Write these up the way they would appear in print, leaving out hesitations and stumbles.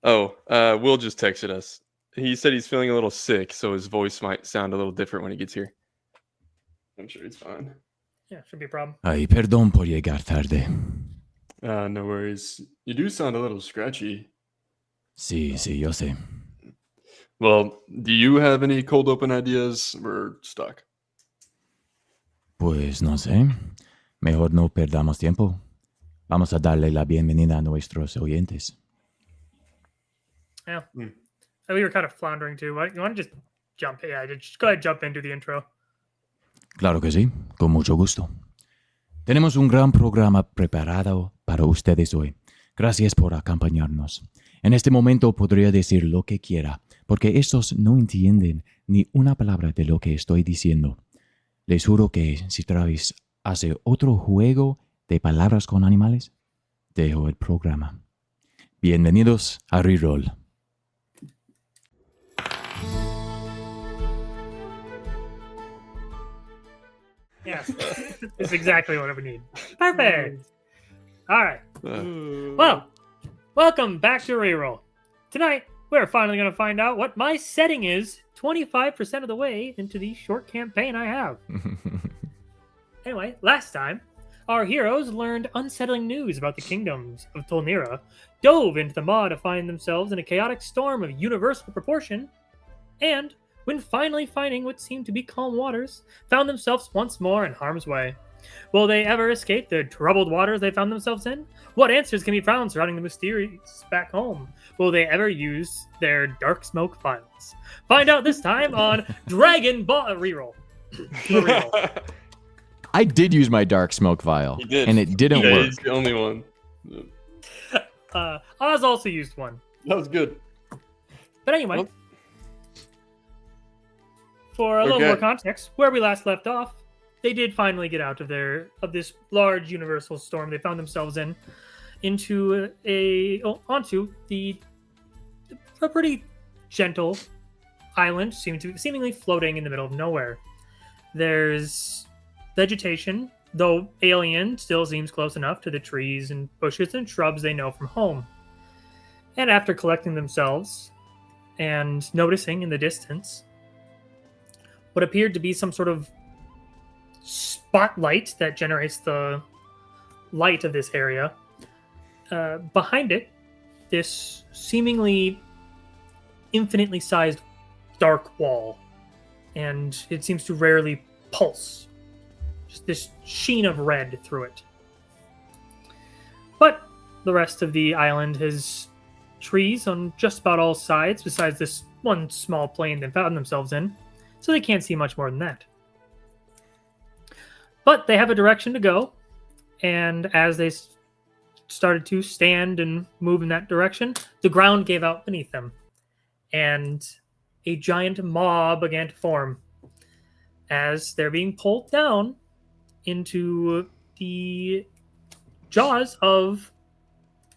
Oh, Will just texted us. He said he's feeling a little sick, so his voice might sound a little different when he gets here. I'm sure he's fine. Yeah, shouldn't be a problem. Ay, perdón por llegar tarde. No worries. You do sound a little scratchy. Sí, yo sé. Well, do you have any cold open ideas? We're stuck. Pues no sé. Mejor no perdamos tiempo. Vamos a darle la bienvenida a nuestros oyentes. Yeah. We were kind of floundering too. You want to just jump? Yeah, just go ahead and jump into the intro. Claro que sí, con mucho gusto. Tenemos un gran programa preparado para ustedes hoy. Gracias por acompañarnos. En este momento podría decir lo que quiera, porque estos no entienden ni una palabra de lo que estoy diciendo. Les juro que si Travis hace otro juego de palabras con animales, dejo el programa. Bienvenidos a RERole. Yes, it's exactly what we need. Perfect. All right. Well, welcome back to RERole. Tonight, we're finally going to find out what my setting is 25% of the way into the short campaign I have. Anyway, last time, our heroes learned unsettling news about the kingdoms of Tolnira, dove into the maw to find themselves in a chaotic storm of universal proportion, and, when finally finding what seemed to be calm waters, found themselves once more in harm's way. Will they ever escape the troubled waters they found themselves in? What answers can be found surrounding the mysterious back home? Will they ever use their dark smoke files? Find out this time on Dragon Ball RERole. I did use my dark smoke vial, and it didn't work. He's the only one. Oz also used one. That was good. But anyway, for a little more context, where we last left off, they did finally get out of this large universal storm they found themselves in, onto a pretty gentle island, seemingly floating in the middle of nowhere. There's vegetation, though alien, still seems close enough to the trees and bushes and shrubs they know from home. And after collecting themselves and noticing in the distance what appeared to be some sort of spotlight that generates the light of this area, behind it, this seemingly infinitely sized dark wall, and it seems to rarely pulse. Just this sheen of red through it. But the rest of the island has trees on just about all sides, besides this one small plain they found themselves in, so they can't see much more than that. But they have a direction to go, and as they started to stand and move in that direction, the ground gave out beneath them, and a giant maw began to form as they're being pulled down into the jaws of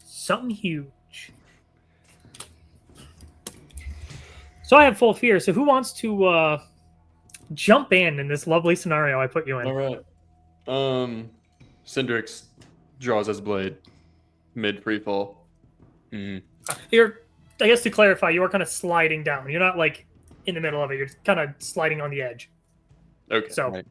something huge. So I have full fear. So who wants to jump in this lovely scenario I put you in? All right. Cindrix draws his blade mid free fall. You're, I guess to clarify, you are kind of sliding down. You're not like in the middle of it. You're kind of sliding on the edge. Okay. So right.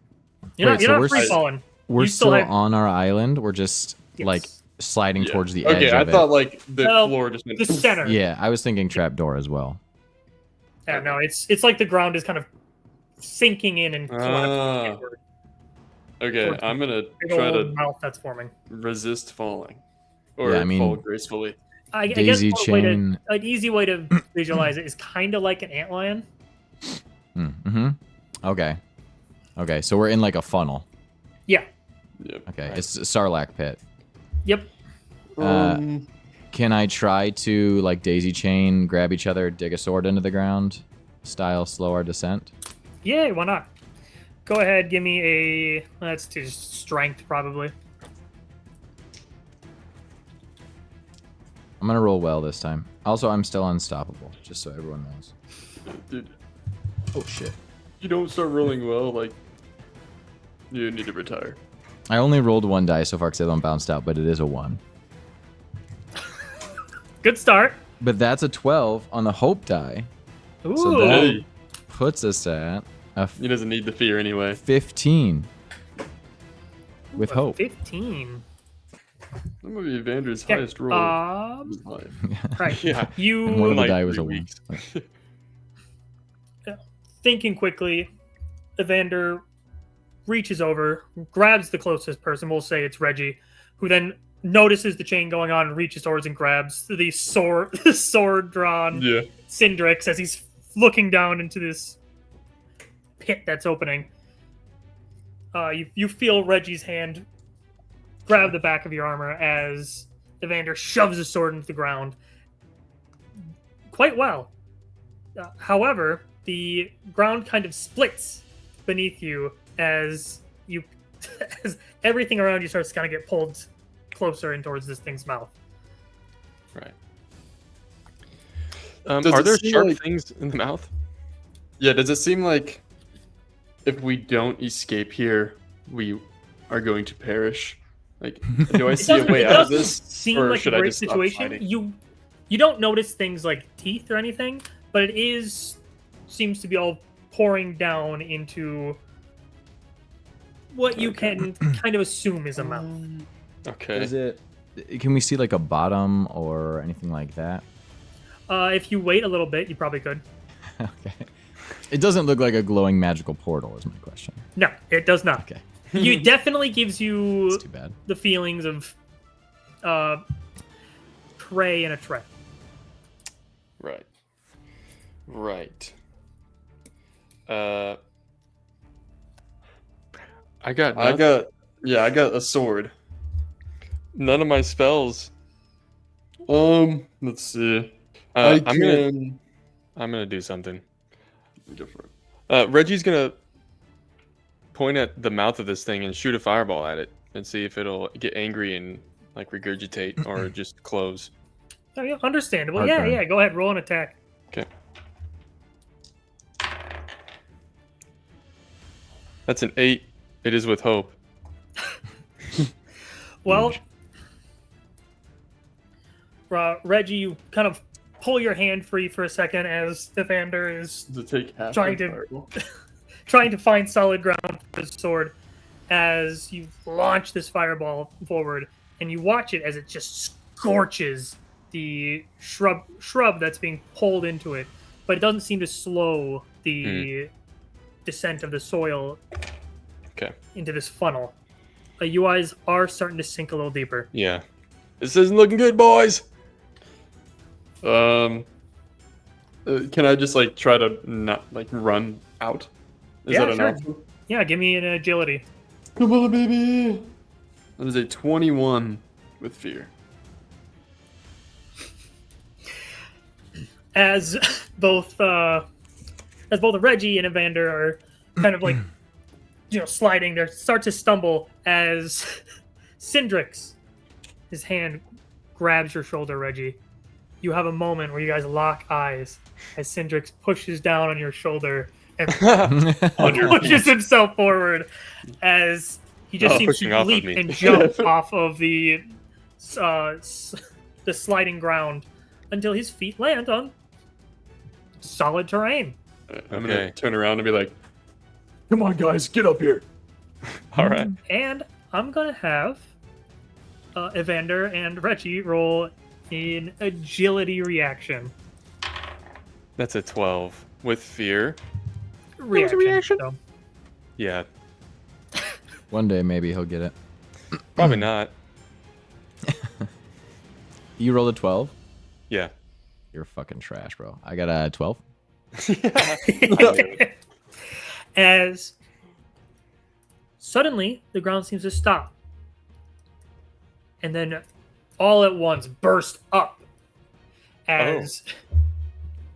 you're not free falling. We're still on our island. We're just like sliding towards the edge. Okay, I thought like the floor just went the center. Yeah, I was thinking trapdoor as well. Yeah, no, it's like the ground is kind of sinking in and collapsing inward. Okay, I'm gonna try to mouth that's forming. Resist falling, or fall gracefully. I guess an easy way to visualize it is kind of like an antlion. Okay, so we're in like a funnel. Yeah. Yep. Okay, it's a Sarlacc pit. Yep. Can I try to like daisy chain, grab each other, dig a sword into the ground, style slow our descent? Yeah, why not? Go ahead, give me a... Let's do strength, probably. I'm going to roll well this time. Also, I'm still unstoppable, just so everyone knows. Dude. Oh, shit. You don't start rolling well, like, you need to retire. I only rolled one die so far because I don't bounced out, but it is a 1. Good start. But that's a 12 on the hope die. Ooh. So that Hey, puts us at a he doesn't need the fear anyway. 15 with A hope. 15. That might be Evander's Okay, highest roll. of his life. Right. Yeah. You And one of the Like die was 3 a 1. weeks. thinking quickly, Evander reaches over, grabs the closest person. We'll say it's Reggie, who then notices the chain going on and reaches towards and grabs the sword drawn Yeah. Syndrix as he's looking down into this pit that's opening. You feel Reggie's hand grab the back of your armor as Evander shoves his sword into the ground. Quite well. However, the ground kind of splits beneath you as as everything around you starts to kind of get pulled closer in towards this thing's mouth. Right. Does Are it there seem sharp like- things in the mouth? Yeah, does it seem like If we don't escape here, we are going to perish. Like, do I It see a doesn't, way it out of doesn't this? seem or like a should I great just stop situation. fighting? You don't notice things like teeth or anything, but it seems to be all pouring down into what you Okay. can kind of assume is a mouth. Okay. Is it? Can we see like a bottom or anything like that? If you wait a little bit, you probably could. Okay. It doesn't look like a glowing magical portal, is my question. No, it does not. Okay. You definitely gives you That's too bad. the feelings of prey in a tray. Right. Right. I got I nothing. got a sword. None of my spells. Let's see. I'm can gonna do something. go for it. Reggie's gonna point at the mouth of this thing and shoot a fireball at it and see if it'll get angry and like regurgitate or just close. Oh, yeah, understandable. Heartburn. Yeah. Go ahead, roll an attack. Okay. That's an 8. It is with hope. Well, Reggie, you kind of pull your hand free for a second as Evander is Does it take half? Trying the to- fireball? trying to find solid ground for his sword as you launch this fireball forward, and you watch it as it just scorches the shrub that's being pulled into it, but it doesn't seem to slow the descent of the soil Okay. into this funnel. UIs are starting to sink a little deeper. Yeah. This isn't looking good, boys. Can I just like try to not like run out? Is Yeah, that an sure. option? Yeah, give me an agility. Come on, baby. That is a 21 with fear. As both Reggie and Evander are kind of like sliding, they start to stumble as Syndrix, his hand grabs your shoulder, Reggie. You have a moment where you guys lock eyes as Syndrix pushes down on your shoulder and pushes himself forward as he just seems pushing to off of leap me. and jump off of the sliding ground until his feet land on solid terrain. I'm Okay. gonna turn around and be like, "Come on, guys, get up here." All right. And I'm gonna have Evander and Reggie roll an agility reaction. That's a 12 with fear. Reaction. So. Yeah. One day maybe he'll get it. Probably not. You rolled a 12? Yeah. You're fucking trash, bro. I got a 12. As suddenly the ground seems to stop, and then all at once burst up as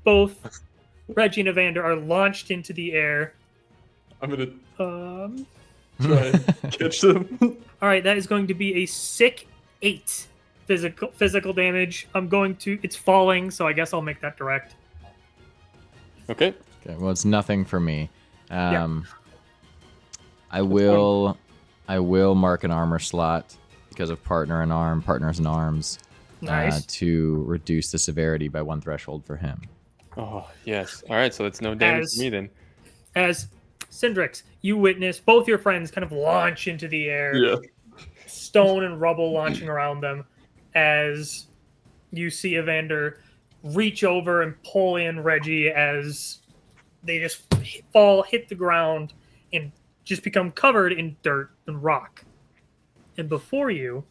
both Reggie and Evander are launched into the air. I'm gonna Um, try and catch them. all right, that is going to be a sick 8 physical damage. It's falling, so I guess I'll make that direct. Okay. Okay, well, it's nothing for me. Yeah. I will mark an armor slot because of partners in arms. Nice. to reduce the severity by 1 threshold for him. Oh, yes. All right, so it's no damage As- to me then. As Syndrix, you witness both your friends kind of launch into the air, Yeah. stone and rubble launching around them, as you see Evander reach over and pull in Reggie as they just hit the ground, and just become covered in dirt and rock. And before you,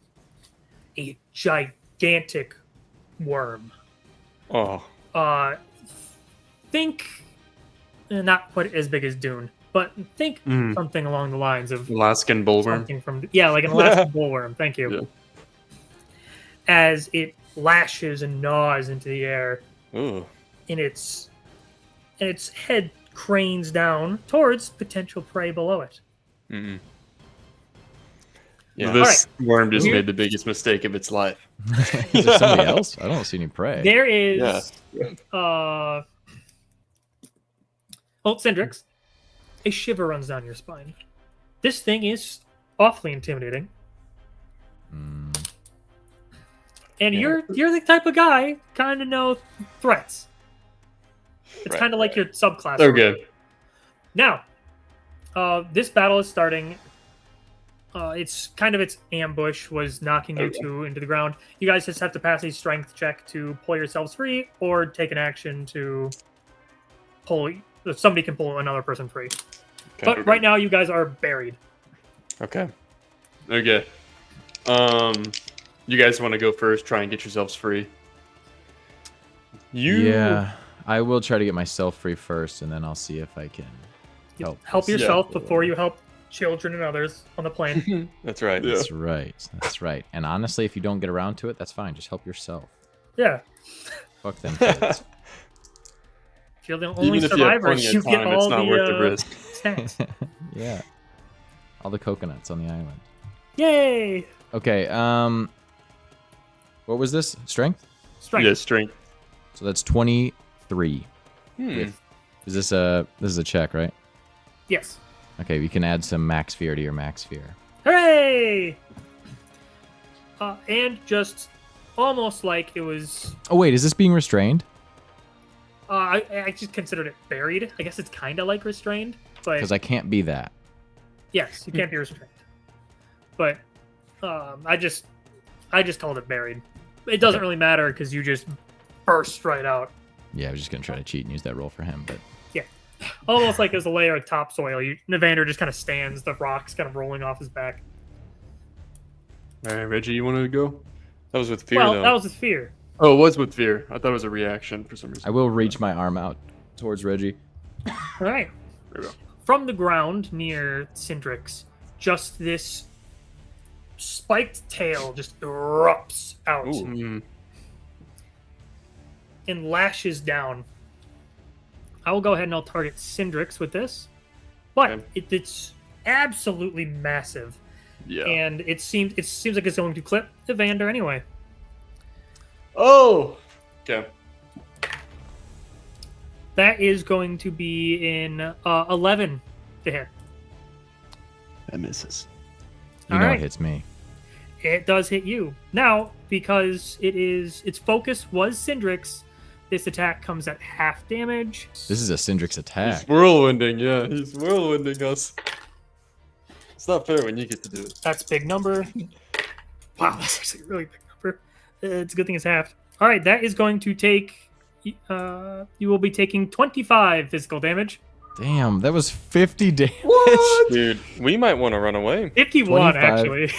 a gigantic worm. Oh, Think not quite as big as Dune, but think Mm. something along the lines of Alaskan bullworm. something from like an Alaskan bullworm. Thank you. Yeah. As it lashes and gnaws into the air, ooh. and its head cranes down towards potential prey below it. Mm-mm. Yeah. This worm just Here- made the biggest mistake of its life. Is there somebody else? I don't see any prey. There is Yeah. Syndrix, a shiver runs down your spine. This thing is awfully intimidating. Mm, And Yeah. you're the type of guy kind of know threats. It's Right, kind of like your subclass. Okay. Now, this battle is starting. It's kind of its ambush was knocking you Okay. two into the ground. You guys just have to pass a strength check to pull yourselves free, or take an action to pull. Somebody can pull another person free. Okay. But right now, you guys are buried. Okay. Okay. You guys want to go first? Try and get yourselves free. Yeah, I will try to get myself free first, and then I'll see if I can help. this. Yourself before you help children and others on the plane. That's right. Yeah. That's right. That's right. And honestly, if you don't get around to it, that's fine. Just help yourself. Yeah. Fuck them kids. If you're the only Even if you have survivor, plenty you of get time, all it's not the worth the risk. snacks. Yeah. All the coconuts on the island. Yay! Okay. What was this? Strength? Strength. Yeah, strength. So that's 23. Hmm. This is a check, right? Yes. Okay, you can add some max fear to your max fear. Hooray! And just almost like it was. Oh wait, is this being restrained? I just considered it buried. I guess it's kind of like restrained, but Because I can't be that. yes, you can't be restrained. But I just called it buried. It doesn't Okay. really matter because you just burst right out, Yeah, I was just gonna try to cheat and use that roll for him, but almost like there's a layer of topsoil. Evander just kind of stands, the rocks kind of rolling off his back. All right, Reggie, you want to go? That was with fear, Well, though. that was his fear. Oh, it was with fear. I thought it was a reaction for some reason. I will reach my arm out towards Reggie. All right. There we go. From the ground near Syndrix, just this spiked tail just erupts out Ooh. Mm. and lashes down. I will go ahead and I'll target Syndrix with this, but Okay. it's absolutely massive, Yeah. and it seems like it's going to clip Evander anyway. Oh. Okay. That is going to be in 11 to hit. That misses. You All know right. it hits me. It does hit you. Now, because its focus was Syndrix, this attack comes at half damage. This is a Syndrix He's attack. whirlwinding, yeah. He's whirlwinding us. It's not fair when you get to do it. That's a big number. Wow, that's actually a really big number. It's a good thing it's halved. All right, that is going to take. You will be taking 25 physical damage. Damn, that was 50 damage. Dude, we might want to run away. 51 25. actually.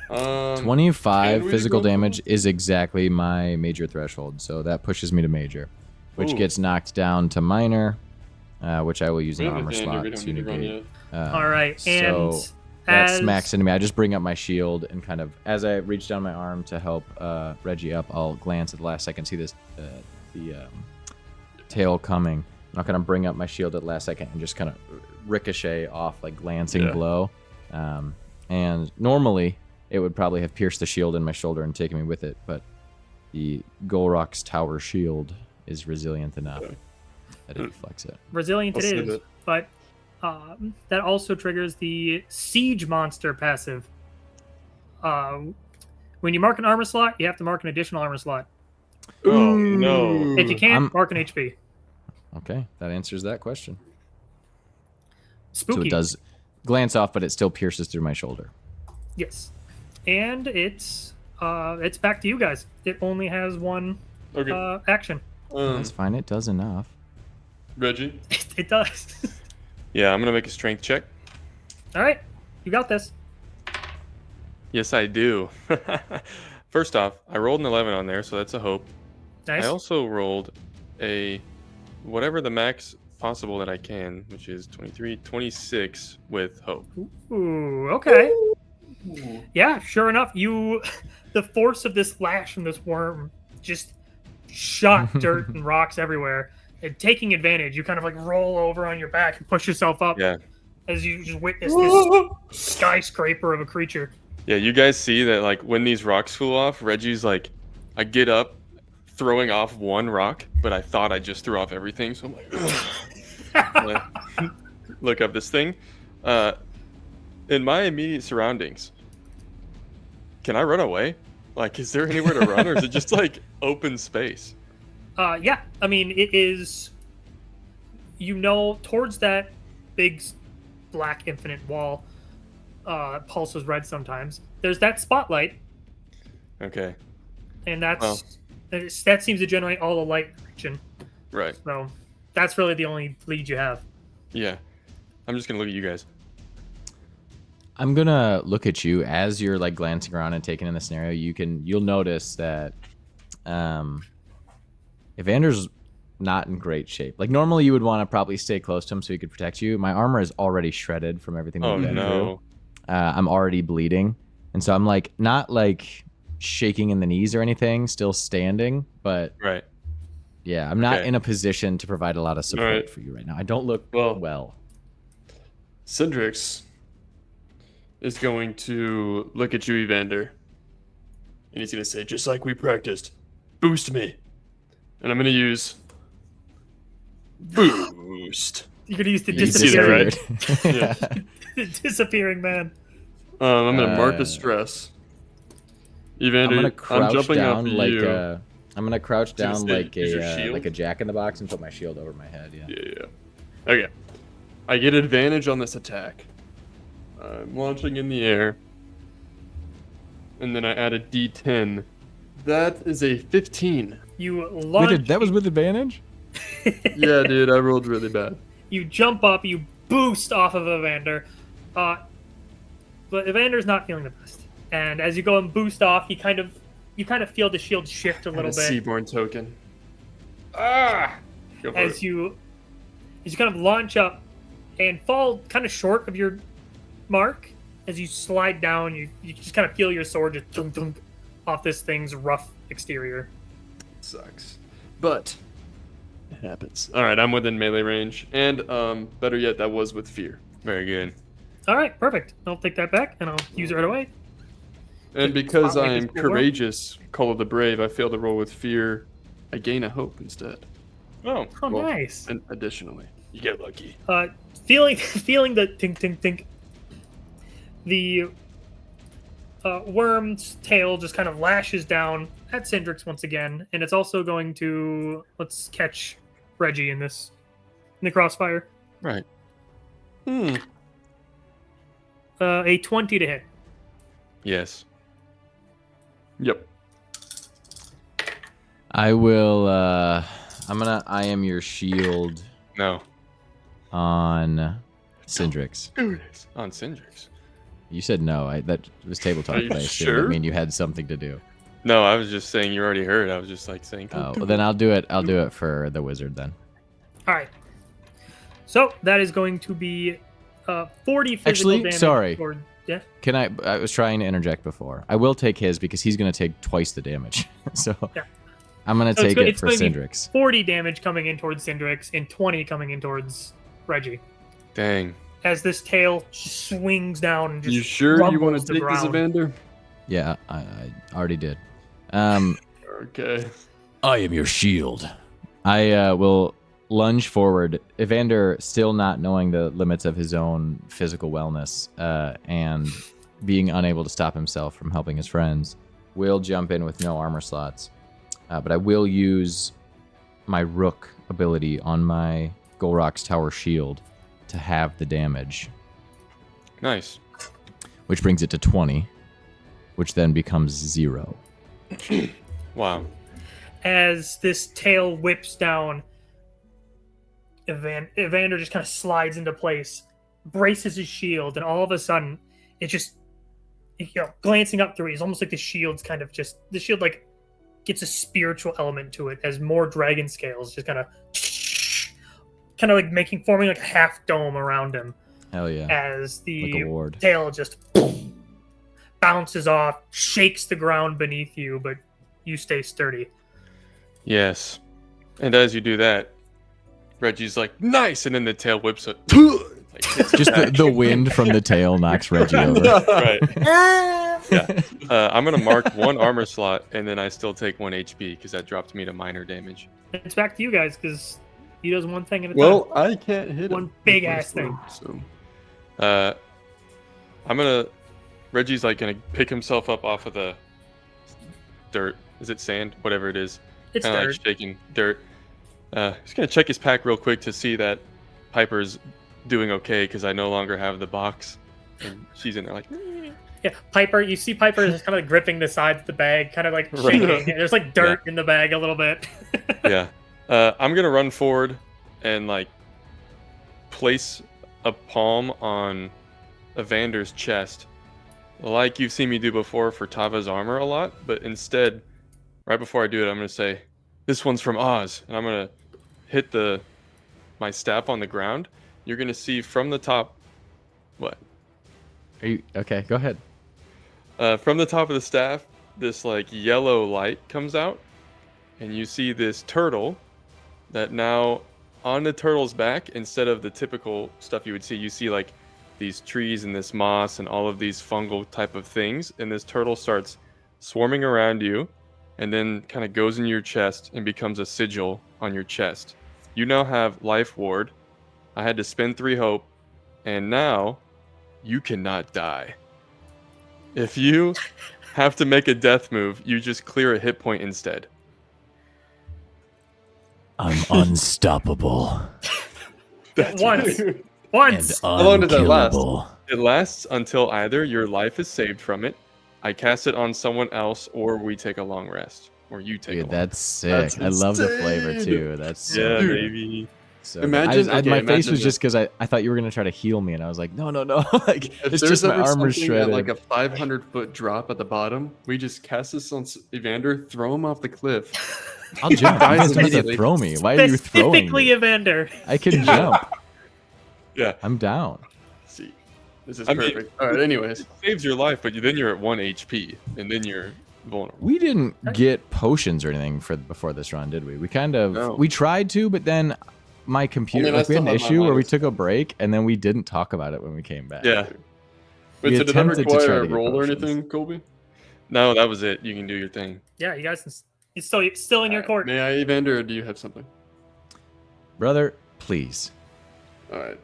25 Can we physical go- damage is exactly my major threshold, so that pushes me to major, which Ooh. gets knocked down to minor, which I will use We an have armor Evander, slot we don't to need to run negate. yet. All right, and so that as smacks into me. I just bring up my shield and kind of, as I reach down my arm to help Reggie up, I'll glance at the last second, see this the tail coming. I'm not gonna bring up my shield at the last second and just kind of ricochet off like glancing Yeah. blow. And normally it would probably have pierced the shield in my shoulder and taken me with it, but the Golrock's tower shield is resilient enough Okay. that it deflects it. resilient I'll it save is, it. but that also triggers the siege monster passive, When you mark an armor slot, you have to mark an additional armor slot. Oh no. If you can't, I'm- mark an HP. Okay, that answers that question. Spooky. So it does glance off, but it still pierces through my shoulder. Yes. And it's back to you guys. It only has one Okay. action. That's fine. It does enough. Reggie. It does. Yeah, I'm gonna make a strength check. All right, you got this. Yes, I do. First off, I rolled an 11 on there, so that's a hope. Nice. I also rolled a whatever the max possible that I can, which is 23, 26 with hope. Ooh, okay. Yeah, sure enough, the force of this lash from this worm just shot dirt and rocks everywhere. And taking advantage, you kind of like roll over on your back and push yourself up Yeah. as you just witness this skyscraper of a creature. Yeah, you guys see that like when these rocks flew off, Reggie's like, I get up, throwing off one rock, but I thought I just threw off everything, so I'm like, ugh. Look up this thing. In my immediate surroundings, can I run away? Like, is there anywhere to run, or is it just like open space? Yeah, I mean, it is, towards that big black infinite wall, pulses red sometimes. There's that spotlight, Okay, and that seems to generate all the light region. right. So that's really the only lead you have. Yeah, I'm just gonna look at you guys. I'm gonna look at you as you're like glancing around and taking in the scenario. You'll notice that Evander's not in great shape. Like normally you would want to probably stay close to him so he could protect you. My armor is already shredded from everything Oh we've been no. through. I'm already bleeding, and so I'm like not like shaking in the knees or anything, still standing, but Right. yeah, I'm not Okay. in a position to provide a lot of support Alright. for you right now. I don't look Well- well. Cindrix is going to look at you, Evander, and he's going to say, just like we practiced, boost me. And I'm going to use boost. You're gonna use the You see that, disappearing, right? Yeah. disappearing man. I'm going to mark Uh, the stress. I'm Evander, gonna I'm crouch jumping down off of like you. I'm gonna crouch gonna down say, like use your a shield? like a jack in the box and put my shield over my head. Yeah. Yeah. Okay. I get advantage on this attack. I'm launching in the air. And then I add a d10. That is a 15. You launch. that was with advantage. Yeah, dude, I rolled really bad. You jump up. You boost off of Evander. But Evander's not feeling the best. And as you go and boost off, you kind of feel the shield shift a And little a bit Seaborn token. Ah! Go for as it. you kind of launch up and fall kind of short of your mark. As you slide down, you just kind of feel your sword just dunk dunk off this thing's rough exterior. Sucks. But it happens. Alright, I'm within melee range. And better yet, that was with fear. Very good. All right, perfect. I'll take that back and I'll use it right away. And because Spotlight I'm is cool, bro. courageous, Call of the Brave, I fail to roll with fear. I gain a hope instead. Oh, Oh, Well, nice. And additionally, you get lucky. Feeling the tink tink tink. The worm's tail just kind of lashes down at Cindrix once again, and it's also going to let's catch Reggie in the crossfire. right. A 20 to hit. Yes. Yep. I will. I'm gonna. I am your shield No. on Cindrix. Do this on Cindrix. You said no. That was table talk. Are you but I assumed sure? it mean you had something to do. No, I was just saying you already heard. I was just like saying. Oh, well, then I'll do it. I'll do it for the wizard then. All right. So that is going to be 40 physical Actually, damage. sorry. Yeah. Can I was trying to interject before. I will take his because he's gonna take twice the damage. So Yeah. I'm gonna So take it it's for going to be Cindrix. 40 damage coming in towards Cindrix and 20 coming in towards Reggie. Dang. As this tail swings down and just You sure you want rumbles to the take this, ground. Evander? Yeah, I already did. Okay. I am your shield. I will lunge forward. Evander, still not knowing the limits of his own physical wellness and being unable to stop himself from helping his friends, will jump in with no armor slots. But I will use my Rook ability on my Golrock's Tower Shield to have the damage. Nice. Which brings it to 20, which then becomes 0. Wow. As this tail whips down, Evander just kind of slides into place, braces his shield, and all of a sudden, it just, glancing up through it, it's almost like the shield's kind of just, the shield like gets a spiritual element to it as more dragon scales just kind of like forming like a half dome around him. Hell yeah. As the like a ward. tail just bounces off, shakes the ground beneath you, but you stay sturdy. Yes. And as you do that, Reggie's like, nice! And then the tail whips it. Like, Just the wind from the tail knocks Reggie over. Right. Yeah. I'm going to mark 1 armor slot, and then I still take 1 HP, because that dropped me to minor damage. It's back to you guys, because he does one thing at a Well, time. I can't hit him. One big ass thing. So. I'm going to... Reggie's like going to pick himself up off of the dirt. Is it sand? Whatever it is. It's Kind of dirt. like shaking dirt. Just going to check his pack real quick to see that Piper's doing okay, because I no longer have the box. And she's in there like... Yeah, Piper, you see Piper is kind of like gripping the sides of the bag, kind of like Right. shaking. There's like dirt in the bag a little bit. Yeah. I'm going to run forward and like place a palm on Evander's chest, like you've seen me do before for Tava's armor a lot, but instead, right before I do it, I'm going to say, this one's from Oz, and I'm going to hit my staff on the ground. You're going to see from the top... What? Are you okay? Go ahead. From the top of the staff, this like yellow light comes out, and you see this turtle that now on the turtle's back, instead of the typical stuff you would see, you see like these trees and this moss and all of these fungal type of things, and this turtle starts swarming around you and then kind of goes in your chest and becomes a sigil on your chest. You now have life ward. I had to spend 3 hope, and now you cannot die. If you have to make a death move, you just clear a hit point instead. I'm unstoppable Once. and How long does that last? unkillable. It lasts until either your life is saved from it, I cast it on someone else, or we take a long rest. Or you take a Dude, long that's sick. That's I love the insane. flavor too. That's so Yeah, good. baby. So Imagine- I, okay, my face imagine was this. just because I thought you were gonna try to heal me, and I was like, no, like If it's there's just my ever armor something shredded. at like a 500-foot drop at the bottom, we just cast this on Evander, throw him off the cliff. I'll jump. You Dies guys don't have to immediately. throw me. Why are you throwing Specifically me? Evander. I can jump. Yeah. I'm down. See, this is I mean, perfect. All right, anyways. It saves your life, but then you're at 1 HP, and then you're vulnerable. We didn't get potions or anything before this run, did we? We kind of No. we tried to, but then my computer I mean, I like we had an still have my issue where we minus. took a break and then we didn't talk about it when we came back. Yeah. We Wait, so did that attempted to try require to a get roll or potions. anything, Colby? No, that was it. You can do your thing. Yeah, you guys, it's still in your court. May I, Evander, or do you have something? Brother, please. All right.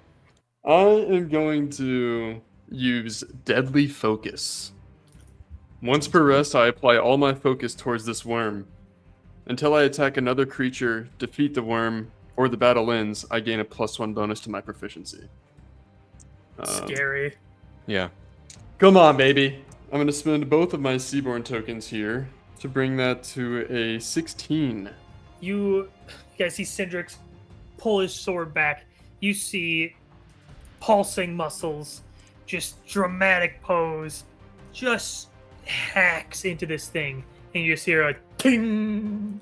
I am going to use Deadly Focus. Once per rest, I apply all my focus towards this worm. Until I attack another creature, defeat the worm, or the battle ends, I gain a +1 bonus to my proficiency. Scary. Yeah. Come on, baby. I'm going to spend both of my Seaborn tokens here to bring that to a 16. You guys see Cindrix pull his sword back. You see pulsing muscles, just dramatic pose, just hacks into this thing, and you just hear a ting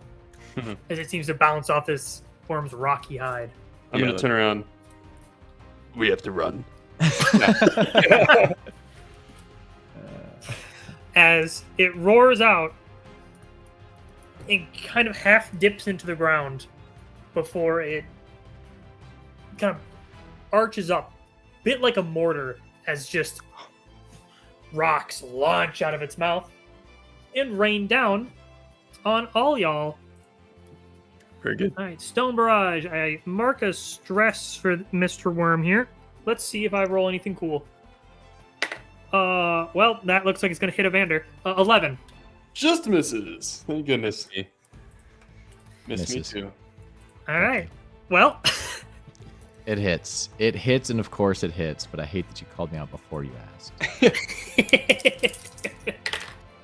as it seems to bounce off this worm's rocky hide. I'm Yeah, going to turn around. We have to run. As it roars out and kind of half dips into the ground before it kind of arches up, bit like a mortar, as just rocks launch out of its mouth and rain down on all y'all. Very good. All right, Stone Barrage. I mark a stress for Mr. Worm here. Let's see if I roll anything cool. Well, that looks like it's going to hit Evander. 11. Just misses. Thank goodness. Miss me Misses. too. All right. Well, It hits. It hits, and of course it hits, but I hate that you called me out before you asked.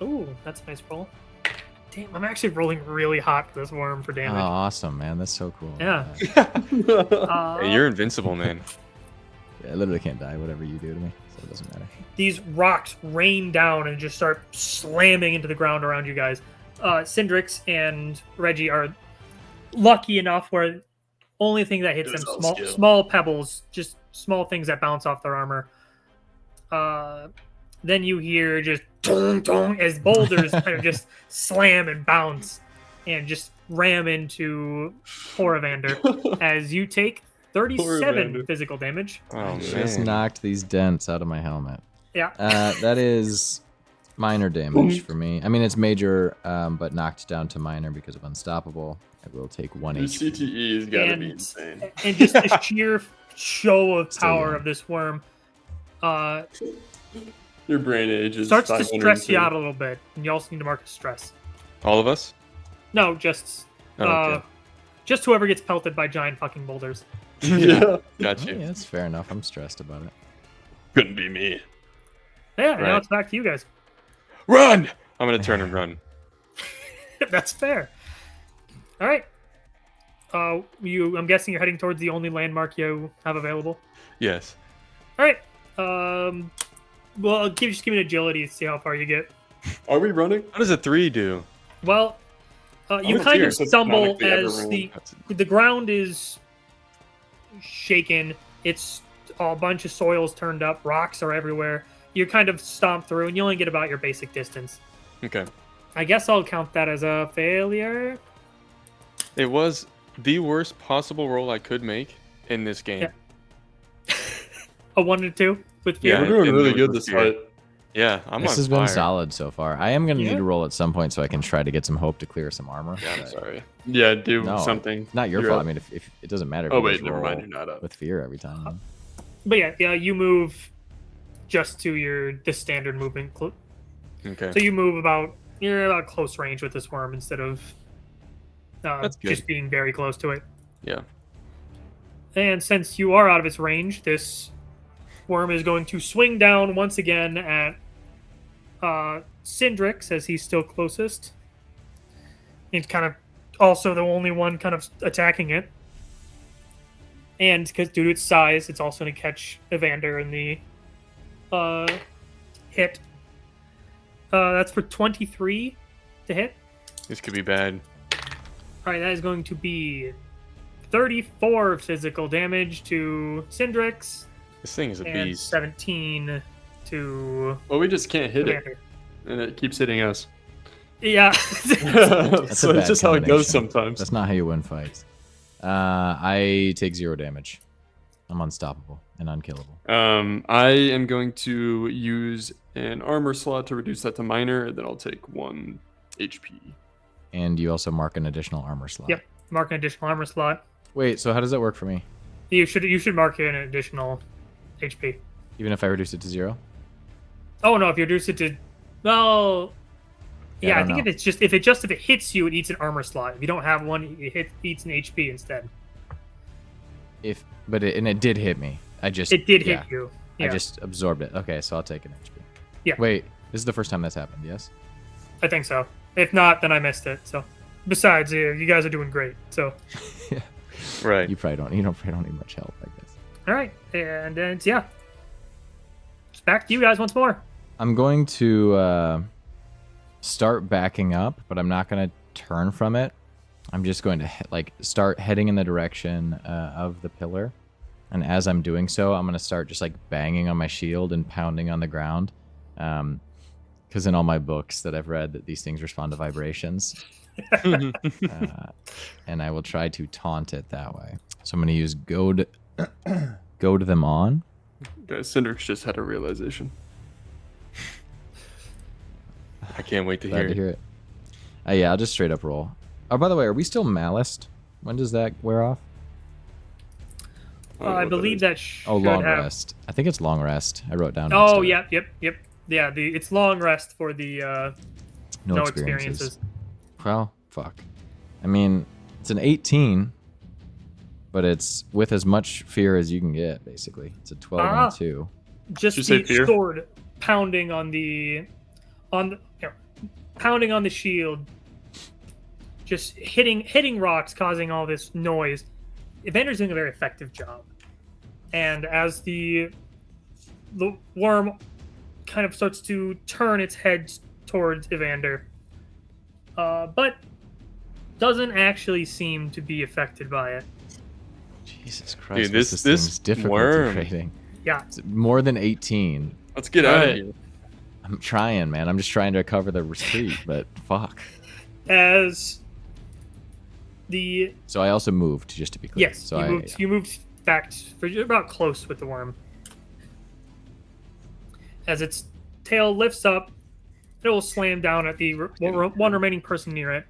ooh, that's a nice roll. Damn, I'm actually rolling really hot for this worm for Oh, damage. awesome, man. That's so cool. Yeah. Hey, you're invincible, man. Yeah, I literally can't die, whatever you do to me, so it doesn't matter. These rocks rain down and just start slamming into the ground around you guys. Syndrix and Reggie are lucky enough where only thing that hits It was them all skill. small pebbles, just small things that bounce off their armor. Then you hear just tong tong as boulders kind of just slam and bounce and just ram into poor Evander as you take 37 Evander. physical damage. Oh Just man. knocked these dents out of my helmet. Yeah. That is minor damage for me. I mean, it's major, but knocked down to minor because of unstoppable. I will take 1 Your HP. CTE's gotta be And- insane. And just the sheer show of Still power young. of this worm Your brain age is starts to stress you 502. out a little bit, and you also need to mark stress. All of us? No, just Oh, okay. just whoever gets pelted by giant fucking boulders. Yeah. Got Oh, you. yeah, that's fair enough. I'm stressed about it. Couldn't be me. Yeah, now Right. it's back to you guys. Run! I'm gonna turn and run. That's fair. All right. I'm guessing you're heading towards the only landmark you have available. Yes. All right. Well, just give me an agility to see how far you get. Are we running? What does a 3 do? Well, you I'm kind curious of if stumble canonically ever as ran. the ground is shaken. It's a bunch of soil's turned up. Rocks are everywhere. You kind of stomp through, and you only get about your basic distance. Okay. I guess I'll count that as a failure. It was the worst possible roll I could make in this game. Yeah. A 1 and 2 with fear. Yeah, We're doing and really it good was this weird. fight. Yeah, I'm This on has fire. been solid so far. I am going to Yeah. need to roll at some point so I can try to get some hope to clear some armor. Yeah, I'm but sorry. Yeah, do No, something. Not your You're fault. up. I mean, if it doesn't matter. If Oh you wait, just never mind. roll You're not up. with fear every time. man. But yeah, you move just to the standard movement. Okay. So you're about close range with this worm instead of That's good. just being very close to it. Yeah. And since you are out of its range, this worm is going to swing down once again at Syndrix as he's still closest. He's kind of also the only one kind of attacking it. And because due to its size, it's also going to catch Evander in the hit. That's for 23 to hit. This could be bad. All right, that is going to be 34 physical damage to Syndrix This thing is a and beast. 17 to Well, we just can't hit it, Evander. and it keeps hitting us. Yeah. That's a So bad it's just how it goes combination. sometimes. That's not how you win fights. I take 0 damage. I'm unstoppable and unkillable. I am going to use an armor slot to reduce that to minor, and then I'll take 1 HP. And you also mark an additional armor slot. Yep. Mark an additional armor slot. Wait, so how does that work for me? You should mark an additional HP. Even if I reduce it to 0? Oh no, if you reduce it to well, yeah, I don't think know. if it hits you, it eats an armor slot. If you don't have one, it eats an HP instead. But it did hit me. It did hit you. I Yeah, just absorbed it. Okay, so I'll take an HP. Yeah. Wait, this is the first time that's happened, yes? I think so. If not, then I missed it. So, besides, you guys are doing great. So, Right. You probably don't need much help, I guess. all right, and then yeah, it's back to you guys once more. I'm going to start backing up, but I'm not going to turn from it. I'm just going to start heading in the direction of the pillar. And as I'm doing so, I'm going to start just banging on my shield and pounding on the ground. Because in all my books that I've read, that these things respond to vibrations. And I will try to taunt it that way. So I'm going to use goad them on. Guys, Syndrix just had a realization. I can't wait to Glad hear to it. hear it. Yeah, I'll just straight up roll. Oh, by the way, are we still maliced? When does that wear off? don't know I what believe is. that should Oh, long have. rest. I think it's long rest. I wrote down. Oh, next to it. yep. Yeah, it's long rest for the No experiences. Well, fuck. I mean, it's an 18, but it's with as much fear as you can get, basically. It's a 12 and a 2. Just Did you say the fear? sword pounding on the pounding on the shield, just hitting rocks, causing all this noise. Evander's doing a very effective job, and as the worm kind of starts to turn its head towards Evander, but doesn't actually seem to be affected by it. Jesus Christ! Dude, this this thing's difficulty worm. rating. Yeah, It's more than 18. Let's get out of here. I'm trying, man. I'm just trying to cover the retreat, but fuck. as the So I also moved, just to be clear. yes, So you moved back for you're about close with the worm. As its tail lifts up, it will slam down at the one remaining person near it,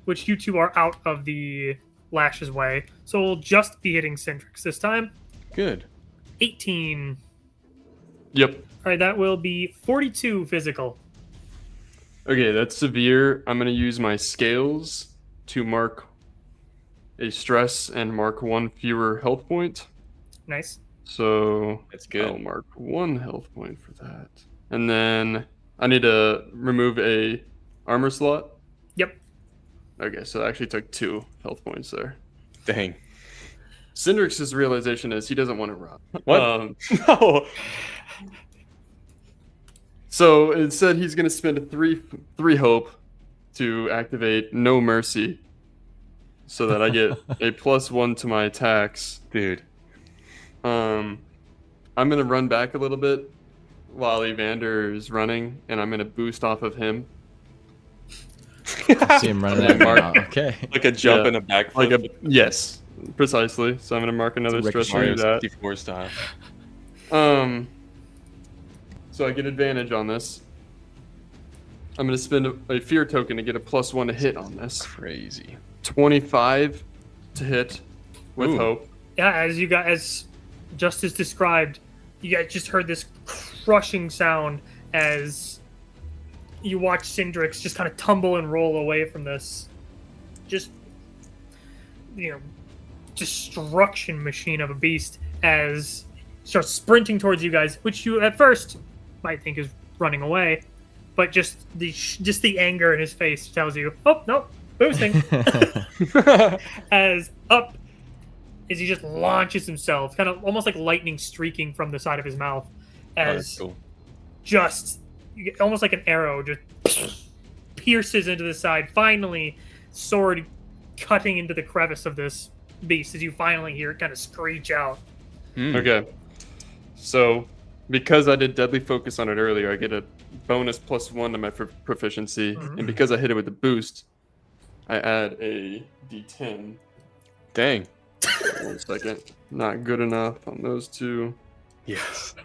which you two are out of the lash's way. So we'll just be hitting Cindrix this time. Good. 18. Yep. All right, that will be 42 physical. Okay, that's severe. I'm going to use my scales to mark a stress and mark 1 fewer health point. Nice. So That's good. I'll mark 1 health point for that. And then I need to remove a armor slot. Yep. Okay, so I actually took 2 health points there. Dang. Cindrix's realization is he doesn't want to run. What? No. So instead, he's going to spend a 3 hope to activate No Mercy, so that I get a +1 to my attacks. Dude. I'm going to run back a little bit while Evander is running, and I'm going to boost off of him. see him running at me now. Okay. Like a jump Yeah. and a backflip. Like a yes, precisely. So I'm going to mark another It's a stress to do Mario that. 64 style. So I get advantage on this. I'm going to spend a fear token to get a +1 to hit on this. Crazy. 25 to hit with Ooh. hope. Yeah, as just as described, you guys just heard this crushing sound as you watch Cindrix just kind of tumble and roll away from this just destruction machine of a beast as it starts sprinting towards you guys, which you at first might think is running away, but just the anger in his face tells you, oh no, boosting. as he just launches himself, kind of almost like lightning streaking from the side of his mouth, That's as cool. just almost like an arrow just pierces into the side. Finally, sword cutting into the crevice of this beast as you finally hear it kind of screech out. Okay. So, because I did Deadly Focus on it earlier, I get a bonus +1 to my proficiency. Mhm. And because I hit it with a boost, I add a d10. Dang. 1 second. Not good enough on those 2. Yes.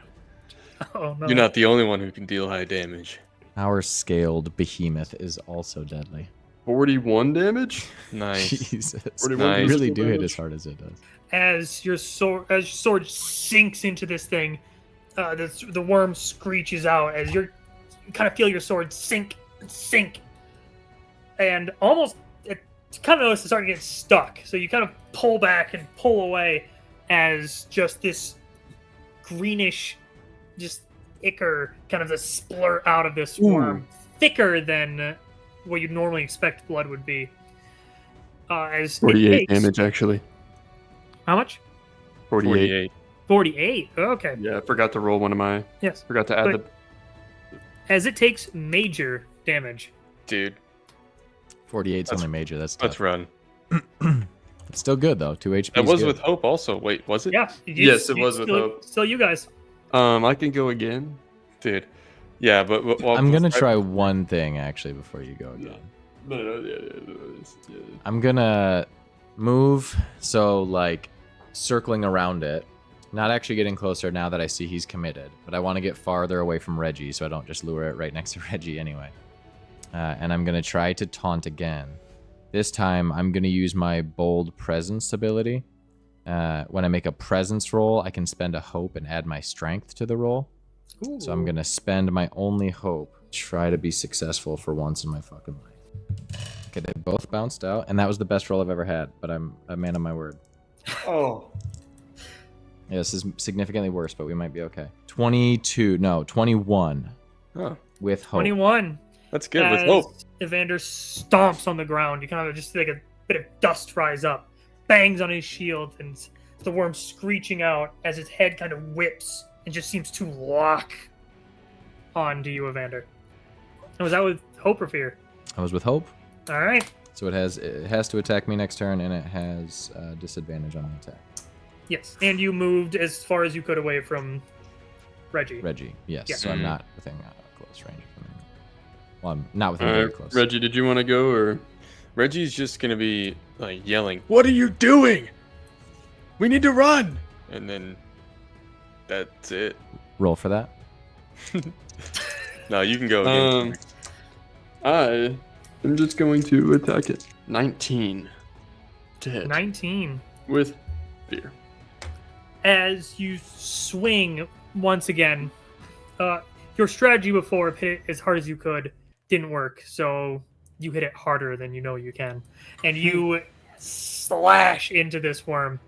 Oh no! You're not the only one who can deal high damage. Our scaled behemoth is also deadly. 41 damage? Nice. Jesus. 41 Nice. You really physical do hit damage? as hard as it does. As your sword sinks into this thing, the worm screeches out as you kind of feel your sword sink, and almost it kind of notice it's starting to get stuck. So you kind of pull back and pull away as just this greenish, just ichor kind of just splurt out of this worm, thicker than what you'd normally expect blood would be. As 48 it takes, damage, actually. How much? 48. 48. Okay. Yeah, I forgot to roll one of my... Yes. Forgot to add But- As it takes major damage. Dude, 48's only major. That's tough. let's run. It's still good, though. 2 HP. That was good. with hope also. Wait, was it? Yeah. Yes, it was with still, hope. Still you guys. I can go again. Dude. Yeah, but well, I'm going to try one thing, actually, before you go again. No, yeah. I'm going to move, so, like, circling around it. Not actually getting closer now that I see he's committed. But I want to get farther away from Reggie, so I don't just lure it right next to Reggie anyway. And I'm going to try to taunt again. This time, I'm going to use my Bold Presence ability. When I make a presence roll, I can spend a hope and add my strength to the roll. So I'm gonna spend my only hope. Try to be successful for once in my fucking life. Okay, they both bounced out, and that was the best roll I've ever had. But I'm a man of my word. Oh. Yeah, this is significantly worse, but we might be okay. 21. Oh, With hope. 21. that's good. With As hope. Evander stomps on the ground. You kind of just like a bit of dust rise up, bangs on his shield, and the worm screeching out as its head kind of whips and just seems to lock onto you, Evander. And was that with hope or fear? I was with hope. All right. So it has to attack me next turn, and it has disadvantage on the attack. Yes. And you moved as far as you could away from Reggie. Reggie, yes. Yeah. So I'm Mhm. not within close range of him. Well, I'm not within very close. Reggie, did you want to go or? Reggie's just gonna be like yelling, "What are you doing? We need to run!" And then that's it. Roll for that. No, you can go again. I am just going to attack it. 19 to hit 19. with fear. As you swing once again, your strategy before of hit it as hard as you could didn't work, so you hit it harder than you know you can, and you slash into this worm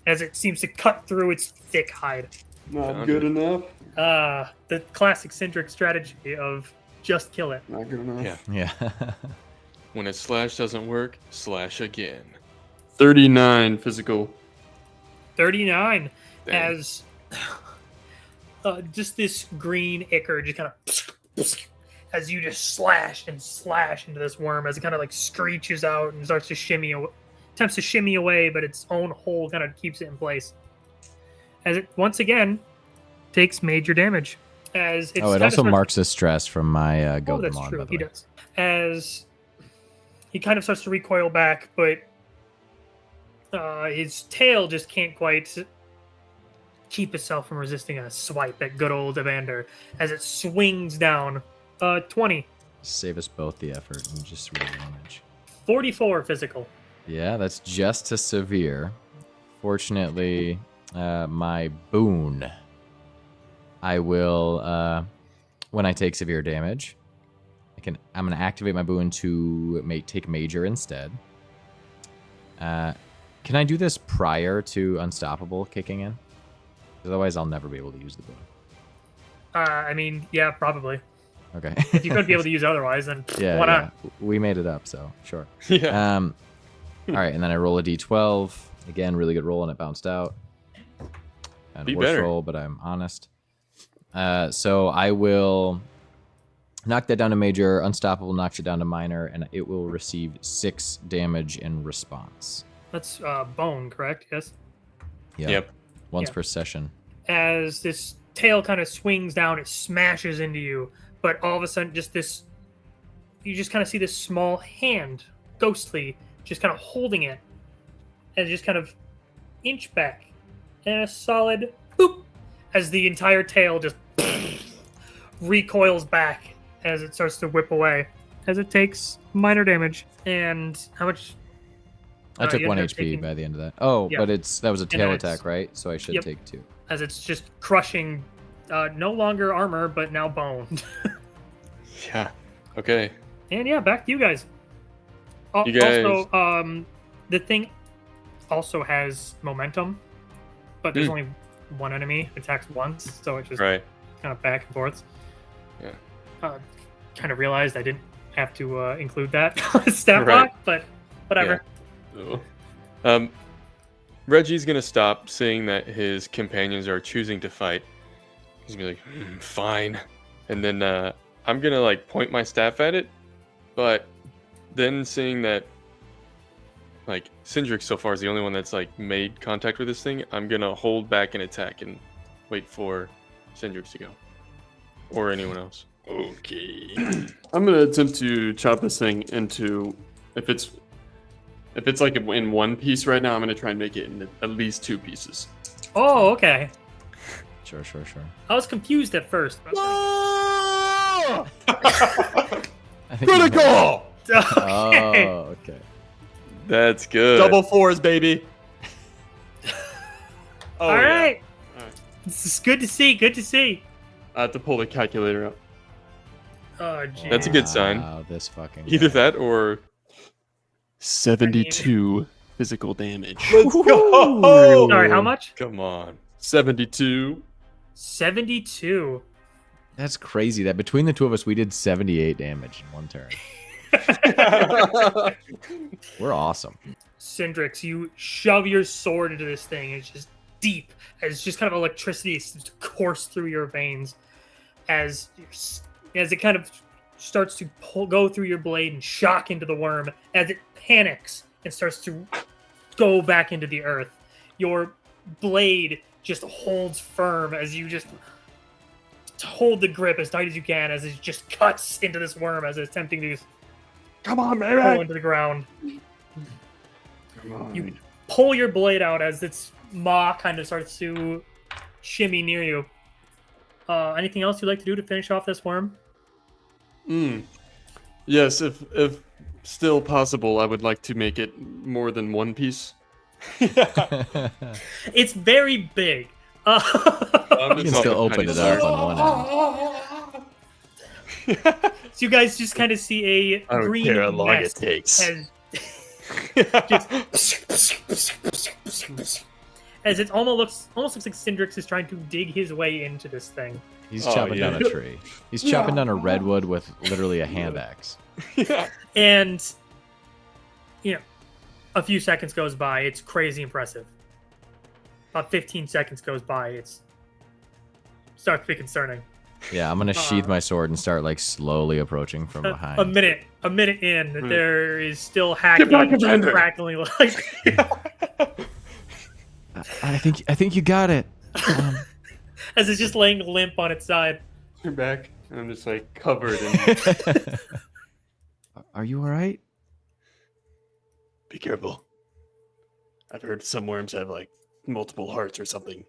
as it seems to cut through its thick hide. Not good enough. The classic Cindric strategy of just kill it. Not good enough. Yeah. Yeah. When a slash doesn't work, slash again. 39 physical. 39 Dang. as just this green ichor just kind of as you just slash and slash into this worm as it kind of like screeches out and starts to attempts to shimmy away, but its own hole kind of keeps it in place as it once again takes major damage. As it's It also marks the stress from my Oh, that's Gotham true. by the He way. does. As he kind of starts to recoil back, but his tail just can't quite keep itself from resisting a swipe at good old Evander as it swings down. 20. Save us both the effort and just roll damage. 44 physical. Yeah, that's just to severe. Fortunately, my boon. I will, when I take severe damage, I'm gonna activate my boon to take major instead. Can I do this prior to Unstoppable kicking in? Otherwise, I'll never be able to use the boon. I mean, yeah, probably. Okay. If you could be able to use it otherwise, then yeah, why yeah. not? We made it up, so sure. Yeah. All right, and then I roll a d12. Again, really good roll, and it bounced out. And Be worse better. roll, but I'm honest. So I will knock that down to major. Unstoppable knocks it down to minor, and it will receive 6 damage in response. That's bone, correct? Yes. Yep. Once Yeah. per session. As this tail kind of swings down, it smashes into you, but all of a sudden, you just kind of see this small hand, ghostly, just kind of holding it, and just kind of inch back, and a solid boop, as the entire tail just recoils back as it starts to whip away, as it takes minor damage. And how much? I took you 1 ended up HP taking- by the end of that. Oh, Yeah. but that was a tail it's- attack, right? So I should Yep. take 2. As it's just crushing, no longer armor, but now bone. Yeah. Okay. And yeah, back to you guys. You guys- Also, the thing also has momentum, but there's Hmm. only one enemy attacks once, so it's just Right. kind of back and forth. Yeah. Kind of realized I didn't have to include that stat Right. block, but whatever. Reggie's gonna stop seeing that his companions are choosing to fight. He's gonna be like, fine. And then I'm gonna like point my staff at it, but then seeing that like Cindric so far is the only one that's like made contact with this thing, I'm gonna hold back an attack and wait for Cindric to go. Or anyone else. Okay. I'm gonna attempt to chop this thing into, if it's like in one piece right now, I'm gonna try and make it in at least 2 pieces. Oh, okay. Sure. I was confused at first. but- I think you Critical! okay. Oh, okay. That's good. Double 4s, baby. Oh, All yeah. right. All right. This is good to see. Good to see. I have to pull the calculator out. Oh, geez. That's a good sign. Wow, this fucking Either guy. that or 72 physical damage. let's go. Sorry, how much? Come on. 72. 72. That's crazy. That between the two of us, we did 78 damage in one turn. We're awesome. Syndrix, you shove your sword into this thing. It's just deep. It's just kind of electricity course through your veins as it kind of starts to go through your blade and shock into the worm as it panics and starts to go back into the earth. Your blade just holds firm as you just hold the grip as tight as you can as it just cuts into this worm as it's attempting to Come on, pull baby. into the ground. Come on. You pull your blade out as its maw kind of starts to shimmy near you. Anything else you'd like to do to finish off this worm? Yes, if still possible, I would like to make it more than one piece. It's very big. I'm You can just still not a open tiny it up star. on one end. So you guys just kind of see a I don't green care how long it mist takes. as it almost looks like Syndrix is trying to dig his way into this thing. He's Oh, chopping yeah. down a tree. He's chopping down a redwood with literally a hand axe. And a few seconds goes by. It's crazy impressive. About 15 seconds goes by. It starts to be concerning. Yeah, I'm gonna sheath my sword and start like slowly approaching from behind. A minute in, there is still hacking, back, Evander. crackling like I think you got it. as it's just laying limp on its side. You're back, and I'm just like covered in. Are you all right? Be careful. I've heard some worms have like multiple hearts or something.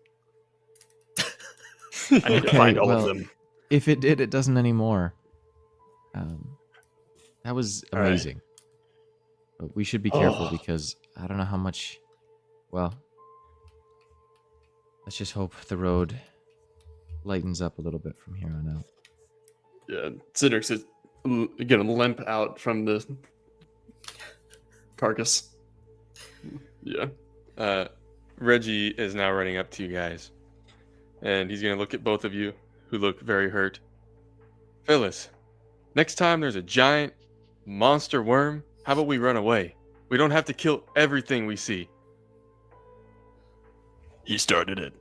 I need to Okay, find all well, of them. If it did, it doesn't anymore. That was All right. amazing. But we should be careful because I don't know how much. Well, let's just hope the road lightens up a little bit from here on out. Yeah, Citrix is gonna limp out from the carcass. Yeah. Reggie is now running up to you guys, and he's gonna look at both of you, who look very hurt. Phyllis, next time there's a giant monster worm, how about we run away? We don't have to kill everything we see. He started it.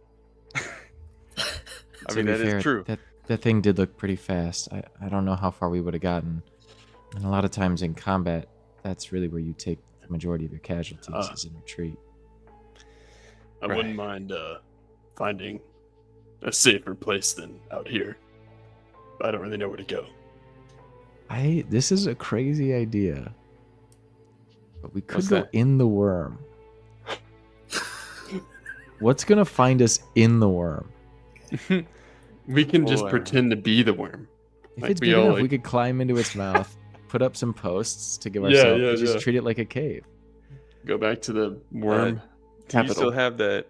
I mean, that is true. That thing did look pretty fast. I don't know how far we would have gotten. And a lot of times in combat, that's really where you take the majority of your casualties is in retreat. I wouldn't mind finding a safer place than out here. I don't really know where to go. This is a crazy idea. But we could What's go that? in the worm. What's gonna find us in the worm? We can just Boy. pretend to be the worm. If Like, it's we big all, enough, like- we could climb into its mouth, put up some posts to give Yeah, ourselves, yeah, and just yeah. treat it like a cave. Go back to the worm Do you capital. still have that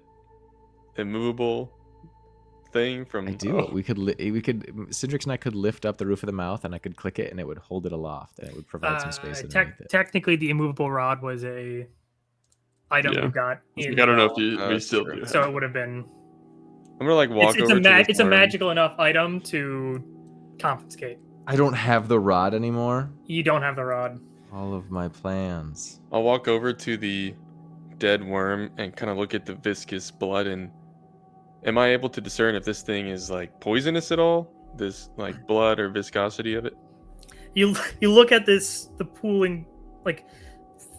immovable thing from? I do. Oh, We could Cindrix and I could lift up the roof of the mouth, and I could click it, and it would hold it aloft, and it would provide some space underneath it. Technically, the immovable rod was a item Yeah. you got. Like, In, I don't know if we that's still true. do. So have it would have been. I'm gonna like walk over to this It's a worm. magical enough item to confiscate. I don't have the rod anymore. You don't have the rod. All of my plans. I'll walk over to the dead worm and kind of look at the viscous blood, and am I able to discern if this thing is like poisonous at all? This like blood or viscosity of it? You look at the pooling, like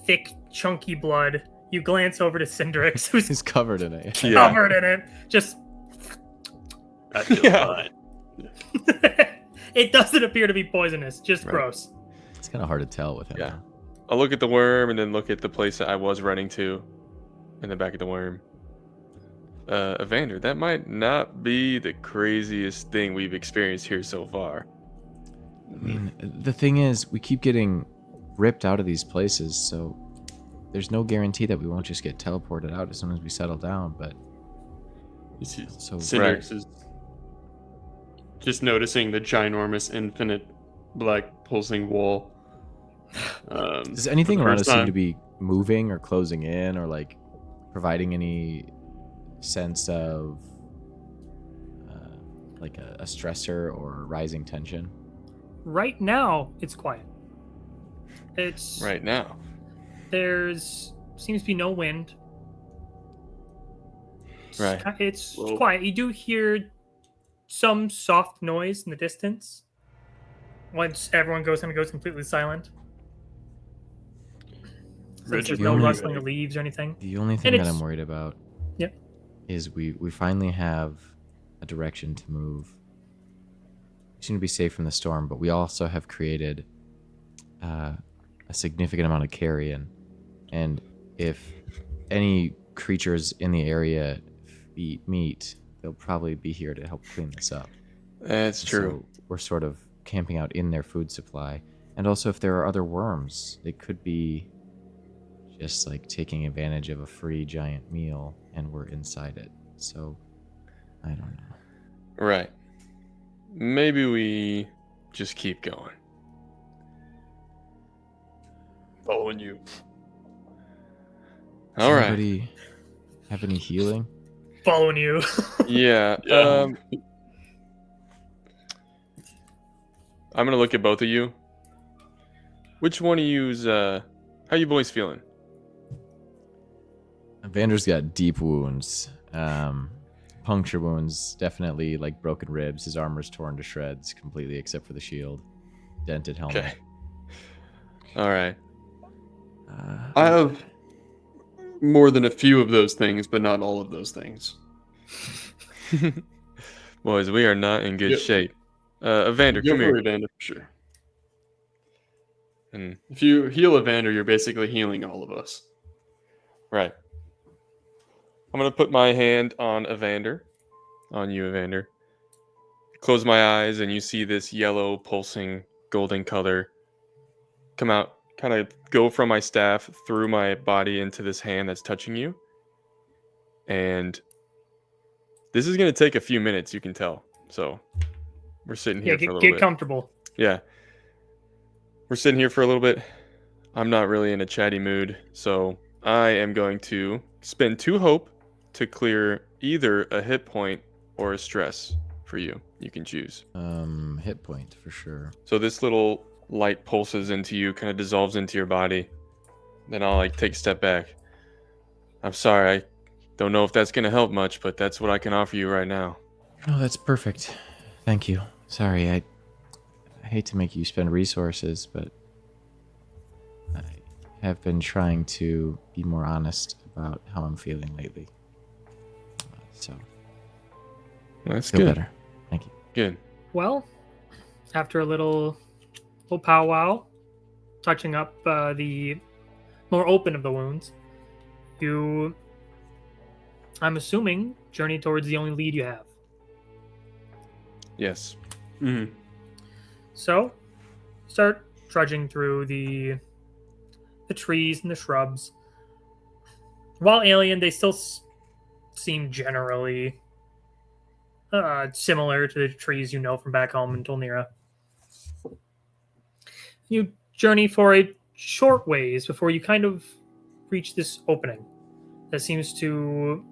thick, chunky blood. You glance over to Cindrix, who's He's covered in it. Yeah. covered in it. Just I feel Yeah. fine. it doesn't appear to be poisonous. Just Right. gross. It's kind of hard to tell with him. Yeah. I'll look at the worm and then look at the place that I was running to, in the back of the worm. Evander, that might not be the craziest thing we've experienced here so far. I mean, the thing is, we keep getting ripped out of these places, so there's no guarantee that we won't just get teleported out as soon as we settle down. But You see, So- Cindrix is just noticing the ginormous, infinite, black pulsing wall. Does anything around us seem to be moving or closing in or like providing any sense of like a stressor or rising tension? Right now, it's quiet. It's Right now. There's seems to be no wind. Right. It's Well- quiet. You do hear some soft noise in the distance once everyone goes completely silent. Since Reggie, there's the no only- rustling of leaves or anything. The only thing And that it's- I'm worried about Yep. is we finally have a direction to move. We seem to be safe from the storm, but we also have created a significant amount of carrion. And if any creatures in the area meet, they'll probably be here to help clean this up. That's true. So we're sort of camping out in their food supply. And also, if there are other worms, they could be just like taking advantage of a free giant meal, and we're inside it. So, I don't know. Right. Maybe we just keep going. following you. All Does right. anybody have any healing? Following you. Yeah. Yeah. I'm gonna look at both of you. Which one of you's how you boys feeling? Vander's got deep wounds. Puncture wounds, definitely like broken ribs. His armor's torn to shreds completely except for the shield. Dented helmet. Okay. All right. I have more than a few of those things, but not all of those things. Boys, we are not in good Yep. shape. Evander, Go come for here. Evander, for sure. And If you heal Evander, you're basically healing all of us. right. I'm gonna put my hand on Evander, on you, Evander. Close my eyes, and you see this yellow, pulsing, golden color come out, kind of go from my staff through my body into this hand that's touching you. And this is gonna take a few minutes, you can tell. So we're sitting here Yeah, for a get, little get bit. comfortable. Yeah. We're sitting here for a little bit. I'm not really in a chatty mood, so I am going to spend 2 hope to clear either a hit point or a stress for you. You can choose. Hit point for sure. So this little light pulses into you, kind of dissolves into your body. Then I'll like take a step back. I'm sorry, I don't know if that's gonna help much, but that's what I can offer you right now. Oh, that's perfect. Thank you. Sorry, I hate to make you spend resources, but I have been trying to be more honest about how I'm feeling lately. So, That's feel good. better. Thank you. Good. Well, after a little powwow, touching up the more open of the wounds, you, I'm assuming, journey towards the only lead you have. Yes. Mm-hmm. So, start trudging through the trees and the shrubs. While alien, they still seem generally similar to the trees you know from back home in Tolnira. You journey for a short ways before you kind of reach this opening that seems to...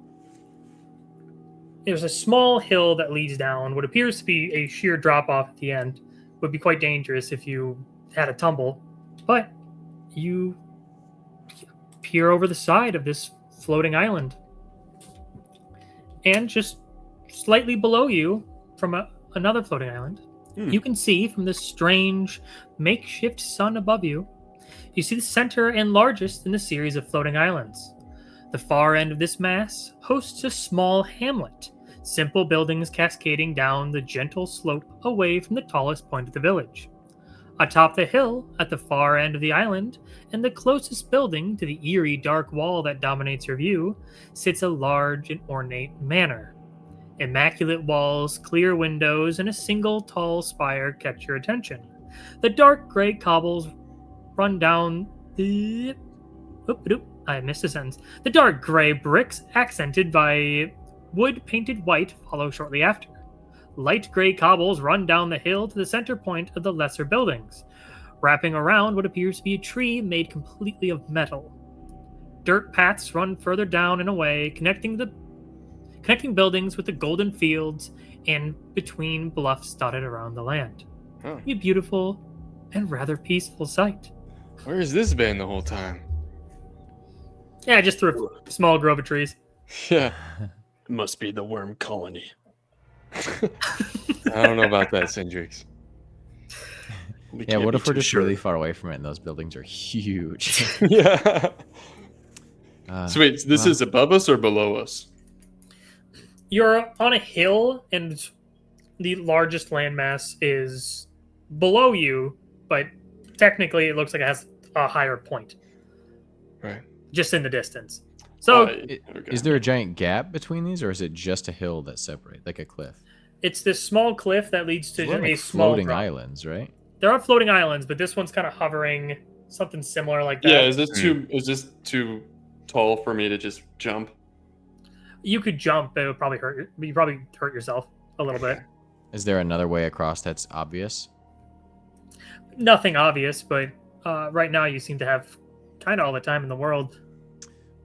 There's a small hill that leads down what appears to be a sheer drop-off at the end. Would be quite dangerous if you had a tumble, but you peer over the side of this floating island. And just slightly below you, from another floating island, you can see from this strange makeshift sun above you, you see the center and largest in the series of floating islands. The far end of this mass hosts a small hamlet, simple buildings cascading down the gentle slope away from the tallest point of the village. Atop the hill, at the far end of the island, and the closest building to the eerie dark wall that dominates your view, sits a large and ornate manor. Immaculate walls, clear windows, and a single tall spire catch your attention. The dark gray cobbles run down the... I missed a sentence. The dark gray bricks, accented by wood painted white, follow shortly after. light gray cobbles run down the hill to the center point of the lesser buildings, wrapping around what appears to be a tree made completely of metal. Dirt paths run further down and away, connecting buildings with the golden fields and between bluffs dotted around the land. Huh. A beautiful and rather peaceful sight. Where has this been the whole time? Yeah, just through a small grove of trees. Yeah. It must be the worm colony. I don't know about that, Cindrix. Yeah, what if we're just really far away from it and those buildings are huge? Yeah. So wait, this is above us or below us? You're on a hill, and the largest landmass is below you, but technically it looks like it has a higher point, Right. just in the distance. So Okay. Is there a giant gap between these, or is it just a hill that separates, like a cliff? it's this small cliff that leads to They're a like small floating drop. islands, right? There are floating islands, but this one's kind of hovering, something similar like that. Yeah, is this too tall for me to just jump? You could jump, but it would probably hurt. You probably hurt yourself a little bit. Is there another way across that's obvious? Nothing obvious, but right now you seem to have kind of all the time in the world.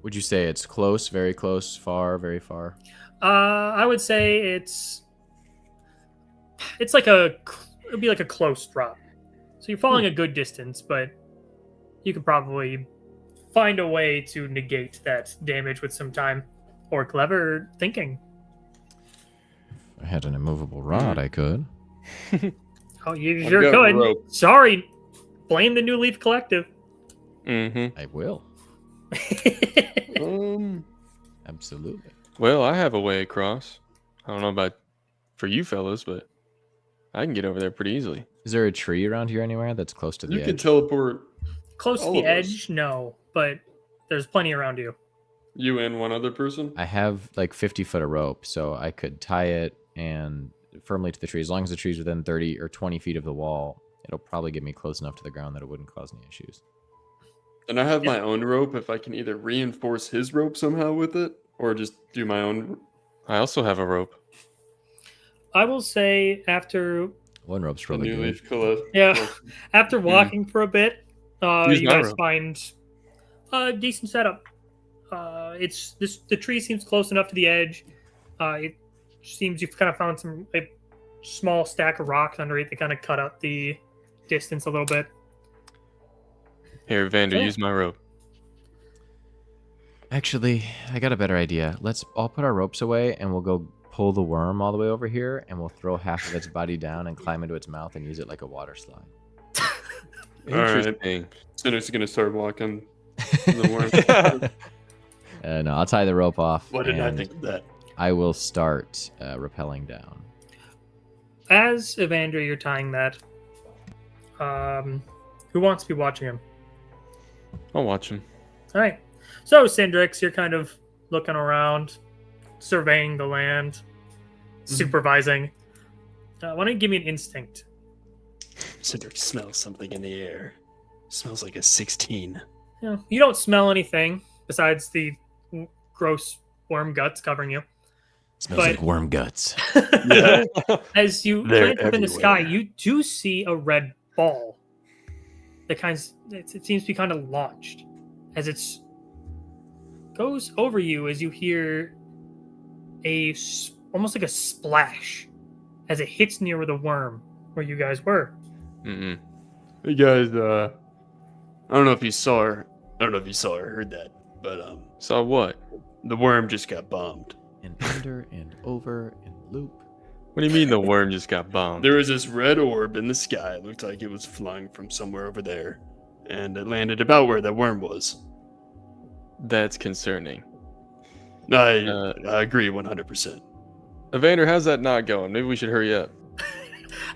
Would you say it's close, very close, far, very far? I would say it's like it'd be like a close drop. So you're falling a good distance, but you could probably find a way to negate that damage with some time or clever thinking. If I had an immovable rod, I could. Oh, you I've sure got could. rope. Sorry. Blame the New Leaf Collective. Mm-hmm. I will. Um, Absolutely. well, I have a way across. I don't know about for you fellas, but I can get over there pretty easily. Is there a tree around here anywhere that's close to the You edge? can teleport Close to All the of us. edge, no, but there's plenty around you. you and one other person. I have like 50 foot of rope, so I could tie it and firmly to the tree. As long as the tree's within 30 or 20 feet of the wall, it'll probably get me close enough to the ground that it wouldn't cause any issues. And I have my own rope if I can either reinforce his rope somehow with it or just do my own. I also have a rope. I will say after One rope's The really new good. leaf color. Yeah. after walking for a bit, Use you my guys rope. find a decent setup. The tree seems close enough to the edge. It seems you've kind of found a small stack of rocks under it that kind of cut out the distance a little bit. Here, Vander, Yeah. use my rope. Actually, I got a better idea. Let's all put our ropes away and we'll go pull the worm all the way over here and we'll throw half of its body down and climb into its mouth and use it like a water slide. All right. Interesting. Sinner's gonna start walking. The worm. No, I'll tie the rope off. What did I and think of that? I will start rappelling down. As Evander, you're tying that. Who wants to be watching him? I'll watch him. All right. So, Cindrix, you're kind of looking around, surveying the land, supervising. Why don't you give me an instinct? Cindric smells something in the air. Smells like a 16. You don't smell anything besides the gross worm guts covering you. Smells But- like worm guts. Yeah. As you They're glance up in the sky, everywhere. you do see a red ball. It seems to be kind of launched as it's goes over you as you hear almost like a splash as it hits near the worm where you guys were. Mm-mm. Hey guys, I don't know if you saw or heard that, but Saw what? the worm just got bombed. And under and over and loop. What do you mean the worm just got bombed? There was this red orb in the sky. It looked like it was flying from somewhere over there, and it landed about where the worm was. That's concerning. I agree 100%. Evander, how's that not going? Maybe we should hurry up.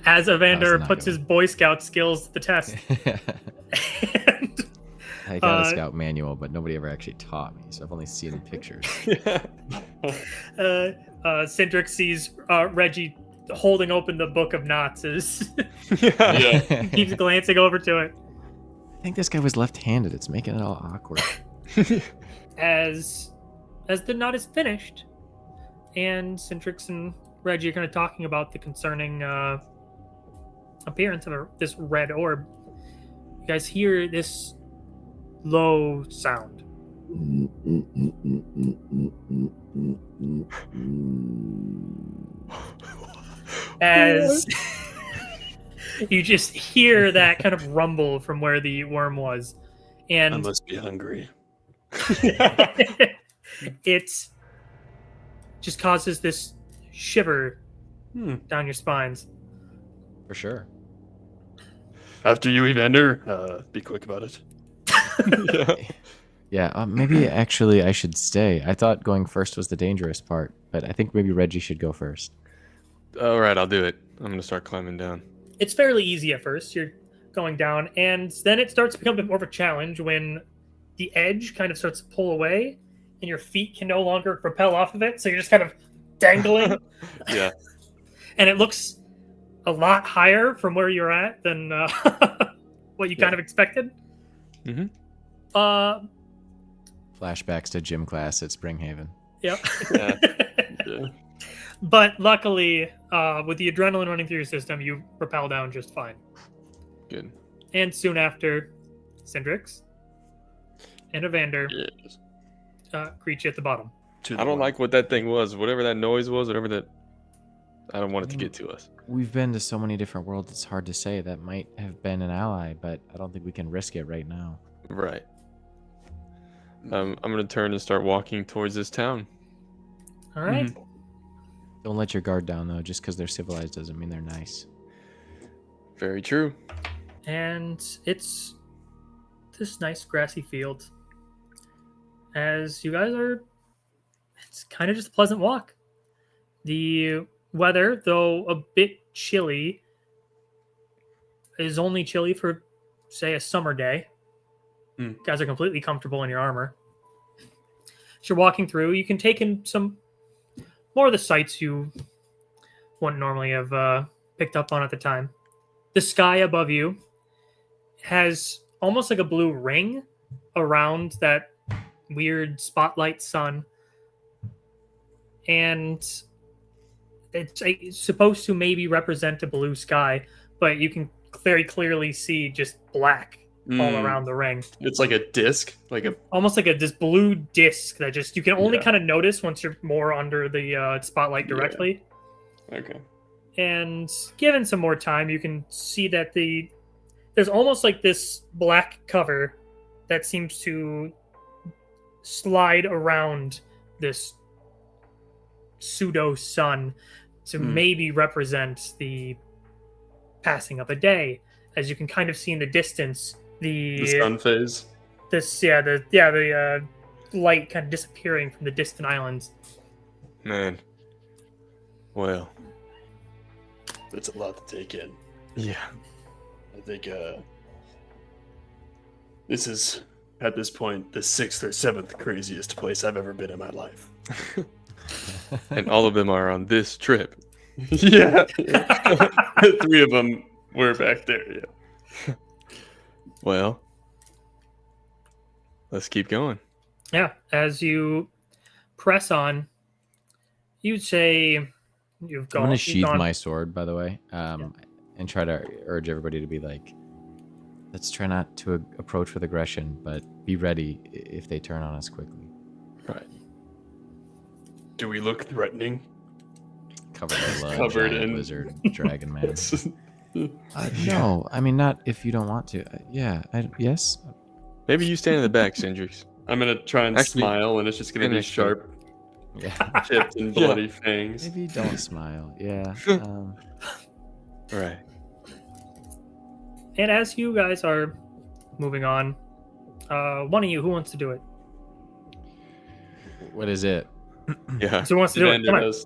As Evander How's it not puts his going? Boy Scout skills to the test. And, I got a Uh, scout manual, but nobody ever actually taught me, so I've only seen pictures. Cindrix sees Reggie holding open the Book of Knots as Yeah. he keeps glancing over to it. I think this guy was left-handed. It's making it all awkward. As the knot is finished, and Cindrix and Reg, you're kind of talking about the concerning appearance of this red orb. You guys hear this low sound. As you just hear that kind of rumble from where the worm was. And I must be hungry. it just causes this shiver down your spines. For sure. After you, Evander, be quick about it. Yeah, maybe actually I should stay. I thought going first was the dangerous part, but I think maybe Reggie should go first. All right, I'll do it. I'm gonna start climbing down. It's fairly easy at first. You're going down, and then it starts to become a bit more of a challenge when the edge kind of starts to pull away, and your feet can no longer propel off of it, so you're just kind of dangling. Yeah. And it looks a lot higher from where you're at than what you kind of expected. Mm-hmm. Flashbacks to gym class at Springhaven. Yep. Yeah. But luckily, with the adrenaline running through your system, you rappel down just fine. Good. And soon after, Cindrix and Evander Yes. greet you at the bottom. I don't like what that thing was. Whatever that noise was, whatever that. I don't want it to get to us. We've been to so many different worlds, it's hard to say. That might have been an ally, but I don't think we can risk it right now. Right. I'm gonna turn and start walking towards this town. All right. Mm-hmm. Don't let your guard down, though. Just because they're civilized doesn't mean they're nice. Very true. And it's this nice grassy field. As you guys are, it's kind of just a pleasant walk. The weather, though a bit chilly, is only chilly for, say, a summer day. You guys are completely comfortable in your armor. As you're walking through, you can take in some more of the sights you wouldn't normally have picked up on at the time. The sky above you has almost like a blue ring around that weird spotlight sun. And it's supposed to maybe represent a blue sky, but you can very clearly see just black all around the ring. It's like a disc, Almost like this blue disc that just you can only Yeah. kind of notice once you're more under the spotlight directly. Okay. And given some more time, you can see that there's almost like this black cover that seems to slide around this pseudo sun to maybe represent the passing of a day. As you can kind of see in the distance, The sun phase. the light kind of disappearing from the distant islands. Man. Well. It's a lot to take in. Yeah. I think this is, at this point, the 6th or 7th craziest place I've ever been in my life. And all of them are on this trip. Yeah. 3 of them were back there, yeah. Well. Let's keep going. Yeah, as you press on, you'd say you've gone. I'm going to you've sheath gone- my sword, by the way, and try to urge everybody to be like, let's try not to approach with aggression, but be ready if they turn on us quickly. Right. Do we look threatening? Covered in blood, Covered giant in- lizard, dragon man. No, I mean, not if you don't want to. Yes? Maybe you stand in the back, Cindrix. I'm gonna try and Actually, smile, and it's just gonna be finish sharp, Yeah. chipped, and bloody fangs. Maybe don't smile. Yeah. Right. And as you guys are moving on, one of you, who wants to do it? What is it? Yeah. So who wants to do it? Evander Come on. does.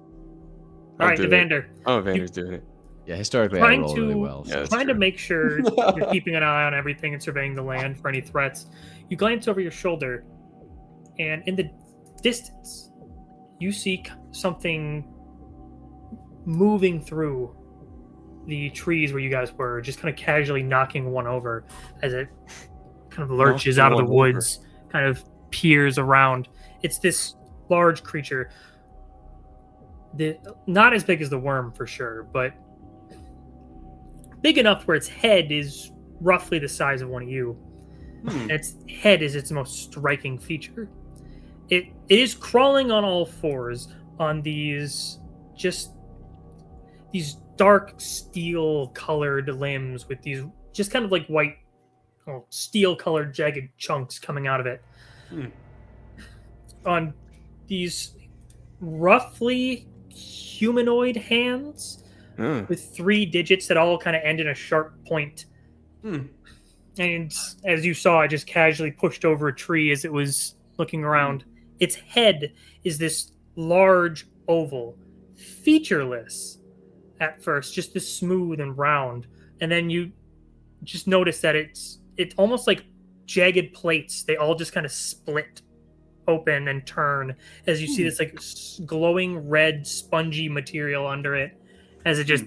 All right, do it. Evander. Oh, Vander's doing it. Yeah, historically I Trying roll to- really well. Yeah, So. that's Trying to true. make sure you're keeping an eye on everything and surveying the land for any threats. You glance over your shoulder, and in the distance, you see something moving through the trees where you guys were, just kind of casually knocking one over as it kind of lurches out of the Knocking one over. woods, kind of peers around. It's this large creature. not as big as the worm for sure, but big enough where its head is roughly the size of one of you. And its head is its most striking feature. It is crawling on all fours on these dark steel colored limbs with these just kind of like white steel colored jagged chunks coming out of it. On these roughly humanoid hands with 3 digits that all kind of end in a sharp point. And as you saw, I just casually pushed over a tree as it was looking around. Its head is this large oval, featureless at first, just this smooth and round. And then you just notice that it's almost like jagged plates. They all just kind of split open and turn as you see this like glowing red spongy material under it as it just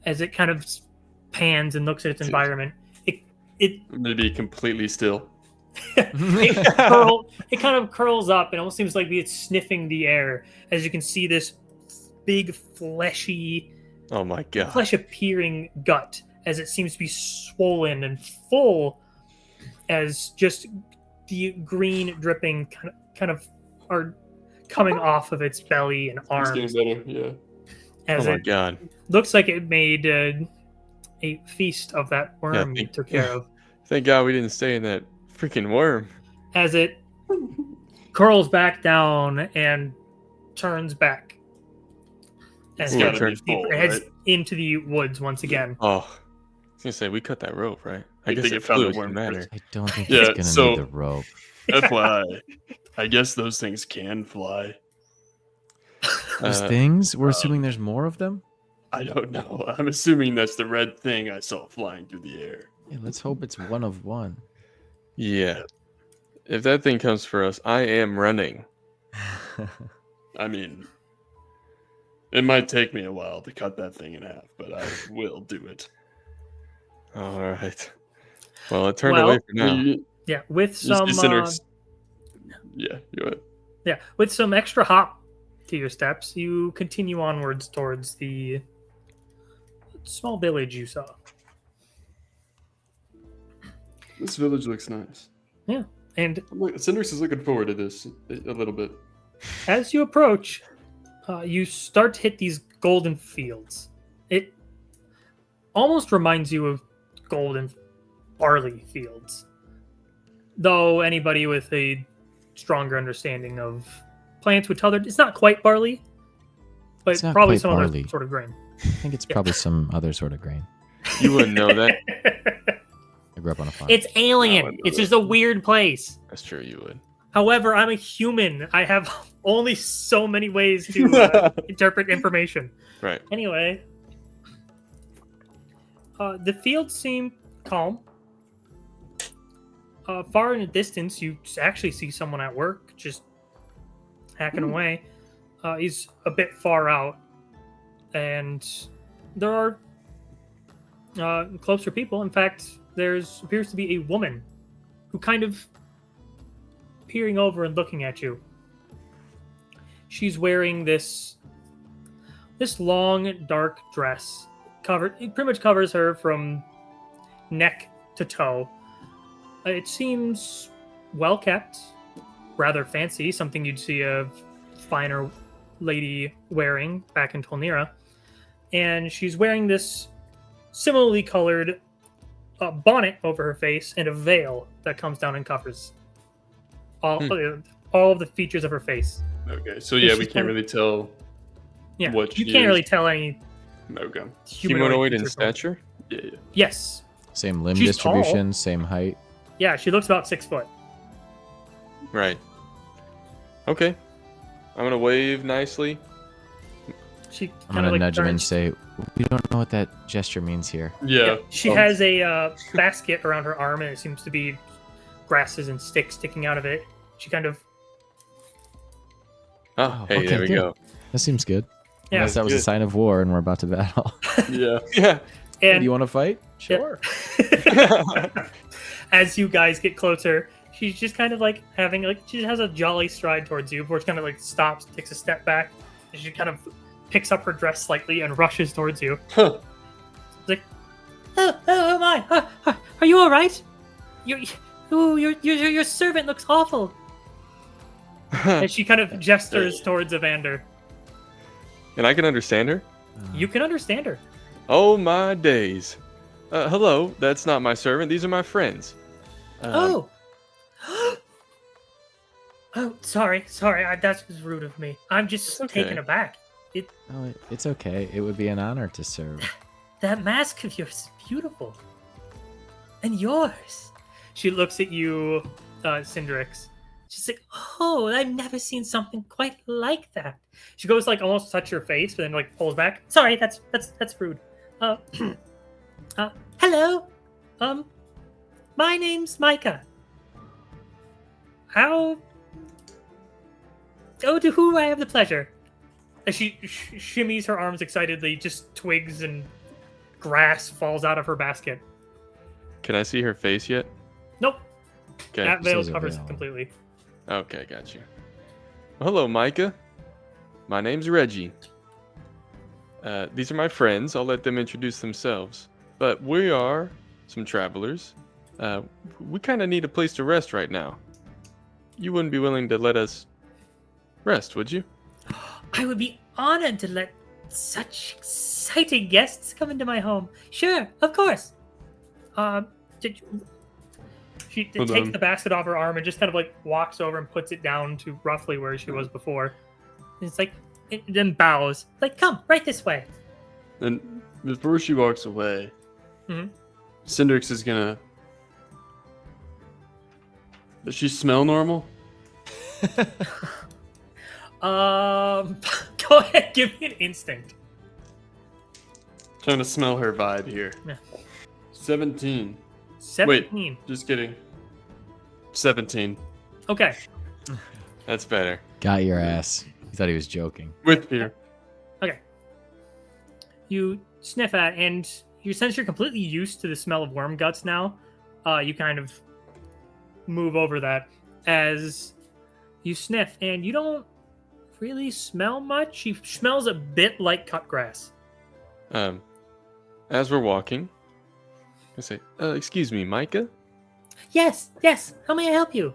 as it kind of pans and looks at its environment. It Maybe completely still. it kind of curls up and almost seems like it's sniffing the air as you can see this big fleshy Oh my god. flesh appearing gut as it seems to be swollen and full as just the green dripping kind of are coming off of its belly and It's arms getting better, yeah. as Oh my it god. looks like it made a feast of that worm you took care of. Thank God we didn't stay in that freaking worm. As it curls back down and turns back as It's it gotta be full, heads right? into the woods once again. Oh, I was gonna say we cut that rope, right? I You guess think it it found flew, the it worm didn't matter. I don't think Yeah, it's gonna so- need the rope. FYI, I guess those things can fly. Those Uh, things? We're assuming there's more of them? I don't know. I'm assuming that's the red thing I saw flying through the air. Yeah, let's hope it's one of one. Yeah. If that thing comes for us, I am running. I mean, it might take me a while to cut that thing in half, but I will do it. All right. Well, it turned Well, away for now. Yeah, with You- some you send her- yeah, you with some extra hop to your steps, you continue onwards towards the small village you saw. This village looks nice. And Cindrix is looking forward to this a little bit. as you approach, you start to hit these golden fields. It almost reminds you of golden barley fields. Though anybody with a stronger understanding of plants would tell her it's not quite barley, but It's not probably quite some barley. other sort of grain. I think it's probably some other sort of grain. You wouldn't know that. I grew up on a farm. It's I alien. wouldn't know It's that. just a weird place. That's true, you would. However, I'm a human. I have only so many ways to interpret information. Right. Anyway, the fields seem calm. Far in the distance, you actually see someone at work, just hacking away. He's a bit far out, and there are closer people. In fact, there's appears to be a woman who kind of peering over and looking at you. She's wearing this long dark dress. It pretty much covers her from neck to toe. It seems well kept, rather fancy, something you'd see a finer lady wearing back in Tolnira. And she's wearing this similarly colored bonnet over her face and a veil that comes down and covers all of the features of her face. Okay, so yeah, we she's can't kind of- really tell. Yeah, What you she can't is. really tell any Okay. Humanoid in features. stature? Yeah, yeah. Yes. Same limb She's distribution, same height. Yeah, she looks about 6 foot. Right. Okay. I'm gonna wave nicely. She I'm kind gonna of like nudge him and turns. say, "We don't know what that gesture means here." Yeah. She has a basket around her arm, and it seems to be grasses and sticks sticking out of it. She kind of Oh, hey, okay, there we good. go. That seems good. yeah. Unless that was a good. sign of war and we're about to battle. Yeah. Yeah. Do And you want to fight? Yeah. Sure. as you guys get closer, she's just kind of like having like she has a jolly stride towards you before she kind of like stops, takes a step back, and she kind of picks up her dress slightly and rushes towards you. Huh. It's like, oh my, are you all right? Your servant looks awful. And she kind of gestures towards Evander. And I can understand her? You can understand her. Oh my days. Hello, that's not my servant. These are my friends. Oh, sorry. That was rude of me. I'm just okay. taken aback. Oh, it's okay. It would be an honor to serve. That mask of yours is beautiful. And yours. She looks at you, Cindrix. She's like, oh, I've never seen something quite like that. She goes like almost touch your face, but then like pulls back. Sorry, that's rude. Hello. My name's Micah. To who I have the pleasure. As she shimmies her arms excitedly, just twigs and grass falls out of her basket. Can I see her face yet? Nope. Okay. That veil Says a covers veil. it completely. Okay, got you. Well, hello, Micah. My name's Reggie. These are my friends. I'll let them introduce themselves. But we are some travelers. We kind of need a place to rest right now. You wouldn't be willing to let us rest, would you? I would be honored to let such exciting guests come into my home. Sure, of course. She Hold takes on. the basket off her arm and just kind of like walks over and puts it down to roughly where she was before. And it's like, it then bows. Like, come, right this way. And before she walks away, Mhm. Cindrix is gonna. Does she smell normal? Go ahead, give me an instinct. Trying to smell her vibe here. Yeah. 17. 17. Just kidding. 17. Okay. That's better. Got your ass. He thought he was joking. With beer. Okay. You sniff at, and you sense you're completely used to the smell of worm guts now. You kind of move over that as you sniff, and you don't really smell much. She smells a bit like cut grass. As we're walking, I say, excuse me, Micah? Yes. How may I help you?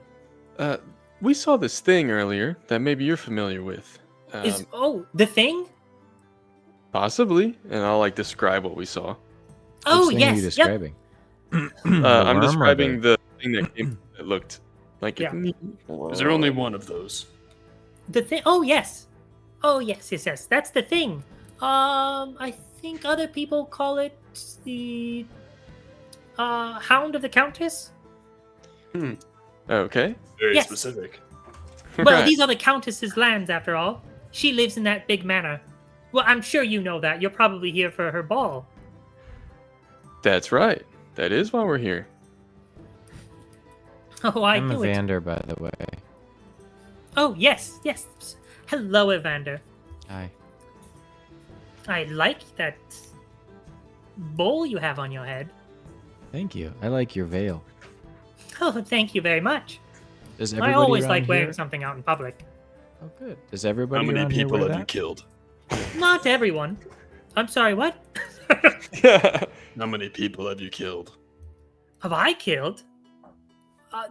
We saw this thing earlier that maybe you're familiar with. The thing? Possibly, and I'll like describe what we saw. Oh, Which thing are you yes. Yep. describing? I'm worm or describing the thing that came that looked like Yeah. it. Is there only one of those? The thing. Oh, yes. Yes. That's the thing. I think other people call it the Hound of the Countess. Okay. Very Yes. specific. Well, Right. these are the Countess's lands, after all. She lives in that big manor. Well, I'm sure you know that. You're probably here for her ball. That's right. That is why we're here. Oh, I I'm knew it. Evander, by the way. Oh, yes. Hello, Evander. Hi. I like that bowl you have on your head. Thank you. I like your veil. Oh, thank you very much. Does I everybody always around like wearing here- something out in public. Oh, good. Does everybody How many around here people wear have you that? killed? Not everyone. I'm sorry, what? How many people have you killed? Have I killed?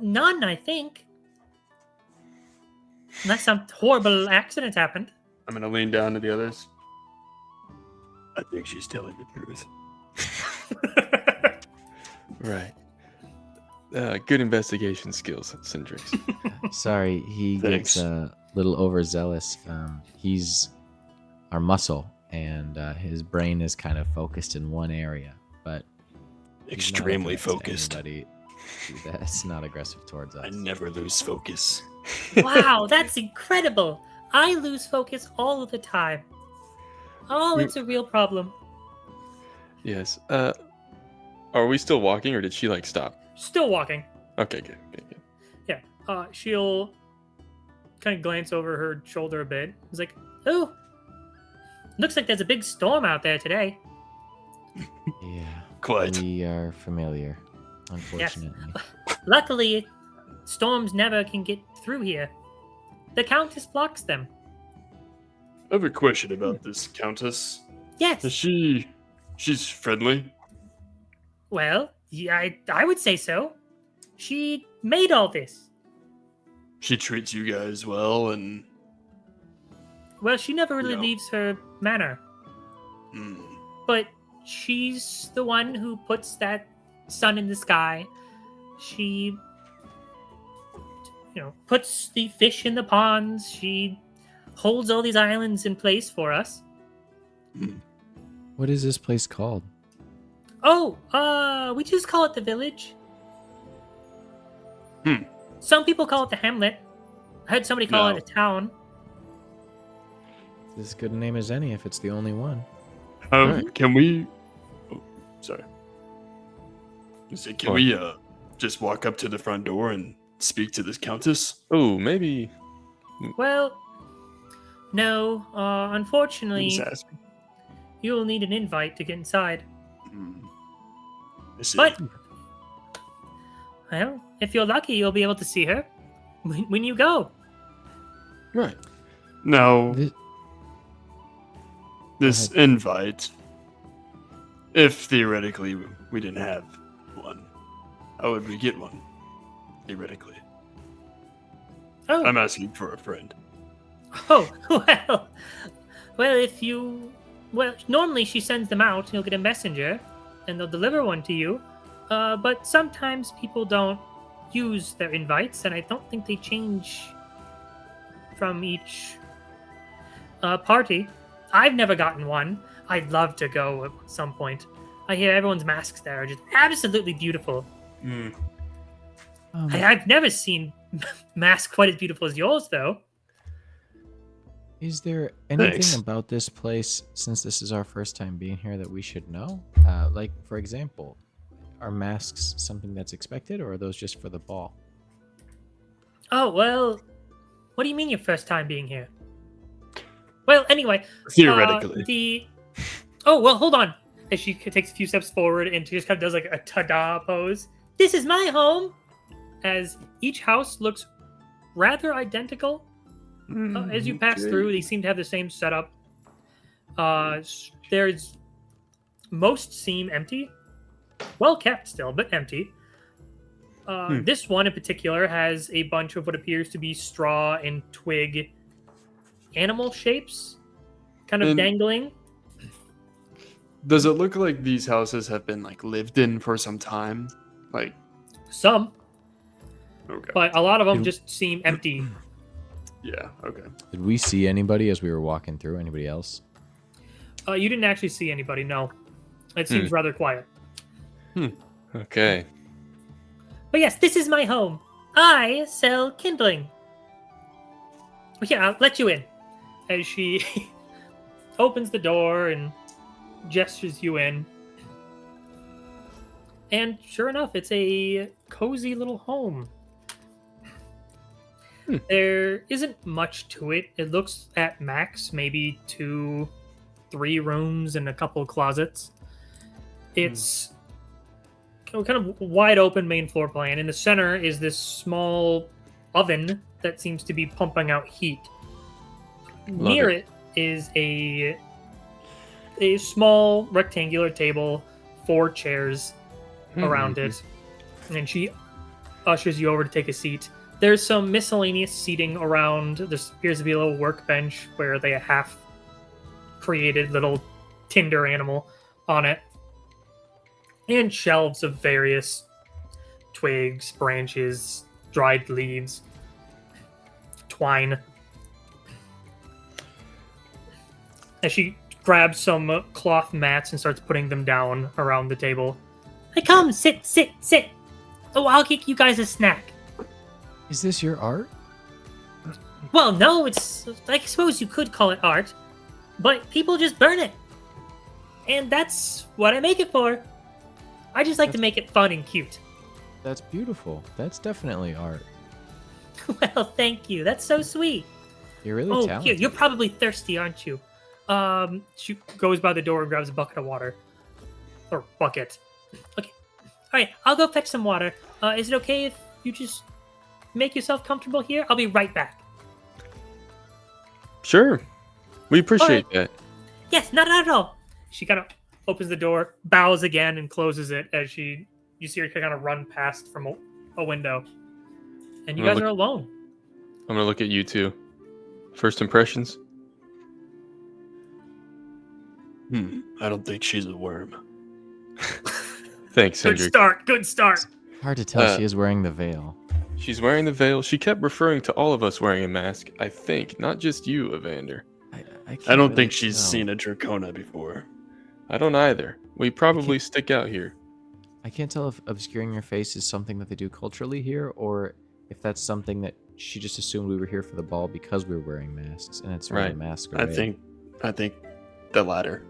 None, I think. Unless some horrible accident happened. I'm gonna lean down to the others. I think she's telling the truth. Right. Good investigation skills, Cindrix. Sorry, he Thanks. gets a little overzealous. He's our muscle, and his brain is kind of focused in one area, but he's not Extremely offensive to focused. anybody that's not aggressive towards us. I never lose focus. Wow, that's incredible. I lose focus all of the time. Oh, it's a real problem. Yes. Are we still walking, or did she like stop? Still walking. Okay, good. Yeah. She'll kind of glance over her shoulder a bit. It's like, oh, looks like there's a big storm out there today. Yeah, Quite. we are familiar, unfortunately. Luckily, storms never can get through here. The Countess blocks them. I have a question about this Countess. Yes. Is she's friendly? Well, yeah, I would say so. She made all this. She treats you guys well and... Well, she never really No. leaves her manor. Hmm. But she's the one who puts that sun in the sky. She, puts the fish in the ponds. She holds all these islands in place for us. What is this place called? Oh, we just call it the village. Some people call it the Hamlet. I heard somebody call No. it a town. It's as good a name as any if it's the only one. Can we... Oh, sorry. Can we just walk up to the front door and speak to this Countess? Oh, maybe. Well, no, unfortunately, Just asking. you will need an invite to get inside. I see. But, well, if you're lucky, you'll be able to see her when you go. Right. Now, Thi- this invite, if theoretically we didn't have one, how would we get one? Theoretically. Oh, I'm asking for a friend. oh, well, normally she sends them out. You'll get a messenger, and they'll deliver one to you. But sometimes people don't use their invites, and I don't think they change from each party. I've never gotten one. I'd love to go at some point. I hear everyone's masks there are just absolutely beautiful. I've never seen masks quite as beautiful as yours, though. Is there anything Thanks. about this place, since this is our first time being here, that we should know? Like, for example, are masks something that's expected, or are those just for the ball? Oh, well, what do you mean your first time being here? Well, anyway, Theoretically. Oh, well, hold on. As she takes a few steps forward and she just kind of does like a ta-da pose. This is my home! As each house looks rather identical. As you pass through, they seem to have the same setup. Most seem empty. Well kept still, but empty. This one in particular has a bunch of what appears to be straw and twig animal shapes kind of And- dangling. Does it look like these houses have been like lived in for some time? Like, Some, okay. but a lot of them just seem empty. Yeah, okay. Did we see anybody as we were walking through? Anybody else? You didn't actually see anybody, no. It seems rather quiet. Okay. But yes, this is my home. I sell kindling. Yeah, I'll let you in. As she opens the door and gestures you in. And sure enough, it's a cozy little home. There isn't much to it. It looks at max maybe 2-3 rooms and a couple closets. It's kind of wide open main floor plan. In the center is this small oven that seems to be pumping out heat. Near it is a small rectangular table, 4 chairs around it, and she ushers you over to take a seat. There's some miscellaneous seating around. There appears to be a little workbench where they half created little tinder animal on it, and shelves of various twigs, branches, dried leaves, twine. As she grabs some cloth mats and starts putting them down around the table. Hey, come, sit. Oh, I'll get you guys a snack. Is this your art? Well, no, I suppose you could call it art, but people just burn it. And that's what I make it for. I just like to make it fun and cute. That's beautiful. That's definitely art. Well, thank you. That's so sweet. You're really Oh, talented. here, you're probably thirsty, aren't you? She goes by the door and grabs a bucket of water. Or bucket. Okay. Alright, I'll go fetch some water. Is it okay if you just make yourself comfortable here? I'll be right back. Sure. We appreciate that. Yes, not at all. She kind of opens the door, bows again, and closes it as you see her kind of run past from a window. And you guys are alone. I'm gonna look at you two. First impressions? I don't think she's a worm. Thanks, Good Hendrik. start. Good start. Hard to tell. She is wearing the veil. She's wearing the veil. She kept referring to all of us wearing a mask. I think, not just you, Evander. I I don't really think she's tell. seen a Dracona before. I don't either. We probably stick out here. I can't tell if obscuring your face is something that they do culturally here, or if that's something that she just assumed we were here for the ball because we were wearing masks, and it's really Right. a mask. I think the latter.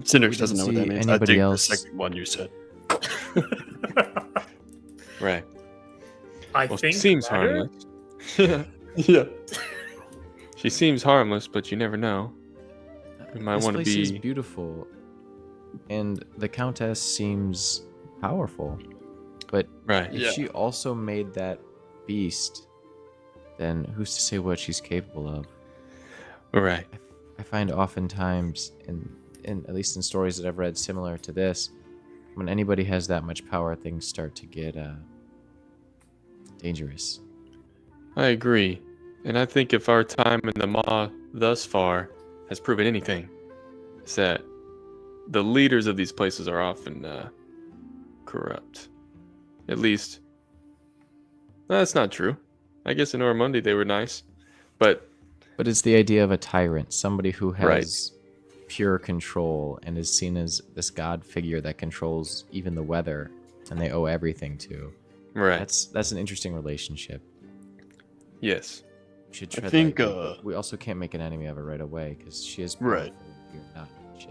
Cindrix doesn't know what that see means. I anybody think else- the second one you said. Right. I Well, think she seems better. harmless. Yeah. She seems harmless, but you never know. We might This want to place is be. beautiful, and the Countess seems powerful. But Right. if Yeah. she also made that beast, then who's to say what she's capable of? Right. I find oftentimes, in at least in stories that I've read similar to this, when anybody has that much power, things start to get dangerous. I agree. And I think if our time in the Maw thus far has proven anything, it's that the leaders of these places are often corrupt. At least, that's not true. I guess in Ormundi they were nice. But, But it's the idea of a tyrant, somebody who has Right. pure control and is seen as this god figure that controls even the weather, and they owe everything to. right. That's an interesting relationship. Yes. We should I tread think, lightly, but we also can't make an enemy of her right away because she is Right. powerful. We're not in good shape.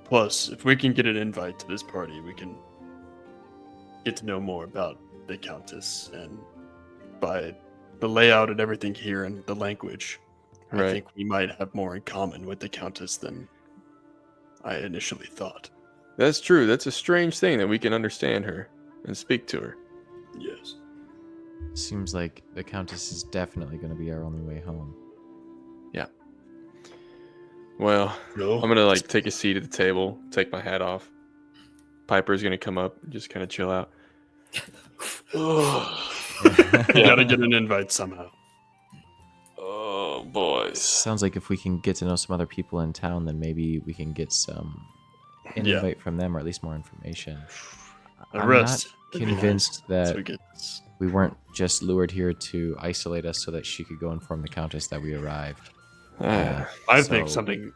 Plus, if we can get an invite to this party, we can get to know more about the Countess, and by the layout and everything here and the language, I Right. think we might have more in common with the Countess than I initially thought. That's true. That's a strange thing that we can understand her and speak to her. Yes. Seems like the Countess is definitely going to be our only way home. Well, No. I'm gonna like take a seat at the table, take my hat off. Piper's gonna come up and just kind of chill out. You gotta get an invite somehow. Oh, boys. Sounds like if we can get to know some other people in town, then maybe we can get an Yeah. invite from them, or at least more information. A I'm rest. not convinced So that we get this. we weren't just lured here to isolate us so that she could go inform the Countess that we arrived. I think So- something.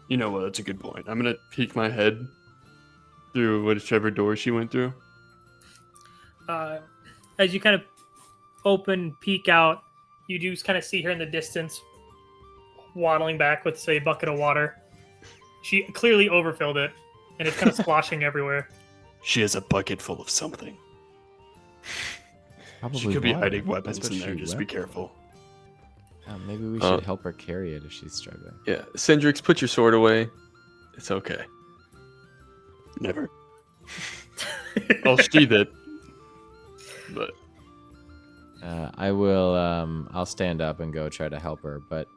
You know what? That's a good point. I'm gonna peek my head through whichever door she went through. As you kind of peek out, you do kind of see her in the distance, waddling back with, say, a bucket of water. She clearly overfilled it, and it's kind of sloshing everywhere. She has a bucket full of something. Probably She could be water. hiding That's weapons what in there. she Just be wept. careful. Maybe we should help her carry it if she's struggling. Yeah, Cindrix, put your sword away. It's okay. Never. I'll sheath it. But I will. I'll stand up and go try to help her. But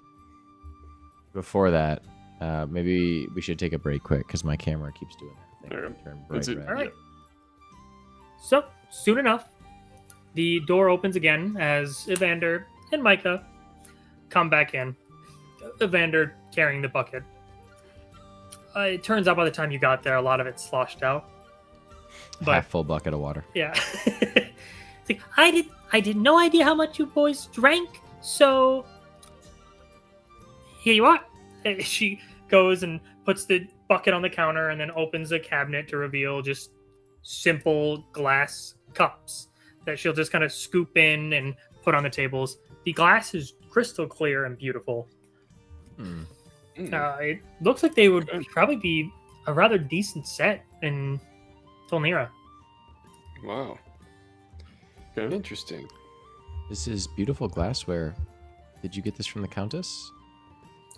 before that, maybe we should take a break quick because my camera keeps doing that thing. Okay. Turn That's bright it. red. All right. So, soon enough, the door opens again as Evander and Micah come back in. Evander carrying the bucket. It turns out by the time you got there, a lot of it sloshed out. But Half full bucket of water. yeah, it's like I did no idea how much you boys drank, so here you are. She goes and puts the bucket on the counter and then opens a cabinet to reveal just simple glass cups that she'll just kind of scoop in and put on the tables. The glass is crystal clear and beautiful. Hmm. It looks like they would probably be a rather decent set in Tolnira. Wow. okay. Interesting. This is beautiful glassware. Did you get this from the Countess?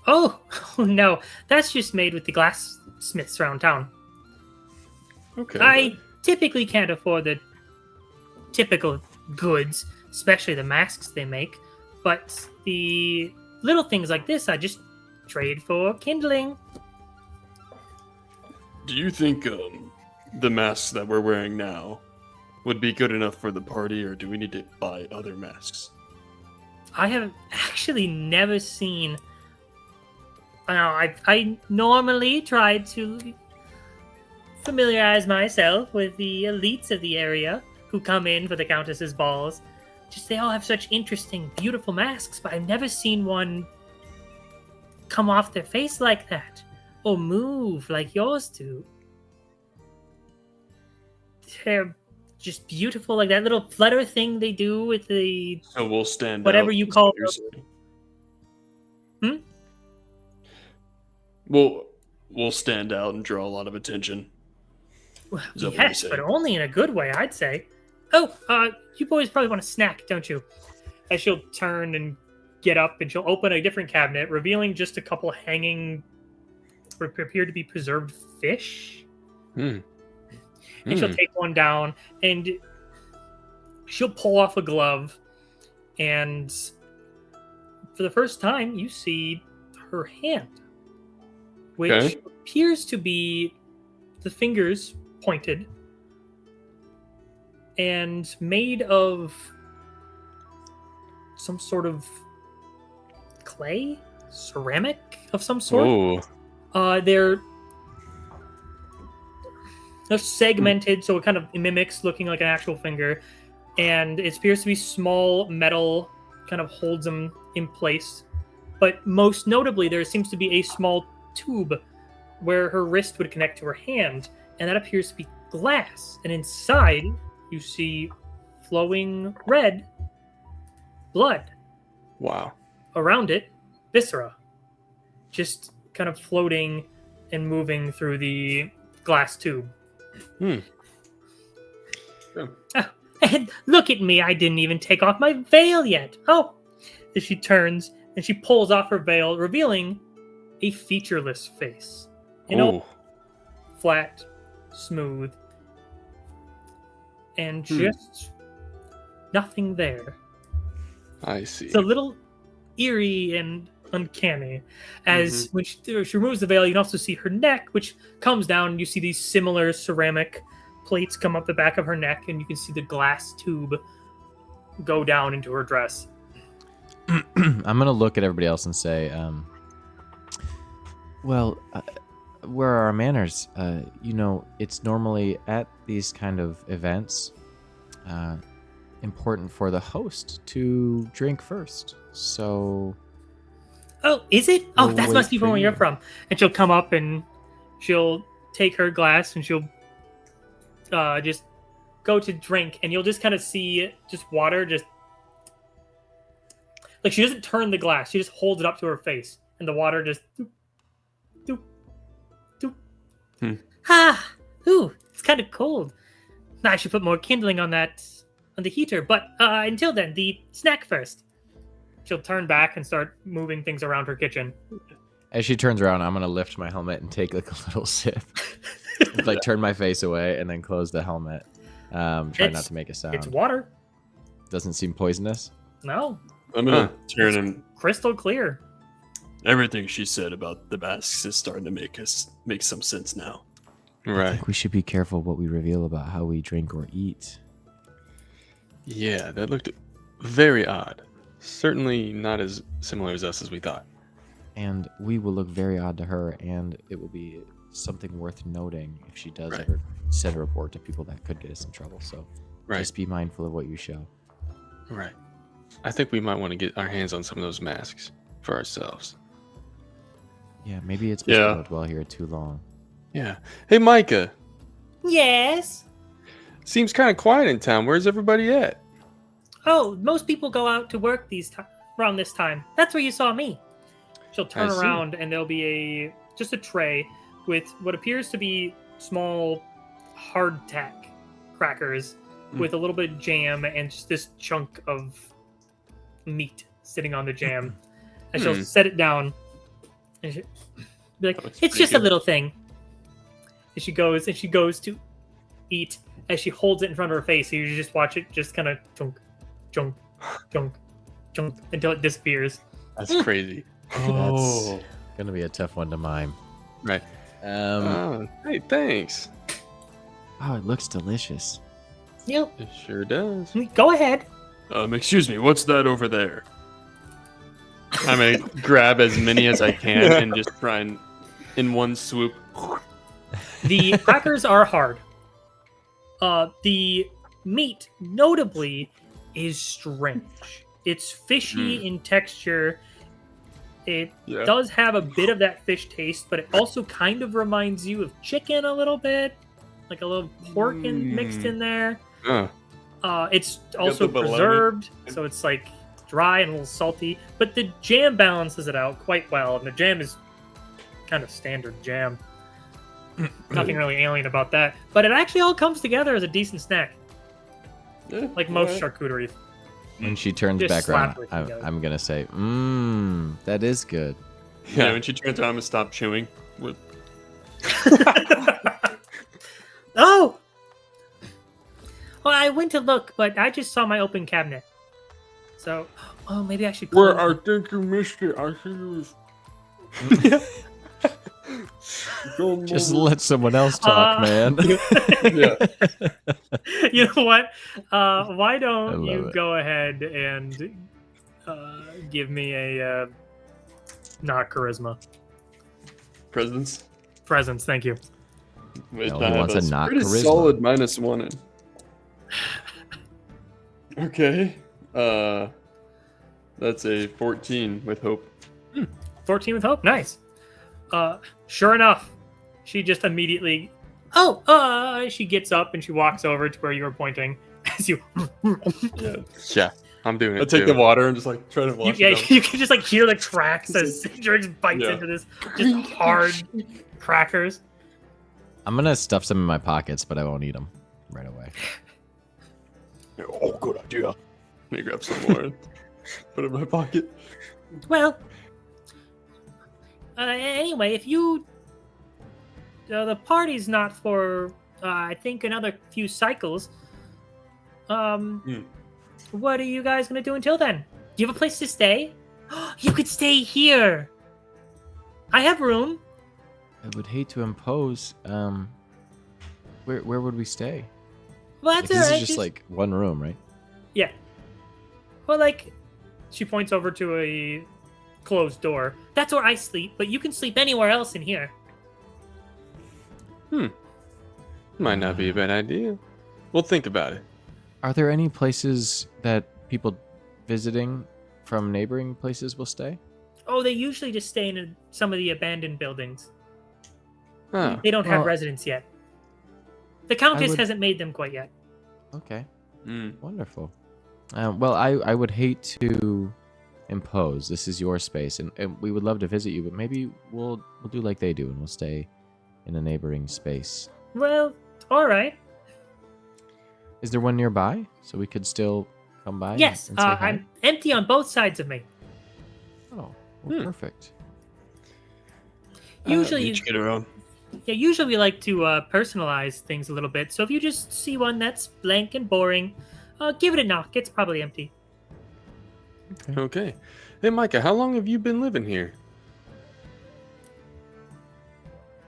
Oh no, that's just made with the glassmiths around town. Okay. I typically can't afford the typical goods, especially the masks they make. But the little things like this, I just trade for kindling. Do you think the masks that we're wearing now would be good enough for the party, or do we need to buy other masks? I have actually never seen. I normally try to familiarize myself with the elites of the area who come in for the Countess's balls. Just they all have such interesting, beautiful masks, but I've never seen one come off their face like that or move like yours do. They're just beautiful, like that little flutter thing they do with the So we'll stand whatever out, you is call what you're saying. We'll stand out and draw a lot of attention. Well, Is that what you're yes, but saying? only in a good way, I'd say. Oh, you boys probably want a snack, don't you? As she'll turn and get up, and she'll open a different cabinet, revealing just a couple hanging, what appear to be preserved fish. And she'll take one down, and she'll pull off a glove, and for the first time, you see her hand, which Okay. appears to be the fingers pointed and made of some sort of clay, ceramic of some sort. Oh, They're segmented, so it kind of mimics looking like an actual finger, and it appears to be small metal, kind of holds them in place. But most notably, there seems to be a small tube where her wrist would connect to her hand, and that appears to be glass. And inside, you see flowing red blood. wow. Around it, viscera, just kind of floating and moving through the glass tube. Hmm. And look at me, I didn't even take off my veil yet. Oh, as she turns and she pulls off her veil, revealing a featureless face. You know, Oh, flat, smooth, and just nothing there. I see. It's a little eerie and uncanny. As when she removes the veil, you can also see her neck, which comes down, and you see these similar ceramic plates come up the back of her neck, and you can see the glass tube go down into her dress. I'm gonna look at everybody else and say, well, where are our manners? It's normally at these kind of events important for the host to drink first. So, Oh, is it? Oh, We'll that wait must be for from where you're you. from. And she'll come up and she'll take her glass and she'll just go to drink, and you'll just kind of see just water just like she doesn't turn the glass, she just holds it up to her face, and the water just doop, doop, doop. Ooh, it's kind of cold. I should put more kindling on the heater, but until then, the snack first. She'll turn back and start moving things around her kitchen. as she turns around, I'm gonna lift my helmet and take like a little sip, like turn my face away, and then close the helmet. Try not to make a sound. It's water. Doesn't seem poisonous. No, I'm gonna turn and crystal clear. everything she said about the masks is starting to make some sense now. I Right. think we should be careful what we reveal about how we drink or eat. Yeah, that looked very odd. Certainly not as similar as us as we thought. And we will look very odd to her, and it will be something worth noting if she does Right. ever send a report to people that could get us in trouble. So Right. just be mindful of what you show. Right. I think we might want to get our hands on some of those masks for ourselves. Yeah, maybe it's best Yeah. we don't dwell here too long. Yeah. Hey, Micah. Yes. Seems kind of quiet in town. Where's everybody at? Oh, most people go out to work around this time. That's where you saw me. She'll turn I see. around, and there'll be just a tray with what appears to be small hardtack crackers with a little bit of jam and just this chunk of meat sitting on the jam. And she'll set it down and she'll be like, Looks "It's pretty just a good." little thing." And she goes to eat as she holds it in front of her face. So you just watch it just kind of chunk, chunk, chunk, chunk, until it disappears. That's crazy. Oh. That's gonna be a tough one to mime. Right. Um, Hey, thanks. oh, it looks delicious. Yep. It sure does. Go ahead. Excuse me, what's that over there? I may grab as many as I can and just try and, in one swoop. The crackers are hard. The meat, notably, is strange. It's fishy in texture. It Yeah. does have a bit of that fish taste, but it also kind of reminds you of chicken a little bit, like a little pork mixed in there. It's also the bologna. preserved, so it's like dry and a little salty. But the jam balances it out quite well, and the jam is kind of standard jam. Nothing really alien about that. But it actually all comes together as a decent snack, Yeah, like most alright. charcuterie. When she turns Just back around, slap it together. I'm gonna say, that is good. Yeah, when she turns around and stop chewing. With... Oh! Well, I went to look, but I just saw my open cabinet. So, oh, maybe I should close Where I it. think you missed it. I think it was. Just let someone else talk, man. Yeah. You know what? Why I don't love you it. go ahead and give me a not charisma Presents. presence? Thank you. Which No, he I have wants a not pretty charisma. solid -1 in. Okay. That's a 14 with hope. 14 with hope. Nice. Sure enough, she just immediately. She gets up and she walks over to where you were pointing. As you, Yeah. Yeah, I'm doing it I take too. the water and just like try to wash it down. you can just like hear the cracks as Drix bites Yeah. into this just hard crackers. I'm gonna stuff some in my pockets, but I won't eat them right away. Oh, good idea. Let me grab some more and put it in my pocket. Well, anyway, if you the party's not for I think another few cycles. What are you guys gonna do until then? Do you have a place to stay? You could stay here. I have room. I would hate to impose. Where would we stay? Well, Like, that's this alright. is just like one room, right? Yeah. Well, like, she points over to a closed door. That's where I sleep, but you can sleep anywhere else in here. Might not be a bad idea. We'll think about it. Are there any places that people visiting from neighboring places will stay? Oh, they usually just stay in some of the abandoned buildings. Oh, They don't have Well, residents yet. The Countess would- hasn't made them quite yet. Okay, mm. wonderful. Well, I would hate to impose. This is your space, and we would love to visit you, but maybe we'll do like they do, and we'll stay in a neighboring space. Well, all right. Is there one nearby so we could still come by? Yes, and say hi? I'm empty on both sides of me. Oh, well, Hmm. perfect. Usually, Each get around. usually we like to personalize things a little bit. So if you just see one that's blank and boring, give it a knock. It's probably empty. Okay. Hey, Micah, how long have you been living here?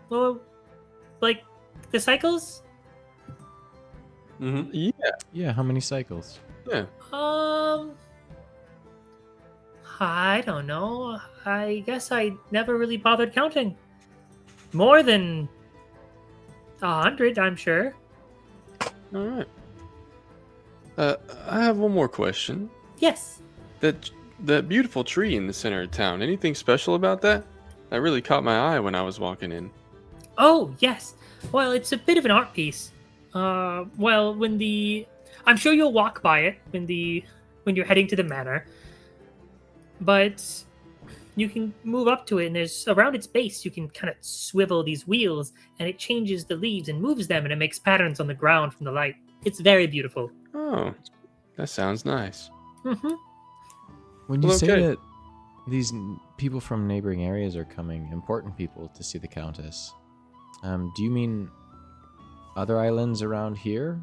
Well, like the cycles. Mm-hmm. Yeah. Yeah, how many cycles? Yeah. I don't know. I guess I never really bothered counting. More than 100, I'm sure. All right. I have one more question. Yes. That beautiful tree in the center of town. Anything special about that? That really caught my eye when I was walking in. Oh, yes. Well, it's a bit of an art piece. I'm sure you'll walk by it when you're heading to the manor. But you can move up to it, and there's around its base you can kind of swivel these wheels, and it changes the leaves and moves them, and it makes patterns on the ground from the light. It's very beautiful. Oh, that sounds nice. Mm-hmm. When you Well, say okay. that these people from neighboring areas are coming, important people, to see the Countess, do you mean other islands around here?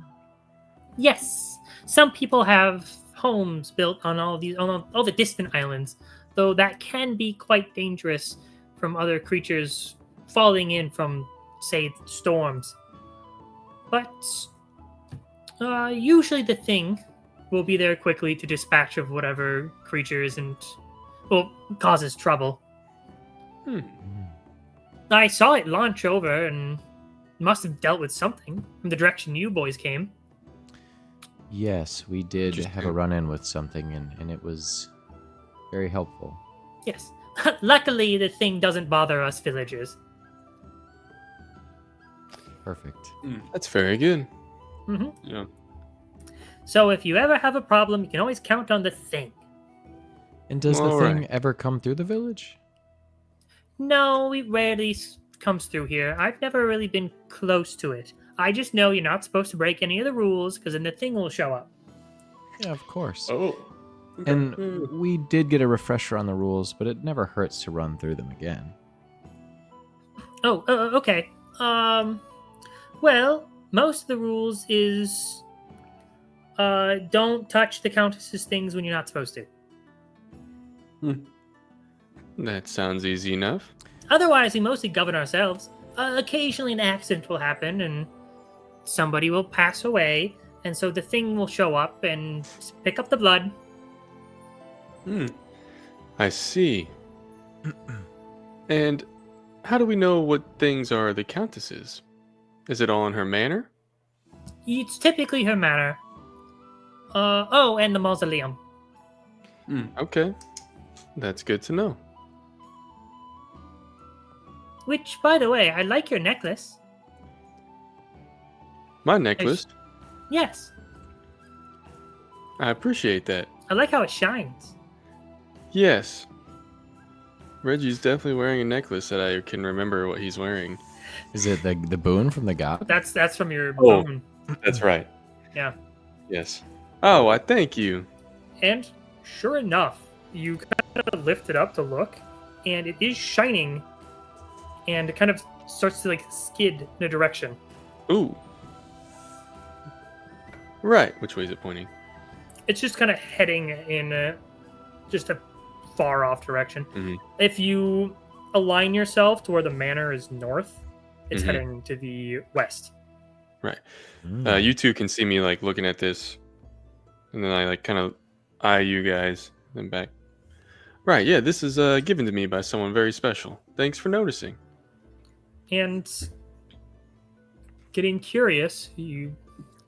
Yes, some people have homes built on all the distant islands, though that can be quite dangerous from other creatures falling in from, say, storms. But usually the thing will be there quickly to dispatch of whatever creatures causes trouble. I saw it launch over and must have dealt with something from the direction you boys came. Yes, we did have a run-in with something, and it was very helpful. Yes. Luckily, the thing doesn't bother us villagers. Perfect. That's very good. Mm-hmm. Yeah. So if you ever have a problem, you can always count on the thing. And does the All thing right. ever come through the village? No, it rarely comes through here. I've never really been close to it. I just know you're not supposed to break any of the rules, because then the thing will show up. Yeah, of course. Oh. And we did get a refresher on the rules, but it never hurts to run through them again. Oh, okay. Well, most of the rules is don't touch the Countess's things when you're not supposed to. That sounds easy enough. Otherwise, we mostly govern ourselves. Occasionally an accident will happen and somebody will pass away, and so the thing will show up and pick up the blood. I see. And how do we know what things are the Countess's? Is it all in her manor? It's typically her manor. And the mausoleum. Okay. That's good to know. Which, by the way, I like your necklace. My necklace. Yes, I appreciate that. I like how it shines. Yes. Reggie's definitely wearing a necklace that I can remember what he's wearing. Is it the boon from the god? That's from your Oh. bone. That's right. Yeah. Yes. Oh, I thank you. And sure enough, you kind of lift it up to look, and it is shining, and it kind of starts to like skid in a direction. Ooh. Right. Which way is it pointing? It's just kind of heading in just a far off direction. Mhm. If you align yourself to where the manor is north, it's Mhm. heading to the west. Right. Mm. You two can see me like looking at this, and then I like kind of eye you guys, then back. Right. Yeah. This is given to me by someone very special. Thanks for noticing. And getting curious, you,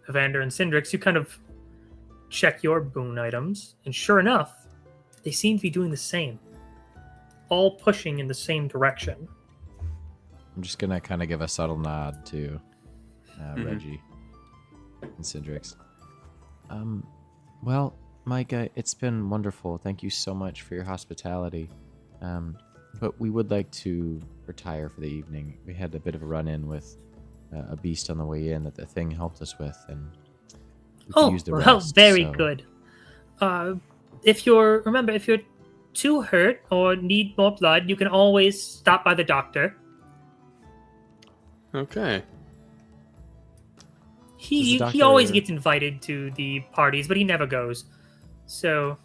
Evander and Syndrix, you kind of check your boon items, and sure enough, they seem to be doing the same. All pushing in the same direction. I'm just gonna kind of give a subtle nod to Mhm. Reggie and Cindrix. Well, Micah, it's been wonderful. Thank you so much for your hospitality. But we would like to retire for the evening. We had a bit of a run-in with a beast on the way in that the thing helped us with, and we could use the rest. Very so- good. If you're too hurt or need more blood, you can always stop by the doctor. Okay. He Does the he always doctor- gets invited to the parties, but he never goes. So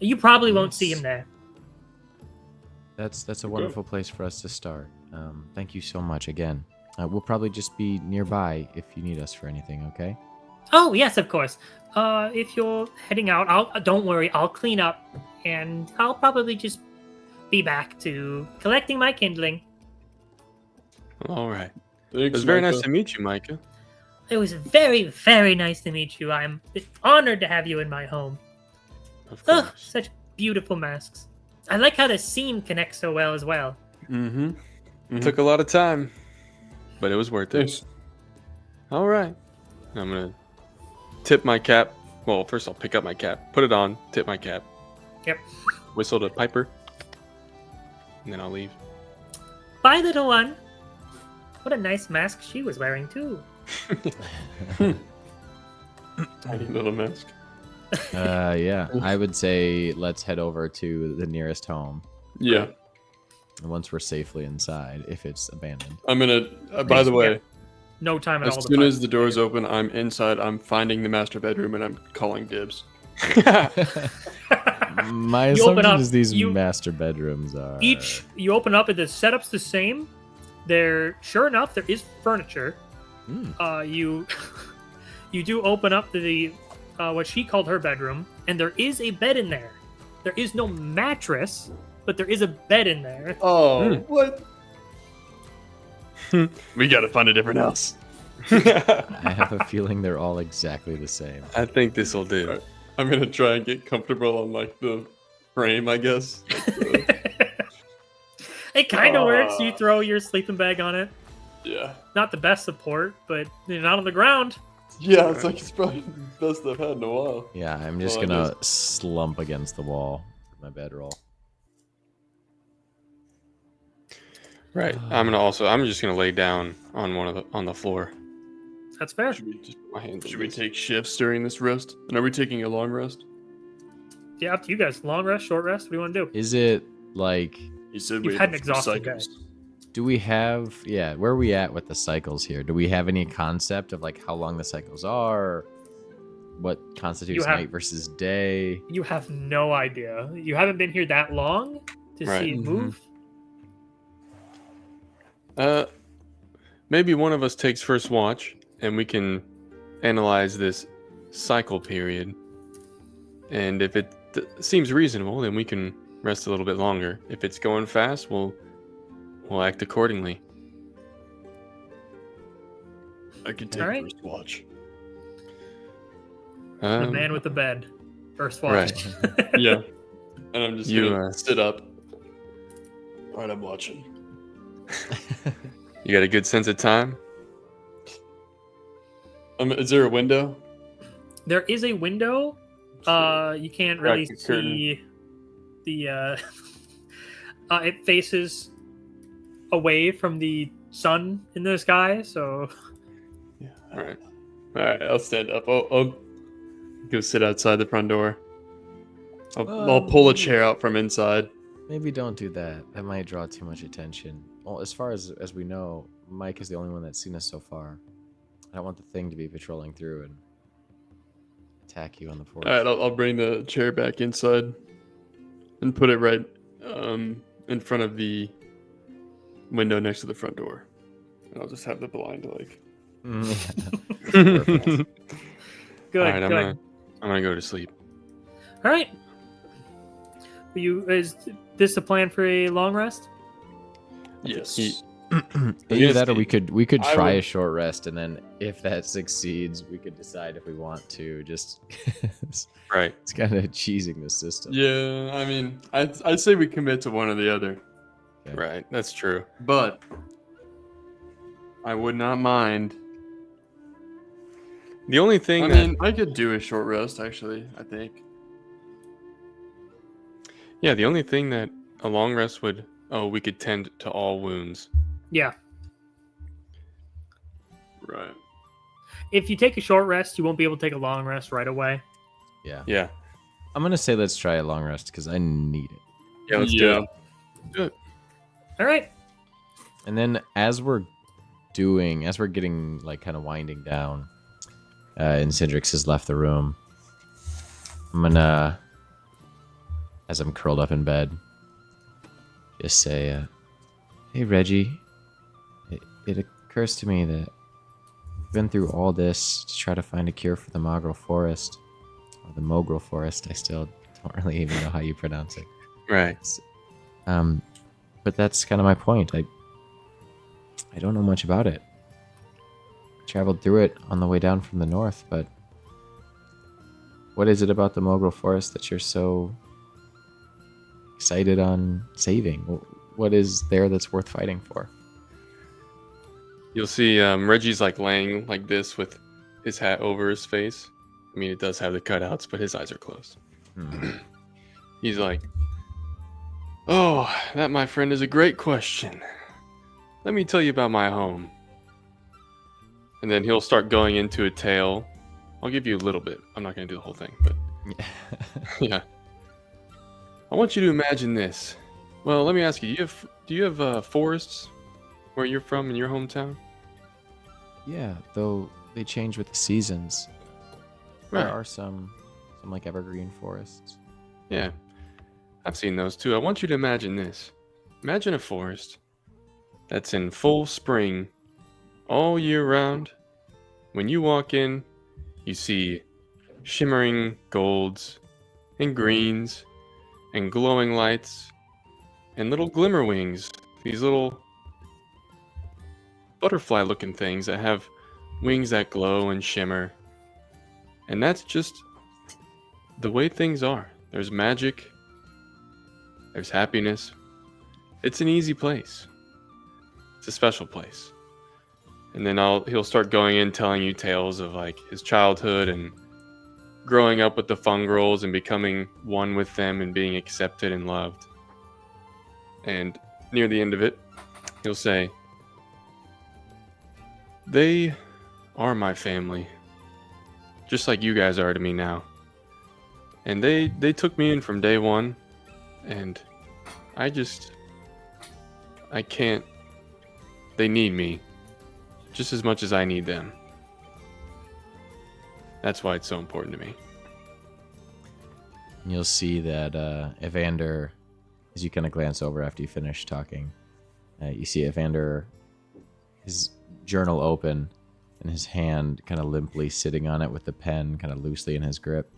you probably won't see him Yes. there. That's a wonderful place for us to start. Thank you so much again. We'll probably just be nearby if you need us for anything, okay? Oh yes, of course. If you're heading out, don't worry. I'll clean up, and I'll probably just be back to collecting my kindling. All right. It Thanks, was very nice Micah. to meet you, Micah. It was very, very nice to meet you. I'm honored to have you in my home. Of Ugh, course. such beautiful masks. I like how the seam connects so well as well. Mm-hmm. Took a lot of time, but it was worth it. Thanks. All right. I'm gonna tip my cap. Well, first I'll pick up my cap, put it on, tip my cap. Yep. Whistle to Piper, and then I'll leave. Bye, little one. What a nice mask she was wearing too. Tiny little mask. Yeah. I would say let's head over to the nearest home Yeah. once we're safely inside, if it's abandoned. I'm gonna. By the way, No time at all. as to soon find- as the doors open, I'm inside. I'm finding the master bedroom and I'm calling dibs. My You open assumption up- is these you- master bedrooms are You open up and the setup's the same. Sure enough, there is furniture. You you do open up the what she called her bedroom, and there is a bed in there. There is no mattress, but there is a bed in there. Oh, what? We gotta find a different house. I have a feeling they're all exactly the same. I think this will do. Alright. I'm gonna try and get comfortable on like the frame, I guess. It kind of works. You throw your sleeping bag on it. Yeah. Not the best support, but you're not on the ground. Yeah, it's like it's probably the best I've had in a while. Yeah, I'm just Well, gonna slump against the wall with my bedroll. Right. I'm just gonna lay down on the floor. That's fair. Should we just put my hands in Should we this? take shifts during this rest? And are we taking a long rest? Yeah, up to you guys. Long rest, short rest. What do you want to do? Is it like, He said You've we had an have exhausting cycles. do we have, yeah, where are we at with the cycles here? Do we have any concept of like how long the cycles are? What constitutes have- night versus day? You have no idea. You haven't been here that long to Right. see it move. Maybe one of us takes first watch, and we can analyze this cycle period. And if it seems reasonable, then we can rest a little bit longer. If it's going fast, we'll act accordingly. I can take Alright. first watch. The man with the bed. First watch. Right. Yeah. And I'm just You, gonna sit up. Alright, I'm watching. You got a good sense of time? Is there a window? There is a window. You can't really Crack the curtain. see the. It faces away from the sun in the sky, so Yeah. Alright. Alright, I'll stand up. I'll go sit outside the front door. I'll pull a chair out from inside. Maybe don't do that. That might draw too much attention. Well, as far as we know, Mike is the only one that's seen us so far. I don't want the thing to be patrolling through and attack you on the porch. Alright, I'll bring the chair back inside and put it right in front of the window next to the front door. And I'll just have the blind like. Perfect. good. Alright, good. I'm gonna go to sleep. All right. Is this a plan for a long rest? Yes. Either that, or we could I try would- a short rest, and then if that succeeds, we could decide if we want to. Just Right. it's kind of cheesing the system. Yeah, I mean, I'd say we commit to one or the other, Right. That's true. but I would not mind. The only thing I that mean, I could do a short rest actually. I think. yeah, the only thing that a long rest would we could tend to all wounds. Yeah. Right. If you take a short rest, you won't be able to take a long rest right away. Yeah. Yeah. I'm gonna say let's try a long rest because I need it. Yeah, let's do it. All right. And then as we're getting like kind of winding down, and Cindrix has left the room, I'm gonna, as I'm curled up in bed, just say, "Hey Reggie, it occurs to me that we've been through all this to try to find a cure for the Mogrel Forest, or the Mogrel Forest. I still don't really even know how you pronounce it. Right. But that's kind of my point. I don't know much about it. Traveled through it on the way down from the north, but what is it about the Mogrel Forest that you're so excited on saving? What is there that's worth fighting for?" You'll see Reggie's like laying like this with his hat over his face. I mean, it does have the cutouts, but his eyes are closed. He's like, "Oh, that, my friend, is a great question. Let me tell you about my home." And then he'll start going into a tale. I'll give you a little bit. I'm not going to do the whole thing, but yeah. I want you to imagine this. Well, let me ask you, do you have forests where you're from in your hometown? Yeah, though they change with the seasons. There Right. are some some like evergreen forests. Yeah, I've seen those too. I want you to imagine this. Imagine a forest that's in full spring all year round. When you walk in, you see shimmering golds and greens and glowing lights and little glimmer wings. These little butterfly looking things that have wings that glow and shimmer. And that's just the way things are. There's magic. There's happiness. It's an easy place. It's a special place. And then he'll start going in telling you tales of like his childhood and growing up with the fungrels and becoming one with them and being accepted and loved. And near the end of it, he'll say, "They are my family, just like you guys are to me now. And they took me in from day one, and I can't, they need me just as much as I need them. That's why it's so important to me." And you'll see that Evander, as you kind of glance over after you finish talking, you see Evander, his journal open, and his hand kind of limply sitting on it with the pen kind of loosely in his grip,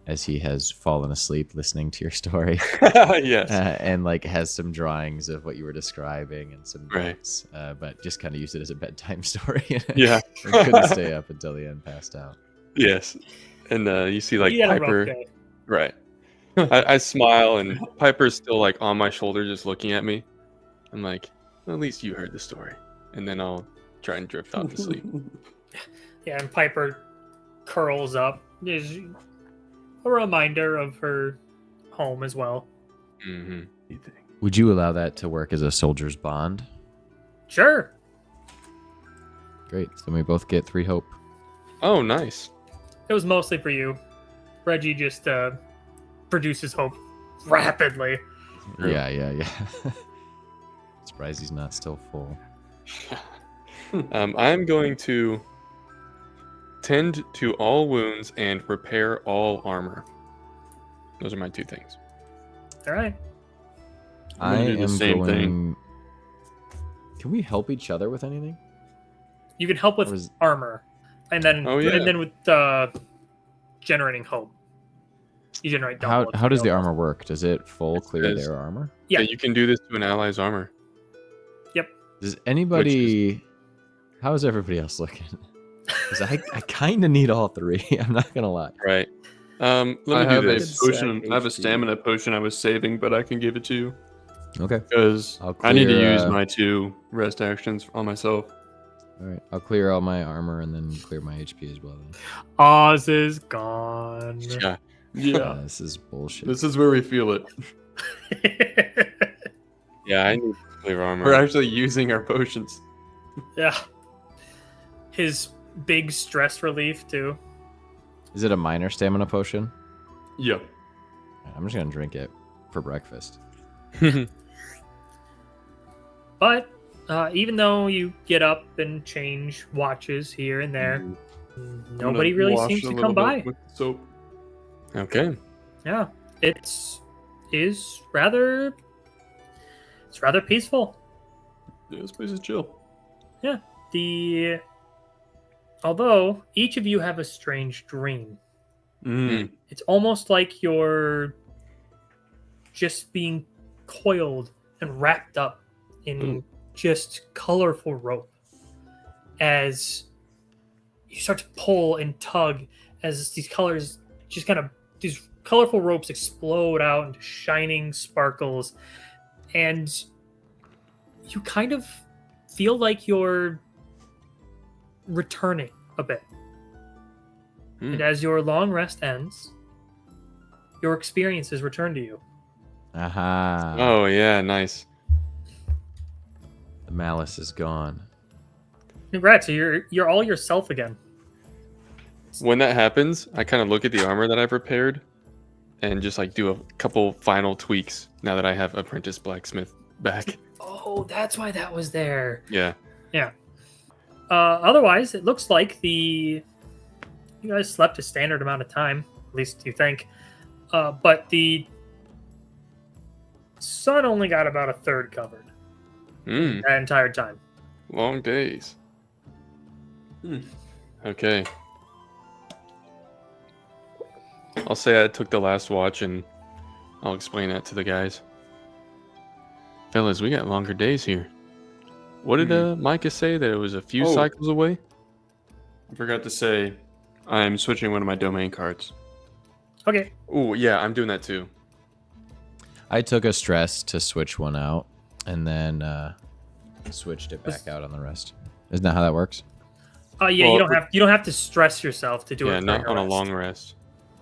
as he has fallen asleep listening to your story. Yes. And like has some drawings of what you were describing and some Right. notes, but just kind of used it as a bedtime story. Yeah. And couldn't stay up until the end, passed out. Yes. And you see like You had a rough Piper. day. Right. I smile, and Piper's still like on my shoulder just looking at me. I'm like, well, at least you heard the story. And then I'll try and drift off to sleep. Yeah, and Piper curls up. Is a reminder of her home as well. Mm-hmm. Would you allow that to work as a soldier's bond? Sure. Great. So we both get 3 hope. Oh, nice. It was mostly for you. Reggie just produces hope rapidly. Yeah. Surprised he's not still full. I'm going to tend to all wounds and repair all armor. Those are my 2 things. All right. I gonna do the am same going. thing. Can we help each other with anything? You can help with Or is- armor, and then with generating hope. You generate double. How does the armor work? Does it full clear says- their armor? Yeah. You can do this to an ally's armor. Does anybody? How is everybody else looking? Because I kind of need all 3. I'm not gonna lie. Right. Let me I do have a this. potion. Sack I have a HP. stamina potion I was saving, but I can give it to you Okay. because I'll I need to clear, use uh, my 2 rest actions on myself. All right. I'll clear all my armor and then clear my HP as well. Then. Oz is gone. Yeah. Yeah, This is bullshit. this is where we feel it. Yeah, I need clear armor. We're actually using our potions. Yeah. His big stress relief too. Is it a minor stamina potion? Yeah. I'm just gonna drink it for breakfast. But even though you get up and change watches here and there, nobody really seems to come by. With soap. Okay. Yeah, it's rather peaceful. Yeah, this place is chill. Although each of you have a strange dream. Mm. It's almost like you're just being coiled and wrapped up in just colorful rope as you start to pull and tug as these colors just kind of these colorful ropes explode out into shining sparkles, and you kind of feel like you're returning a bit. And as your long rest ends, your experiences return to you. Aha. Oh yeah, nice. The malice is gone. Congrats, so you're all yourself again. When that happens, I kind of look at the armor that I've repaired and just like do a couple final tweaks now that I have Apprentice Blacksmith back. Oh, that's why that was there. Yeah. Otherwise, it looks like you guys slept a standard amount of time. At least you think. But the sun only got about a third covered that entire time. Long days. Okay. I'll say I took the last watch, and I'll explain that to the guys. Fellas, we got longer days here. What did Micah say? That it was a few cycles away? I forgot to say, I'm switching one of my domain cards. Okay. Oh, yeah, I'm doing that too. I took a stress to switch one out, and then switched it back out on the rest. Isn't that how that works? Yeah, Well, you don't have to stress yourself to do it. Yeah, not during on a rest. long rest.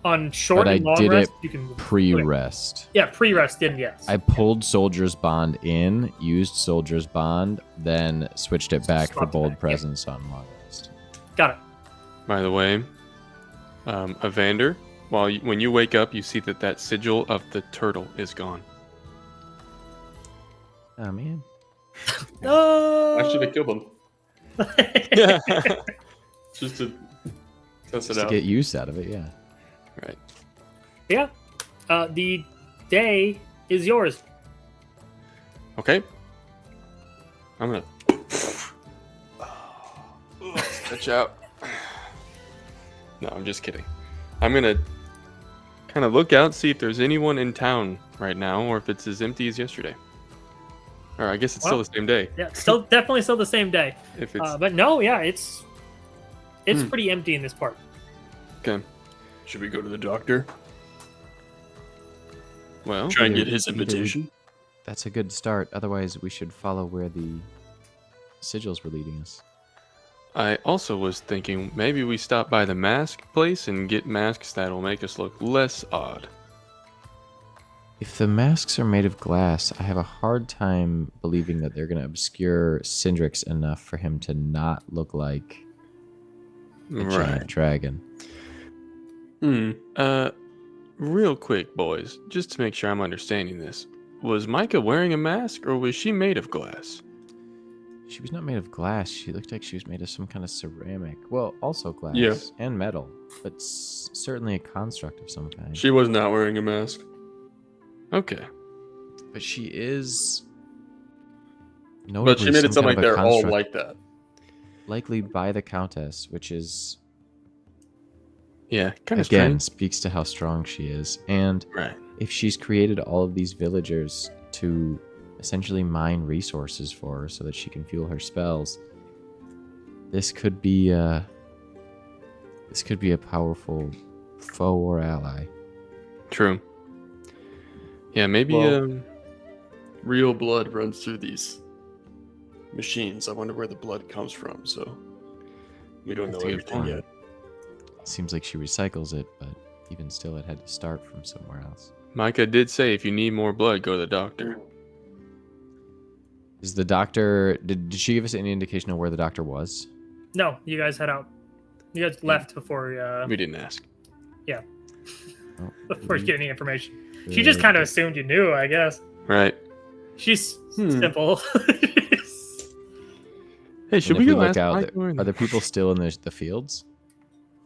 On short But and I long did rest, it you can pre-rest. Yeah, pre-rest. Then yes. I pulled Soldier's Bond in, used Soldier's Bond, then switched it back for Swapped it Bold back, yeah. Presence on long rest. Got it. By the way, Evander, when you wake up, you see that sigil of the turtle is gone. Oh man. No. I should have killed him. Yeah. Just to test it Just to out. get use out of it, yeah. Right. Yeah. The day is yours. Okay. I'm gonna stretch out. No, I'm just kidding. I'm gonna kind of look out, see if there's anyone in town right now, or if it's as empty as yesterday. Or I guess it's still the same day. Yeah, definitely still the same day. If it's But no, yeah, it's pretty empty in this part. okay. Should we go to the doctor? Well, Try and either- get his either we- invitation? That's a good start. Otherwise, we should follow where the sigils were leading us. I also was thinking maybe we stop by the mask place and get masks that'll make us look less odd. If the masks are made of glass, I have a hard time believing that they're going to obscure Syndrix enough for him to not look like a giant dragon. Real quick, boys, just to make sure I'm understanding this. Was Micah wearing a mask, or was she made of glass? She was not made of glass. She looked like she was made of some kind of ceramic. Well, also glass Yeah. and metal, but certainly a construct of some kind. She was not wearing a mask. Okay. But she is. But she made it some sound like kind of a they're all construct, like that. likely by the Countess, which is Yeah, kind of again strange. speaks to how strong she is. And Right. if she's created all of these villagers to essentially mine resources for her so that she can fuel her spells, this could be a powerful foe or ally. True. Yeah, maybe. Well- Real blood runs through these machines. I wonder where the blood comes from, so we don't know That's a good everything point. yet. Seems like she recycles it, but even still, it had to start from somewhere else. Micah did say if you need more blood, go to the doctor. Is the doctor? Did she give us any indication of where the doctor was? No, you guys head out. You guys left before We didn't ask. Oh, before you get any information. She just kind of assumed you knew, I guess. Right. She's simple. Hey, should And we if go look ask out, Micah where are there people still in the fields?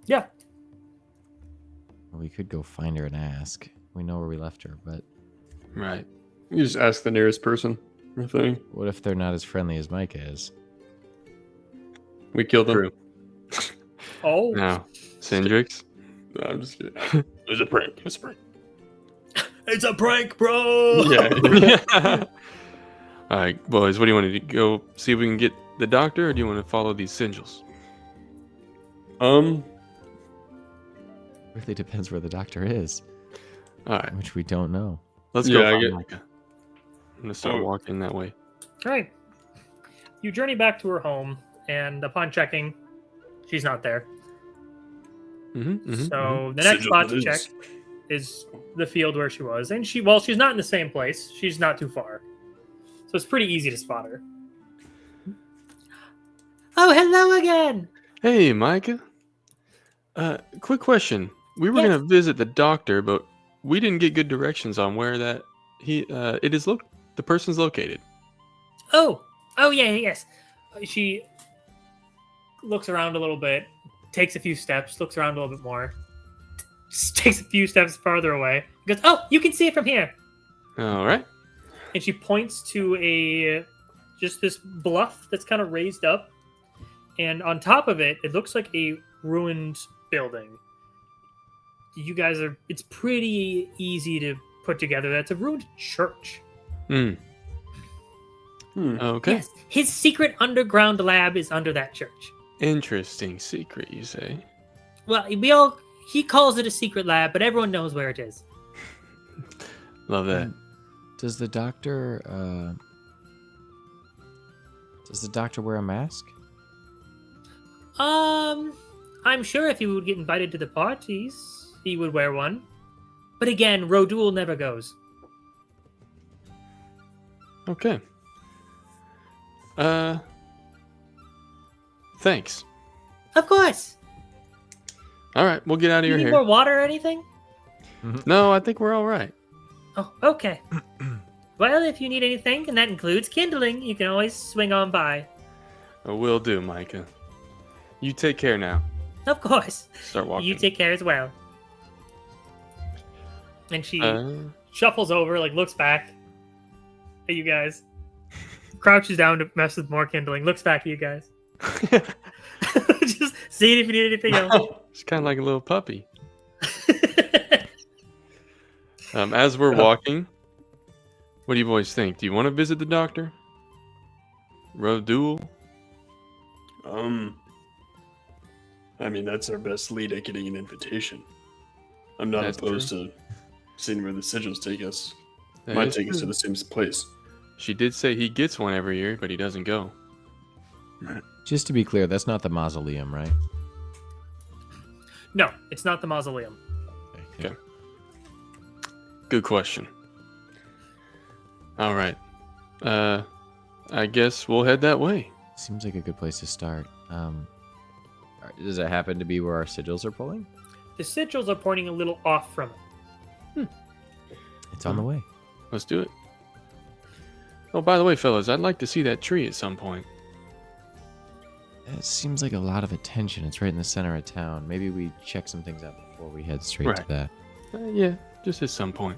Yeah. We could go find her and ask. We know where we left her, but Right. You just ask the nearest person, I think. what if they're not as friendly as Micah is? We killed them. True. Oh. Now, Syndrix. No, I'm just kidding. It was a prank. It was a prank. It's a prank, bro. Yeah. All right, boys. What do you want to do? Go see if we can get the doctor, or do you want to follow these sigils? Really depends where the doctor is, All right, which we don't know. let's Yeah, go I find get- Micah. I'm gonna start walking that way. All right. You journey back to her home, and upon checking, she's not there. So the next Sigil spot it to is. check is the field where she was, and she's not in the same place. She's not too far, so it's pretty easy to spot her. Oh, hello again. Hey, Micah. Quick question. We were Yes. gonna visit the doctor, but we didn't get good directions on where that the person's located. Oh, yeah, yes. She looks around a little bit, takes a few steps, looks around a little bit more. just takes a few steps farther away. He goes, "Oh, you can see it from here." All right. And she points to just this bluff that's kind of raised up, and on top of it, it looks like a ruined building. You guys are. It's pretty easy to put together. That's a ruined church. Hmm. Okay. Yes, his secret underground lab is under that church. Interesting secret, you say? Well, he calls it a secret lab, but everyone knows where it is. Love that. Does the doctor wear a mask? I'm sure if he would get invited to the parties, he would wear one. But again, RERole never goes. Okay. Thanks. Of course. All right, we'll get out of You your need hair. more water or anything? No, I think we're all right. Oh, okay. Well, if you need anything, and that includes kindling, you can always swing on by. Will do, Micah. You take care now. Of course. Start walking. You take care as well. And she Uh, shuffles over, like looks back at you guys, crouches down to mess with more kindling, looks back at you guys. Just seeing if you need anything else. It's kind of like a little puppy. As we're walking, what do you boys think? Do you want to visit the doctor? RERole? I mean, that's our best lead at getting an invitation. I'm not That's opposed to seeing where the sigils take us. That Might is take us true. to the same place. She did say he gets one every year, but he doesn't go. Just to be clear, that's not the mausoleum, right? No, it's not the mausoleum. Okay. Good question. All right. I guess we'll head that way. Seems like a good place to start. Does it happen to be where our sigils are pulling? The sigils are pointing a little off from it. It's on the way. Let's do it. Oh, by the way, fellas, I'd like to see that tree at some point. It seems like a lot of attention. It's right in the center of town. Maybe we check some things out before we head straight to Right. that. Yeah, just at some point.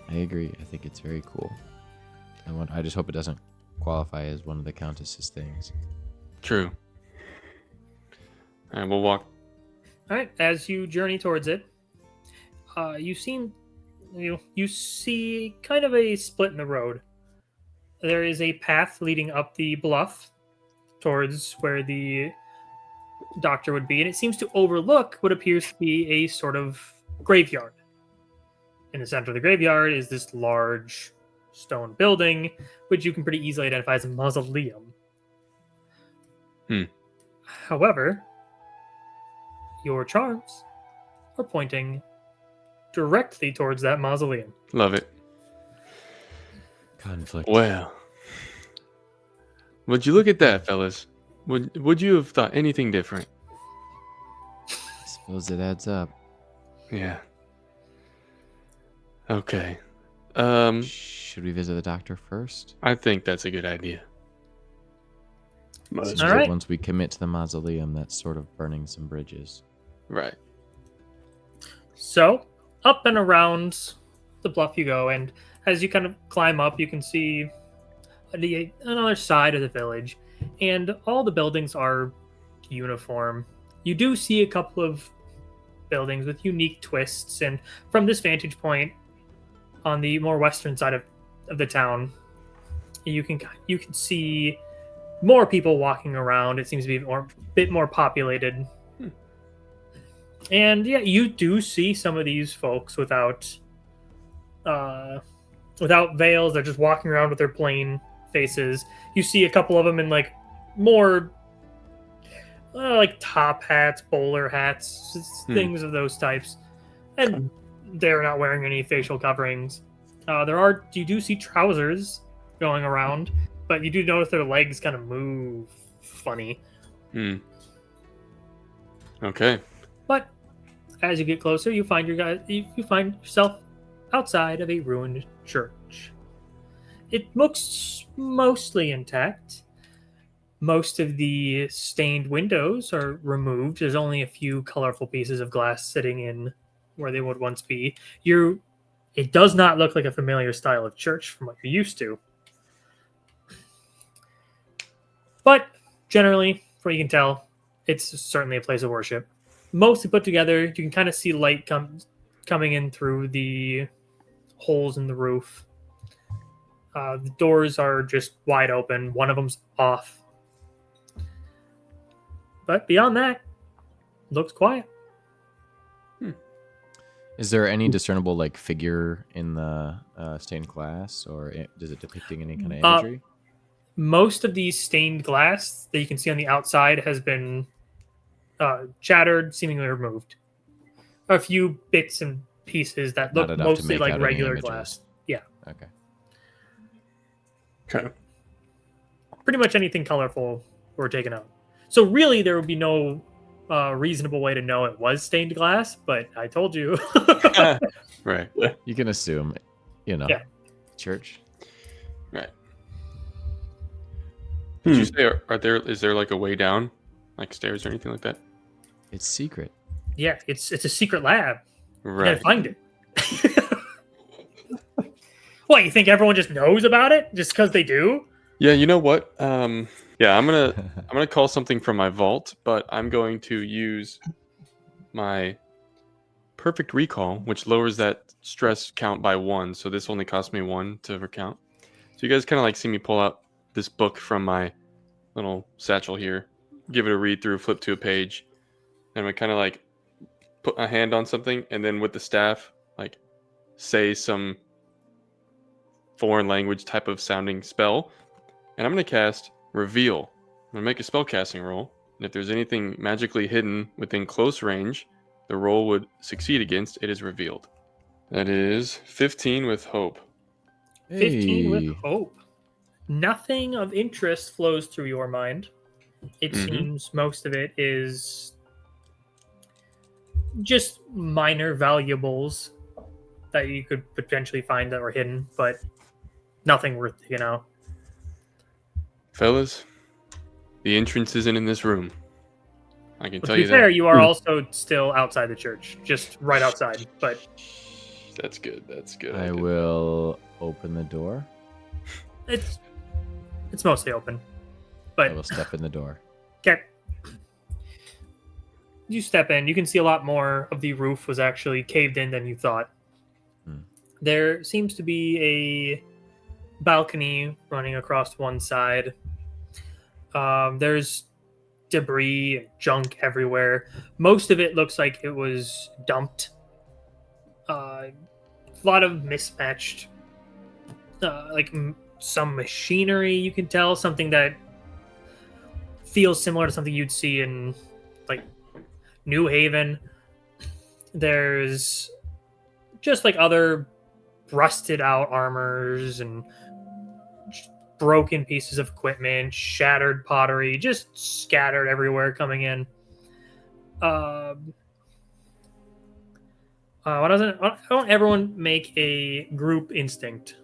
I agree. I think it's very cool. I just hope it doesn't qualify as one of the Countess's things. True. All right, we'll walk. All right, as you journey towards it, you see kind of a split in the road. There is a path leading up the bluff towards where the doctor would be, and it seems to overlook what appears to be a sort of graveyard. In the center of the graveyard is this large stone building, which you can pretty easily identify as a mausoleum. However, your charms are pointing directly towards that mausoleum. Love it. Conflict. Well, would you look at that, fellas? Would you have thought anything different? I suppose it adds up. Yeah. Okay. Should we visit the doctor first? I think that's a good idea. Might as Seems All like right. once we commit to the mausoleum, that's sort of burning some bridges. Right. So, up and around the bluff you go, and as you kind of climb up, you can see another side of the village, and all the buildings are uniform. You do see a couple of buildings with unique twists, and from this vantage point, on the more western side of the town, you can see more people walking around. It seems to be a bit more populated. And yeah, you do see some of these folks without veils. They're just walking around with their plain faces. You see a couple of them in like more like top hats, bowler hats, things of those types, and they're not wearing any facial coverings. You do see trousers going around, but you do notice their legs kind of move funny. Okay. But as you get closer, you find yourself outside of a ruined church. It looks mostly intact. Most of the stained windows are removed. There's only a few colorful pieces of glass sitting in where they would once be. It does not look like a familiar style of church from what you're used to. But generally, from what you can tell, it's certainly a place of worship. Mostly put together. You can kind of see light coming in through the holes in the roof. The doors are just wide open. One of them's off. But beyond that, looks quiet. Is there any discernible like figure in the stained glass, or is it depicting any kind of imagery? Most of these stained glass that you can see on the outside has been shattered, seemingly removed. A few bits and pieces that Not look enough to mostly make like out any regular images. glass. Yeah, Okay. Okay. pretty much anything colorful were taken out. So really, there would be no reasonable way to know it was stained glass. But I told you. Right. You can assume, Yeah. church. Right. Did you say is there like a way down, like stairs or anything like that? It's secret. Yeah, it's a secret lab. You Right. gotta find it. What, you think everyone just knows about it just because they do? Yeah, you know what? Yeah, I'm gonna call something from my vault, but I'm going to use my perfect recall, which lowers that stress count by 1. So this only costs me 1 to recount. So you guys kind of like see me pull out this book from my little satchel here, give it a read through, flip to a page, and I kind of like put a hand on something, and then with the staff, like say some foreign language type of sounding spell, and I'm going to cast Reveal. I'm going to make a spell casting roll, and if there's anything magically hidden within close range the roll would succeed against, it is revealed. That is 15 with hope. 15 with hope. Nothing of interest flows through your mind. It seems most of it is just minor valuables that you could potentially find that were hidden, but nothing worth, Fellas, the entrance isn't in this room. I can But tell to you be fair, that. you are also still outside the church, just right outside. But That's good. That's good. I will open the door. it's mostly open. I But will step in the door. okay, you step in. You can see a lot more of the roof was actually caved in than you thought. There seems to be a balcony running across one side. There's debris and junk everywhere. Most of it looks like it was dumped. A lot of mismatched, some machinery. You can tell something that feels similar to something you'd see in like New Haven. There's just like other rusted out armors and broken pieces of equipment, shattered pottery, just scattered everywhere coming in. Why don't everyone make a group instinct?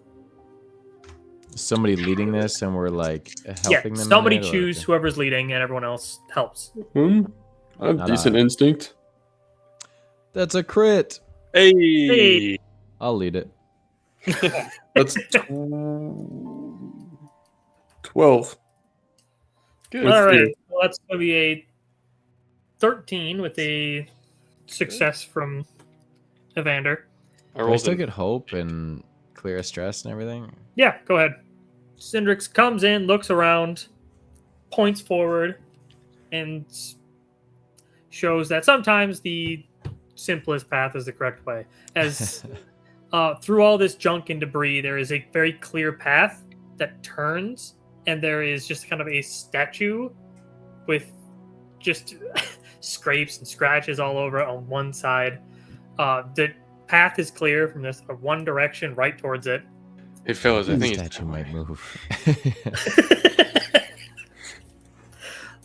Somebody leading this, and we're like helping them. Somebody in it, or- choose whoever's leading, and everyone else helps. I have Not decent I. instinct. That's a crit. Hey! I'll lead it. That's 12. Good. All right, fear. well, that's going to be a 13 with a success from Evander. I Do I rolled still an- get hope and clear stress and everything? Yeah, go ahead. Cindrix comes in, looks around, points forward, and shows that sometimes the simplest path is the correct way. As through all this junk and debris, there is a very clear path that turns, and there is just kind of a statue with just scrapes and scratches all over it on one side. The path is clear from this one direction right towards it. Hey, fellas, I The think it's statue might move.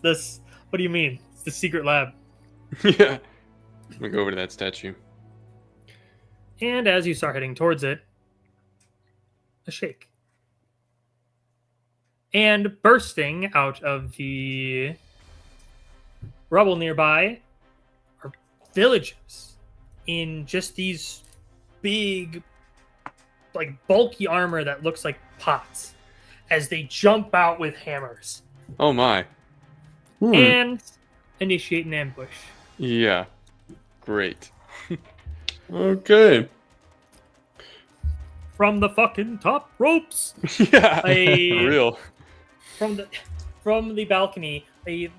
This, what do you mean? It's the secret lab. Yeah. I'm gonna go over to that statue. And as you start heading towards it, a shake. And bursting out of the rubble nearby are villages in just these big, like bulky armor that looks like pots as they jump out with hammers Oh my. and initiate an ambush. Yeah. Great. Okay. From the fucking top ropes, Yeah. For a real. from the balcony, a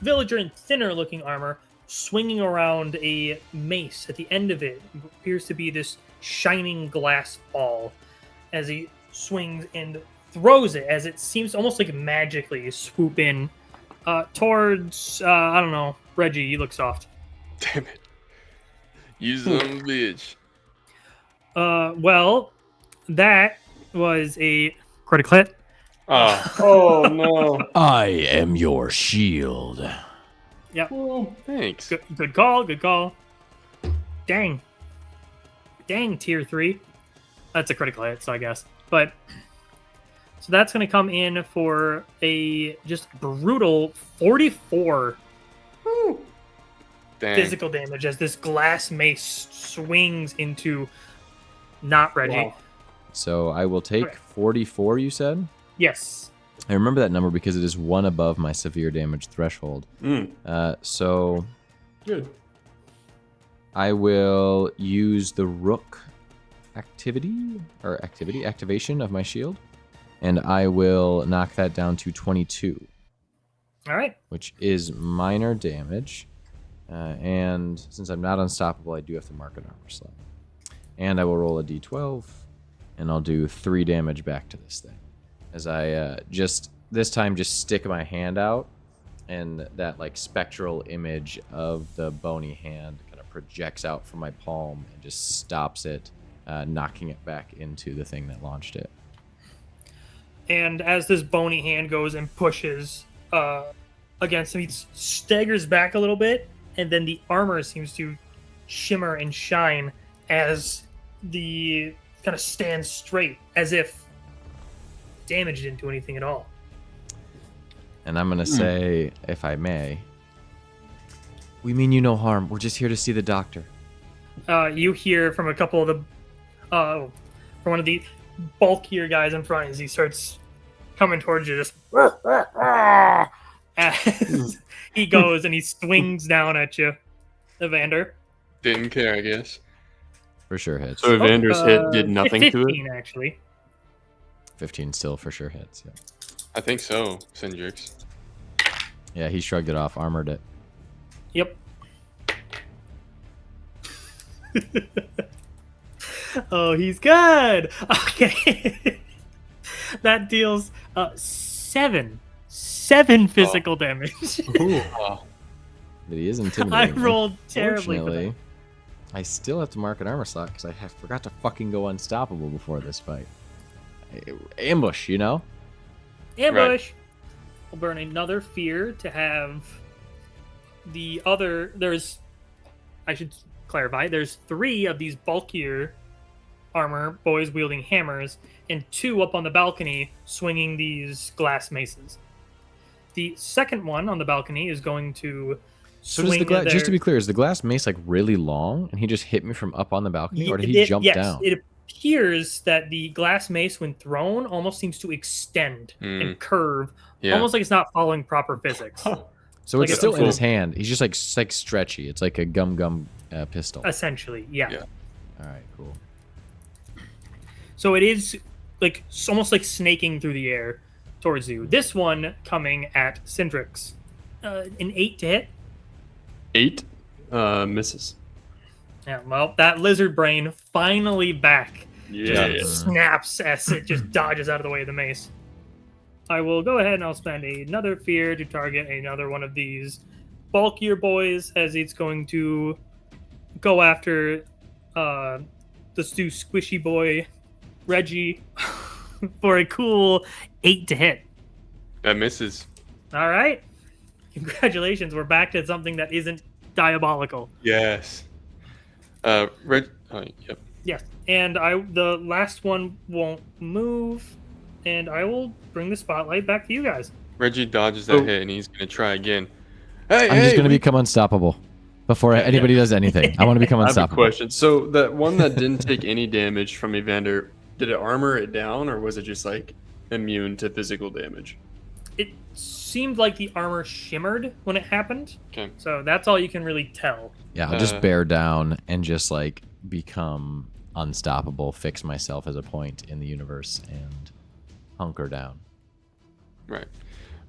villager in thinner looking armor swinging around a mace. At the end of it appears to be this shining glass ball as he swings and throws it, as it seems almost like magically swoop in towards I don't know, Reggie. You look soft. Damn it. You son of a bitch. Well, that was a critical hit. Oh no. I am your shield. Yep. Well, Thanks. Good call. Good call. Dang, tier 3. That's a critical hit, so I guess. But so that's going to come in for a just brutal 44 Dang. physical damage as this glass mace swings into not Reggie. Wow. So I will take Okay. 44, you said? Yes. I remember that number because it is one above my severe damage threshold. So Good. I will use the rook activation of my shield, and I will knock that down to 22, All right. which is minor damage. And since I'm not unstoppable, I do have to mark an armor slot. And I will roll a d12, and I'll do 3 damage back to this thing. As I this time just stick my hand out, and that like spectral image of the bony hand kind of projects out from my palm and just stops it, knocking it back into the thing that launched it. And as this bony hand goes and pushes against him, he staggers back a little bit, and then the armor seems to shimmer and shine as the kind of stands straight, as if damage didn't do anything at all. And I'm going to say, if I may, we mean you no harm. We're just here to see the doctor. You hear from a couple of the from one of the bulkier guys in front as he starts coming towards you, just as he goes and he swings down at you, Evander. Didn't care, I guess. For sure hits. So Evander's hit did nothing to 15, it. actually. 15 still for sure hits. Yeah. I think so, Cindrix. Yeah, he shrugged it off, armored it. Yep. Oh, he's good. Okay. That deals 7 physical damage. Oh, But he is I intimidating. rolled terribly for Unfortunately, that. I still have to mark an armor slot because I forgot to fucking go unstoppable before this fight. Ambush, you know? Ambush. We'll burn another fear to have the other. I should clarify. There's 3 of these bulkier armor boys wielding hammers, and 2 up on the balcony swinging these glass maces. The second one on the balcony is going to So does swing the glass? their- Just to be clear, is the glass mace like really long, and he just hit me from up on the balcony, or did he jump yes, down? It appears that the glass mace, when thrown, almost seems to extend and curve, yeah. almost like it's not following proper physics. So like it's a still in his fool. hand. He's just like stretchy. It's like a gum pistol. Essentially, yeah. Yeah. All right, cool. So it is like almost like snaking through the air towards you. This one coming at Cindrix. An 8 to hit. 8 misses. Yeah, well, that lizard brain finally back. Yeah. Just snaps as it just dodges out of the way of the mace. I will go ahead and I'll spend another fear to target another one of these bulkier boys, as it's going to go after the Stu Squishy boy, Reggie, for a cool 8 to hit. That misses. All right. Congratulations. We're back to something that isn't diabolical. Yes. Yep. Yes. And the last one won't move, and I will bring the spotlight back to you guys. Reggie dodges that Oh. hit, and he's gonna try again. Hey, I'm just gonna become unstoppable. before anybody does anything. I want to become I have a unstoppable. question. So that one that didn't take any damage from Evander, did it armor it down, or was it just like immune to physical damage? It seemed like the armor shimmered when it happened. Okay. So that's all you can really tell. Yeah, I'll just bear down and just like become unstoppable, fix myself as a point in the universe, and hunker down. Right.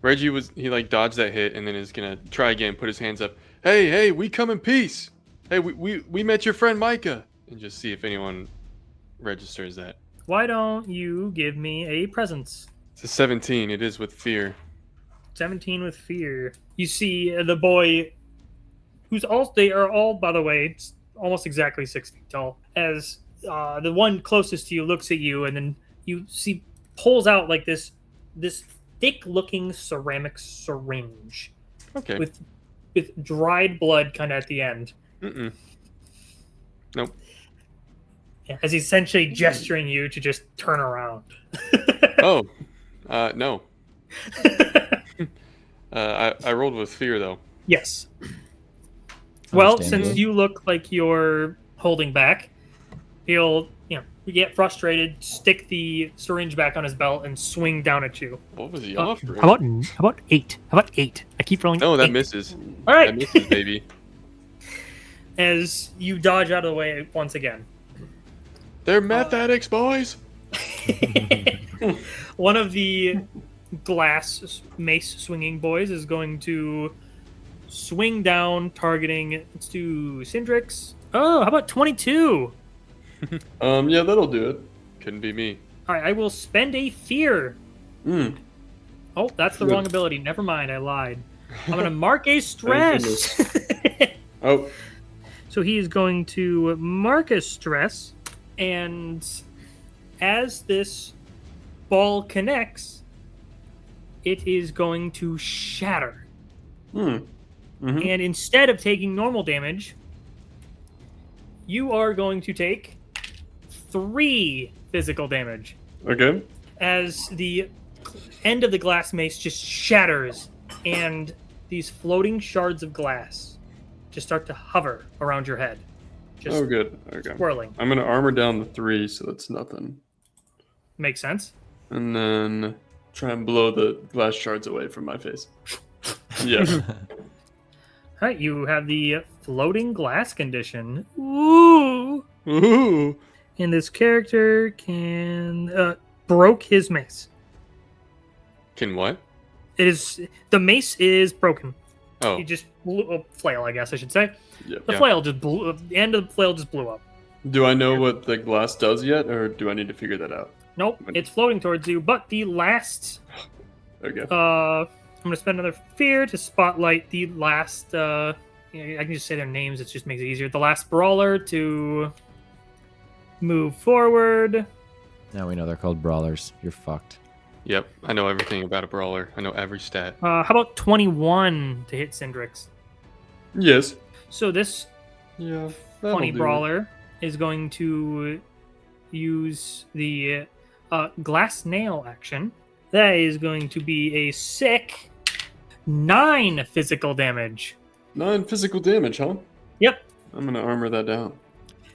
Reggie he like dodged that hit and then is gonna try again, put his hands up. Hey, we come in peace. Hey, we met your friend Micah, and just see if anyone registers that. Why don't you give me a presence? It's a 17. It is with fear. 17 with fear. You see the boy, they are all, by the way, almost exactly 6 feet tall. As the one closest to you looks at you, and then you see pulls out like this thick-looking ceramic syringe. Okay. With dried blood kind of at the end. Mm-mm. Nope. Yeah, as he's essentially gesturing you to just turn around. Oh, no. I rolled with fear though. Yes. Well, Understandably. since you look like you're holding back, he'll, get frustrated, stick the syringe back on his belt, and swing down at you. What was he offering? How about 8? How about 8? I keep rolling. No, that 8. misses. All right. That misses, baby. As you dodge out of the way once again. They're meth addicts, boys. One of the glass mace swinging boys is going to swing down, targeting. Let's do Syndrix. Oh, how about 22? Yeah, that'll do it. Couldn't be me. All right, I will spend a fear. Oh, that's the Good. wrong ability. Never mind, I lied. I'm going to mark a stress. Oh, So he is going to mark a stress, and as this ball connects, it is going to shatter. Mhm. And instead of taking normal damage, you are going to take 3 physical damage Okay. as the end of the glass mace just shatters, and these floating shards of glass just start to hover around your head, just Oh, good. Okay. swirling. I'm gonna armor down the 3, so that's nothing. Makes sense. And then try and blow the glass shards away from my face. Yeah. All right, you have the floating glass condition. Ooh! Ooh. And this character can broke his mace. Can what? The mace is broken. Oh, He just blew a flail, I guess I should say. Yep. The Yeah. flail just blew. The end of the flail just blew up. Do I know what the glass does yet, or do I need to figure that out? Nope, it's floating towards you. But the last, Okay. I'm gonna spend another fear to spotlight the last. I can just say their names. It just makes it easier. The last brawler to move forward. Now we know they're called brawlers. You're fucked. yep. I know everything about a brawler. I know every stat. How about 21 to hit Syndrix? Yes. So this Yeah. funny brawler is going to use the glass nail action. That is going to be a sick 9 physical damage. 9 physical damage, huh? Yep. I'm gonna armor that down.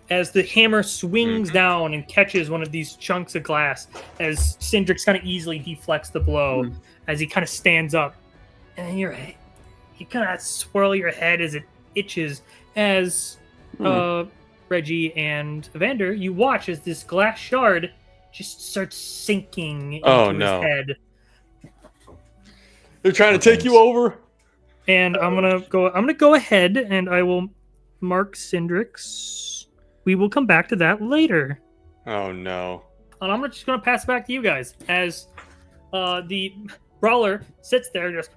As the hammer swings down and catches one of these chunks of glass, as Syndrix kind of easily deflects the blow, as he kind of stands up, and then you kind of swirl your head as it itches. As Reggie and Evander, you watch as this glass shard just starts sinking into no. his head. They're trying to take you over. And I'm gonna go ahead and I will mark Syndrix. We will come back to that later. Oh no. And I'm just gonna pass it back to you guys as the brawler sits there, just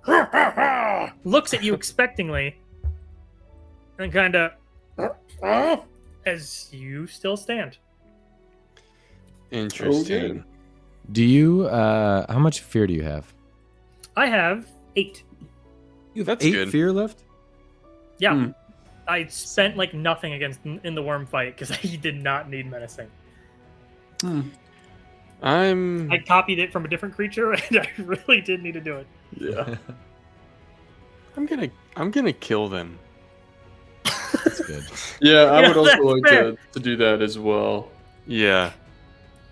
looks at you expectingly, and kind of as you still stand. Interesting. Do you? How much fear do you have? I have 8. That's 8 good. fear left. Yeah. I spent like nothing in the worm fight because he did not need menacing. I copied it from a different creature, and I really did need to do it. Yeah. I'm gonna kill them. good. Yeah, I Yeah, would also that's like fair. to do that as well. Yeah.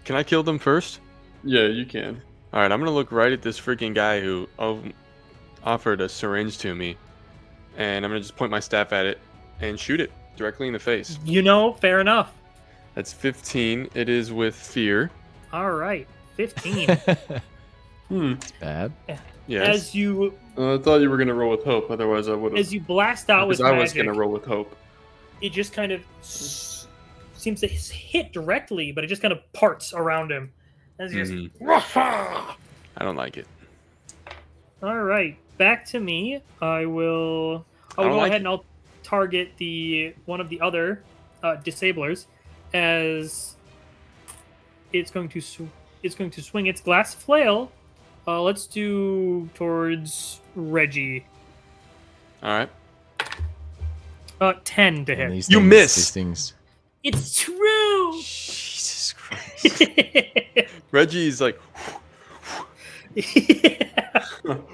Can I kill them first? Yeah, you can. All right, I'm gonna look right at this freaking guy who offered a syringe to me, and I'm gonna just point my staff at it and shoot it directly in the face. Fair enough. That's 15. It is with fear. All right, 15. It's bad. Yes. As you I thought you were gonna roll with hope. Otherwise, I would have. as you blast out with Because I was magic, gonna roll with hope. it just kind of seems to hit directly, but it just kind of parts around him. As you just. I don't like it. All right, back to me. I will. I'll don't go like ahead it. and I'll target one of the other disablers, as it's going to swing its glass flail. Let's do towards Reggie. All right. 10 to And hit. these You things- miss. These things. It's true. Jesus Christ. Reggie's like,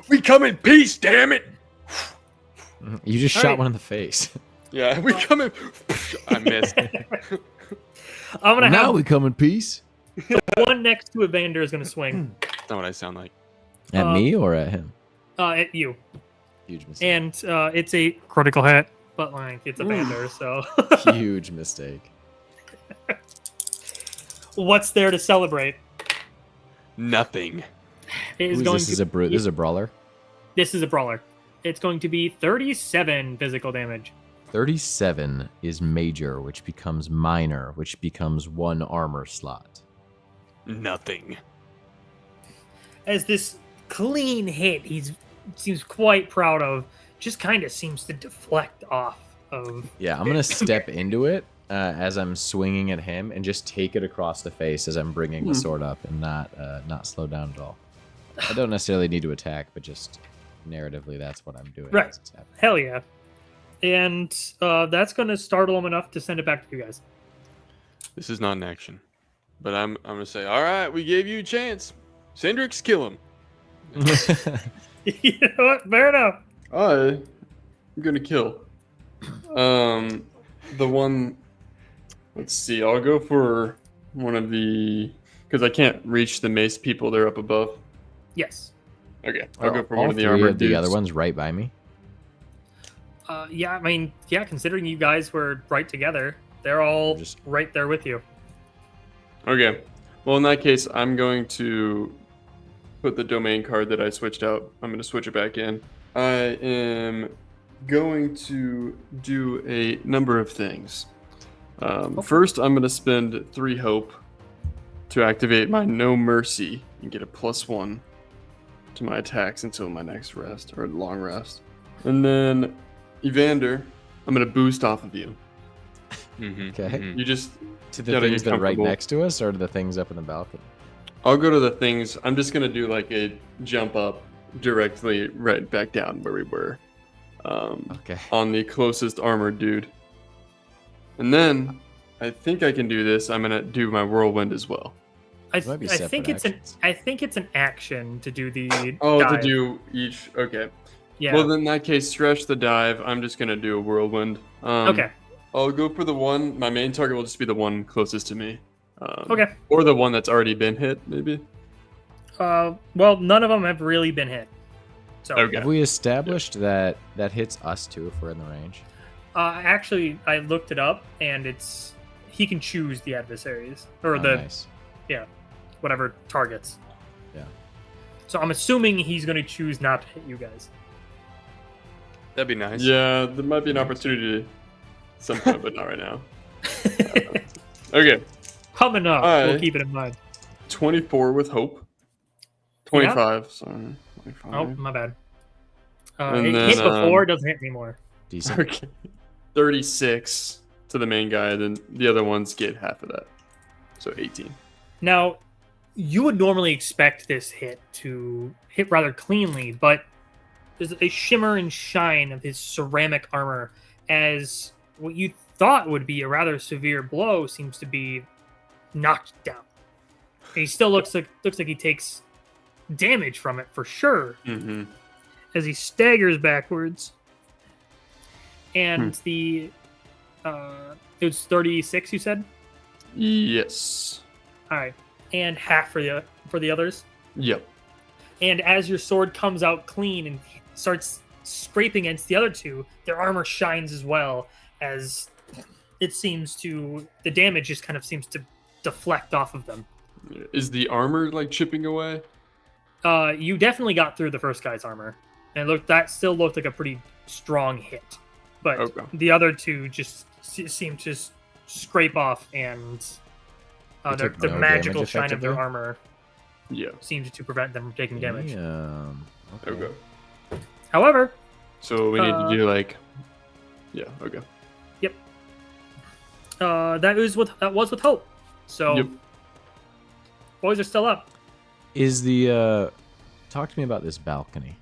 we come in peace, damn it. You just All shot right. one in the face. Yeah, we come in. I missed. I'm gonna Now have we come in peace. one next to Evander is gonna swing That's not what I sound like. At me or at him? at you, Huge mistake. and it's a critical hit, but like it's Evander, so Huge mistake. what's there to celebrate? Nothing. It is Who's going this? to Is this is a brawler? This is a brawler. It's going to be 37 physical damage. 37 is major, which becomes minor, which becomes 1 armor slot. Nothing. As this clean hit, seems quite proud of, just kind of seems to deflect off of. Yeah, I'm gonna step into it as I'm swinging at him and just take it across the face as I'm bringing the sword up and not slow down at all. I don't necessarily need to attack, but just narratively, that's what I'm doing. Right. as it's happening. Hell yeah. And that's going to startle him enough to send it back to you guys. This is not an action. But I'm gonna say, all right, we gave you a chance. Cindrix, kill him. You know what? Fair enough. I'm gonna kill. The one. Let's see. I'll go for one of the. Because I can't reach the mace people. They're up above. Yes. Okay. I'll go for All one of the three armored of the dudes. other ones right by me. Yeah, I mean, yeah, considering you guys were right together, they're all Just- right there with you. Okay. Well, in that case, I'm going to put the domain card that I switched out. I'm going to switch it back in. I am going to do a number of things. First, I'm going to spend 3 hope to activate my No Mercy and get a +1 to my attacks until my next rest or long rest. And then, Evander, I'm going to boost off of you. Okay. You just To the Gotta things get that are right comfortable. next to us, or to the things up in the balcony? I'll go to the things. I'm just gonna do like a jump up directly right back down where we were, Okay. on the closest armored dude. And then I think I can do this. I'm gonna do my whirlwind as well. I Might be think separate it's actions. an action to do the Oh, dive. to do each. Okay. Yeah. Well, then in that case, stretch the dive. I'm just gonna do a whirlwind. Okay. I'll go for the one. My main target will just be the one closest to me. Okay. Or the one that's already been hit, maybe. Well, none of them have really been hit. So, Okay. Have we established that hits us too if we're in the range? actually, I looked it up, and he can choose the adversaries or Oh, the nice. whatever targets. Yeah. So I'm assuming he's going to choose not to hit you guys. That'd be nice. Yeah, there might be an opportunity at some point, but not right now. Okay. Coming up, All we'll right. keep it in mind. 24 with hope. 25, sorry. 25. Oh, my bad. And It then, hit before, doesn't hit anymore. Decent. Okay. 36 to the main guy, then the other ones get half of that. So 18. Now, you would normally expect this hit to hit rather cleanly, but there's a shimmer and shine of his ceramic armor as what you thought would be a rather severe blow seems to be knocked down. He still looks like he takes damage from it for sure Mm-hmm. as he staggers backwards. And the It was 36, you said? Yes. All right. And half for the others. Yep. And as your sword comes out clean and starts scraping against the other two, their armor shines as well, as it seems to, the damage just kind of seems to deflect off of them. Is the armor like chipping away? You definitely got through the first guy's armor, and that still looked like a pretty strong hit. But Okay. the other two just seem to scrape off, and They took the no magical damage shine of their effectively? armor Yeah. seems to prevent them from taking damage. Okay. Okay. However, So we need to do like. Yeah. Okay. that was with hope. So Yep. boys are still up. Is the talk to me about this balcony?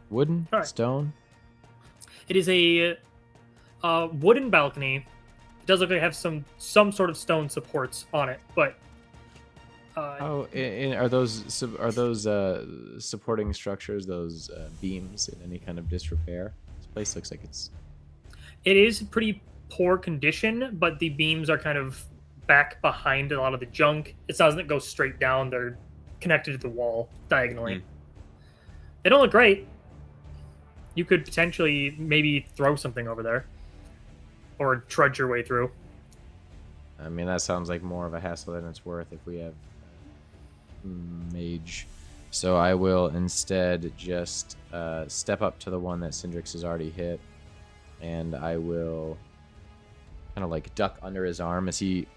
Wooden, All right. stone? It is a wooden balcony. It does look like it has some sort of stone supports on it, but Are those supporting structures, those beams, in any kind of disrepair? This place looks like it's. it is pretty poor condition. But the beams are kind of back behind a lot of the junk. It doesn't go straight down. They're connected to the wall diagonally. They don't look great. You could potentially maybe throw something over there, or trudge your way through. I mean, that sounds like more of a hassle than it's worth if we have mage. So I will instead just step up to the one that Syndrix has already hit, and I will kind of like duck under his arm as he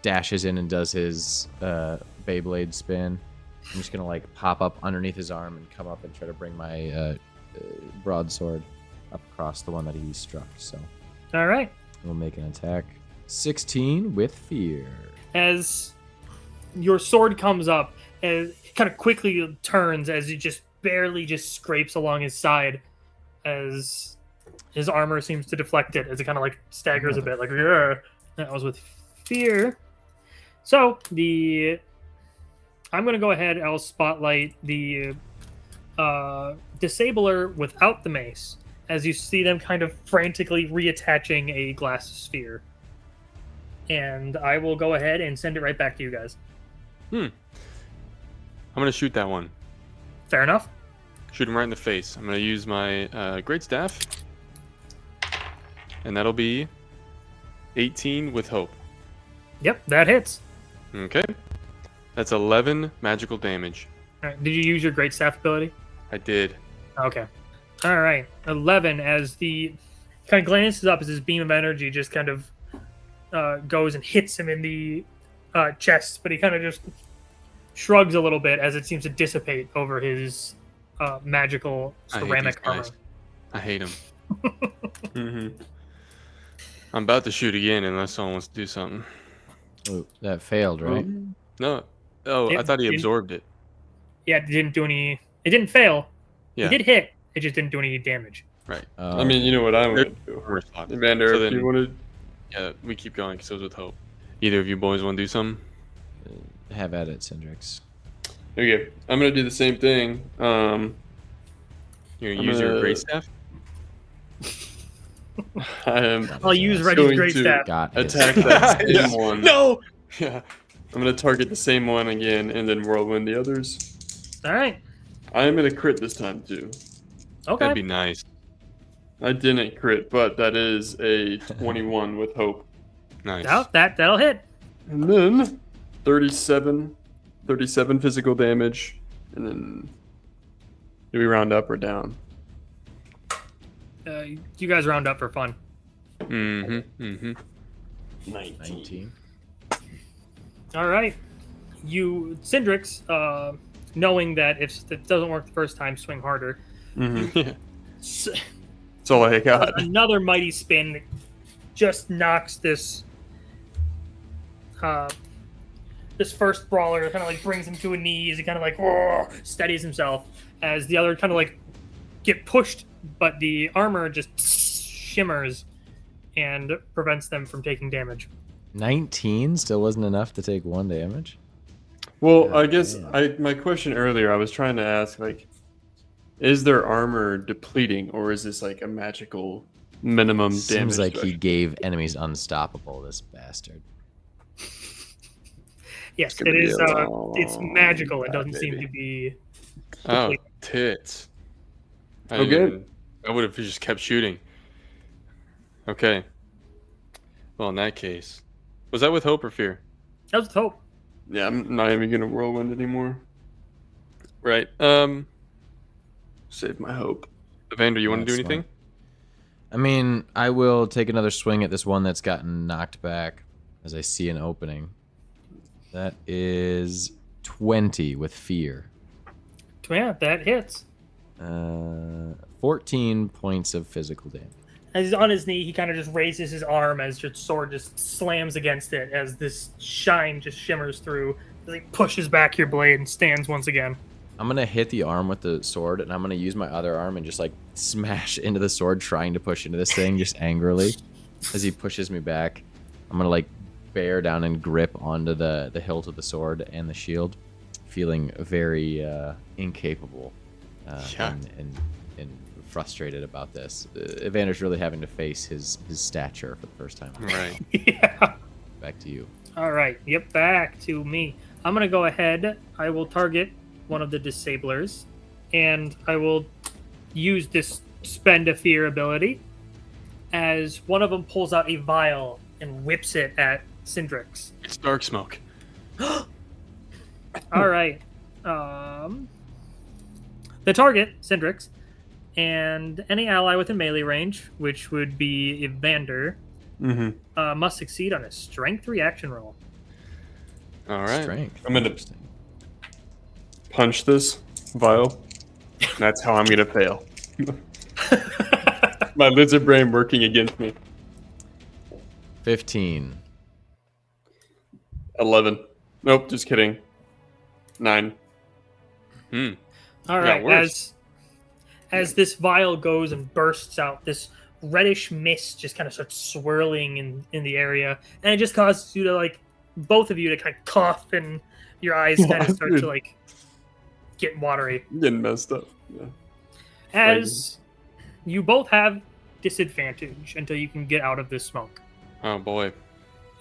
dashes in and does his Beyblade spin. I'm just gonna like pop up underneath his arm and come up and try to bring my broadsword up across the one that he struck. So All right. we'll make an attack. 16 with fear. As your sword comes up, and it kind of quickly turns as it just barely just scrapes along his side, as his armor seems to deflect it, as it kind of like staggers a bit, like "Rrr." That was with fear. So I'm gonna go ahead. I'll spotlight the disabler without the mace, as you see them kind of frantically reattaching a glass sphere. And I will go ahead and send it right back to you guys. I'm gonna shoot that one. Fair enough. Shoot him right in the face. I'm gonna use my great staff, and that'll be 18 with hope. Yep, that hits. Okay, that's 11 magical damage. All right, did you use your great staff ability? I did. Okay. All right, 11. As the kind of glances up, as his beam of energy just kind of goes and hits him in the chest, but he kind of just shrugs a little bit as it seems to dissipate over his magical I hate ceramic these armor. guys. I hate him. I'm about to shoot again unless someone wants to do something. Oh, that failed, right? No. Oh, I It thought he didn't- absorbed it. Yeah, it didn't do any. It didn't fail. Yeah. It did hit. It just didn't do any damage. Right. Oh, I mean, you know what I They're would do. armor slots. Evander, So if then- you wanted. Yeah, we keep going because it was with hope. Either of you boys want to do something? have at it, Syndrix. Okay, I'm gonna do the same thing. You're gonna I'm use your gonna- great staff? I am I'll use Yes. Reggie's Going great to staff. Got his. attack that same Yeah. one. No! Yeah, I'm gonna target the same one again and then whirlwind the others. All right. I am gonna crit this time too. Okay. That'd be nice. I didn't crit, but that is a 21 with hope. Nice. That'll hit. And then 37 physical damage. And then do we round up or down? You guys round up for fun. Mm-hmm. 19. All right. You, Syndrix, knowing that if it doesn't work the first time, swing harder. Yeah. S- That's all I got. Another mighty spin that just knocks this this first brawler, kind of like brings him to a knees. He kind of like steadies himself as the other kind of like get pushed, but the armor just shimmers and prevents them from taking damage. 19 still wasn't enough to take 1 damage. Well, Yeah, I guess damn. my question earlier, I was trying to ask, like, is their armor depleting, or is this like a magical minimum damage. Seems like he reduction. gave enemies unstoppable, this bastard. Yes, gonna it be is. a long It's magical. It ride, doesn't seem baby. to be. Oh, tits. I didn't Okay. even- I would have just kept shooting. Okay. Well, in that case, was that with hope or fear? That was hope. Yeah, I'm not even gonna whirlwind anymore. Right. Save my hope. Evander, you want to do That's anything? smart. I mean, I will take another swing at this one that's gotten knocked back as I see an opening. That is 20 with fear. Yeah, that hits. 14 points of physical damage. As he's on his knee, he kind of just raises his arm as your sword just slams against it as this shine just shimmers through. As he pushes back your blade and stands once again. I'm going to hit the arm with the sword, and I'm going to use my other arm and just, like, smash into the sword, trying to push into this thing, just angrily. As he pushes me back, I'm going to, like, bear down and grip onto the hilt of the sword and the shield, feeling very incapable Yeah. and frustrated about this. Evander's really having to face his stature for the first time. Right. Yeah. Back to you. All right. Yep. Back to me. I'm gonna go ahead. I will target one of the disablers, and I will use this spend a fear ability as one of them pulls out a vial and whips it at Syndrix. It's dark smoke. All right. The target, Syndrix, and any ally within melee range, which would be Evander, Mm-hmm. must succeed on a strength reaction roll. All right. Strength. I'm gonna- Interesting. Punch this vial. That's how I'm gonna fail. My lizard brain working against me. 15. 11. Nope, just kidding. 9. Hmm. All Got right, worse. as this vial goes and bursts out, this reddish mist just kind of starts swirling in the area, and it just causes you to, like, both of you to kind of cough, and your eyes kind of start to, like, get watery. Getting messed up. Yeah. As you both have disadvantage until you can get out of this smoke. Oh boy.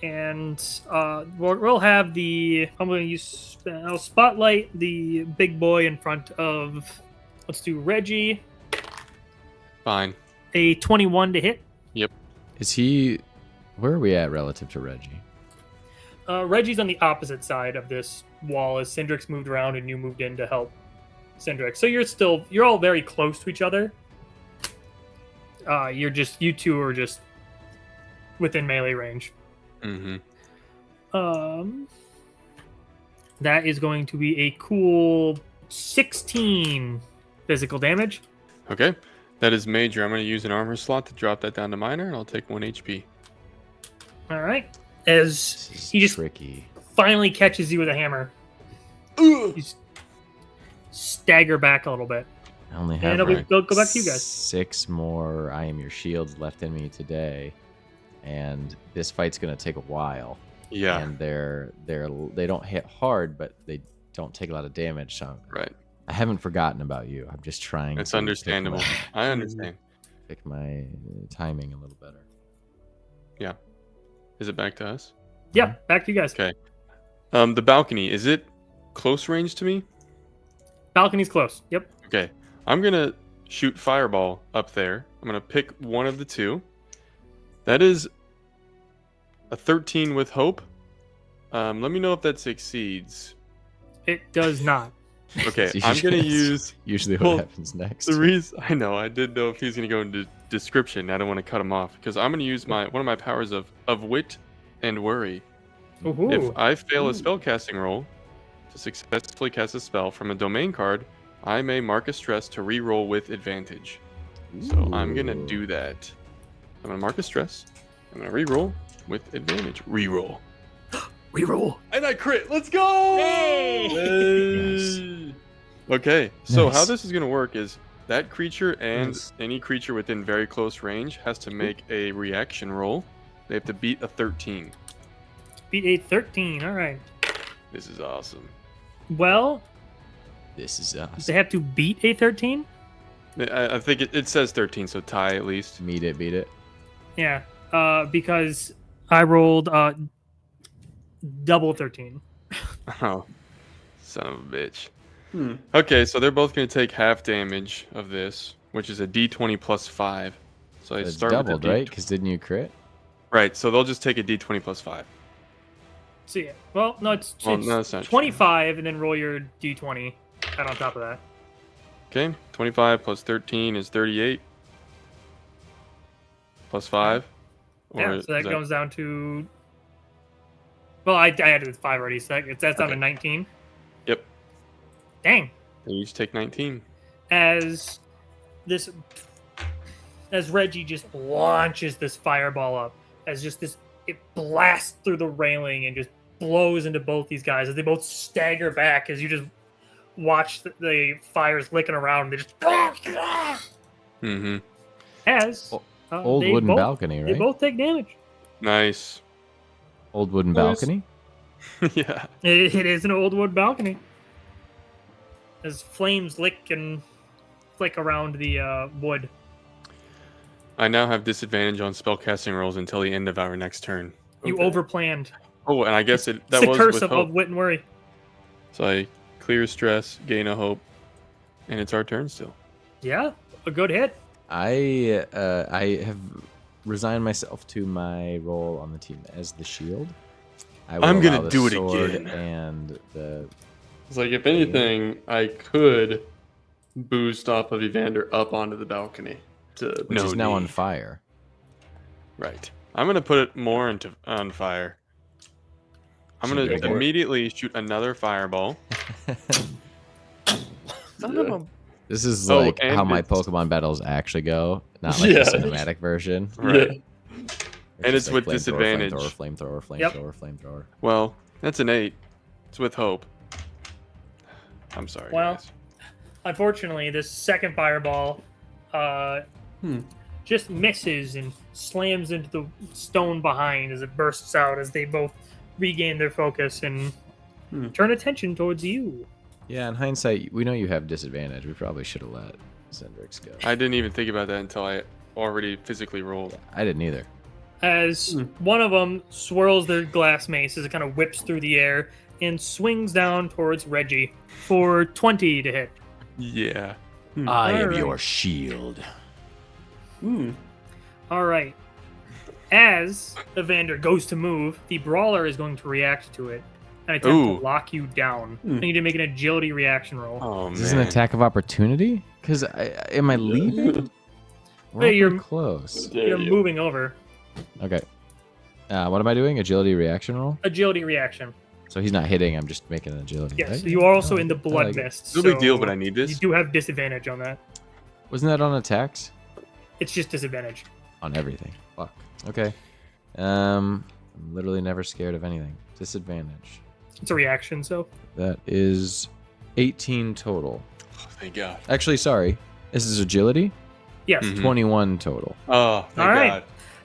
And we'll have the. I'm going to use. I'll spotlight the big boy in front of. Let's do Reggie. Fine. A 21 to hit. Is he... Where are we at relative to Reggie? Reggie's on the opposite side of this wall as Syndrix moved around and you moved in to help Syndrix. So you're all very close to each other. You two are just within melee range. Mm-hmm. That is going to be a cool 16 physical damage. Okay. That is major. I'm going to use an armor slot to drop that down to minor, and I'll take 1 HP. All right. As This is he just tricky. finally catches you with a hammer, you just stagger back a little bit. I only And have it'll right. go back to you guys. 6 more I am your shields left in me today, and this fight's gonna take a while. Yeah. And they don't hit hard, but they don't take a lot of damage. So Right. I haven't forgotten about you. I'm just trying. It's to understandable. I understand. Pick my timing a little better. Is it back to us? Yeah, back to you guys. Okay. The balcony, is it close range to me? Balcony's close. Yep. Okay. I'm going to shoot fireball up there. I'm going to pick one of the two. That is a 13 with hope. Let me know if that succeeds. It does not. Okay, It's I'm going to usually- use Usually what Well, happens next. the reason. I know, I did know if he's going to go into description. I don't want to cut him off because I'm going to use one of my powers of wit and worry. Ooh. If I fail a spellcasting roll to successfully cast a spell from a domain card, I may mark a stress to re-roll with advantage. So I'm going to Ooh. do that. I'm going to mark a stress. I'm going to re-roll with advantage. Re-roll. Reroll. And I crit. Let's go! Hey! Yay! Okay, so how Nice. this is going to work is that creature and Nice. any creature within very close range has to make a reaction roll. They have to beat a 13. Beat a 13. All right. This is awesome. Well, This is us. they have to beat a 13. I think it says 13, so tie at least. Beat it. Yeah, because I rolled double 13. Oh, son of a bitch. Okay, so they're both going to take half damage of this, which is a d20 plus 5. So I It's start doubled, with the right? Because didn't you crit? Right, so they'll just take a d20 plus 5. So yeah, well, no, it's No, it's not 25, and then roll your d20 right on top of that. Okay, 25 plus 13 is 38. Plus 5. Yeah, so that comes down to. Well, I added 5 already, so that's down to 19. Yep. Dang. They each take 19. As Reggie just launches this fireball up, it blasts through the railing and just blows into both these guys as they both stagger back as you just watch the fires licking around. They just Mm-hmm. as Old wooden balcony, right? They both take damage. Nice. Old wooden balcony? Yeah. It is an old wood balcony. As flames lick and flick around the wood. I now have disadvantage on spellcasting rolls until the end of our next turn. You overplanned. Oh, and I guess that It's the was curse with of hope. wit and worry. So I clear stress, gain a hope, and it's our turn still. Yeah, a good hit. I have resigned myself to my role on the team as the shield. I'm gonna allow the do it sword again. And the It's like, if anything, I could boost off of Evander up onto the balcony to. which No is now on need. fire. Right. I'm gonna put it more on fire. I'm Should gonna go for it. immediately shoot another fireball. Son of a- This is Oh, like and how my it's- Pokemon battles actually go, not like Yeah. the cinematic version. Right. Yeah. And just it's with disadvantage. Flamethrower. Well, that's an 8. It's with hope. I'm sorry, Well, guys. Unfortunately, this second fireball just misses and slams into the stone behind as it bursts out as they both regain their focus and turn attention towards you. Yeah, in hindsight, we know you have disadvantage. We probably should have let Zendrix go. I didn't even think about that until I already physically rolled. I didn't either. As one of them swirls their glass mace as it kind of whips through the air and swings down towards Reggie for 20 to hit. Yeah. I am Alright. your shield. All right. As Evander goes to move, the brawler is going to react to it and attempt Ooh. to lock you down. I need to make an agility reaction roll. Oh, Is man. this an attack of opportunity? Because am I leaving? We're Hey, all you're- pretty close. You're moving over. Okay. What am I doing? Agility reaction roll? Agility reaction. So he's not hitting. I'm just making an agility. Yes, right? you are also Oh, in the I blood like it. mist. No big deal, so but I need You this. do have disadvantage on that. Wasn't that on attacks? It's just disadvantage. On everything. Fuck. Okay. I'm literally never scared of anything. Disadvantage. It's a reaction, so That is 18 total. Oh, thank God. Actually, sorry. This is agility. yes. Mhm. 21 total. Oh, thank All right. God.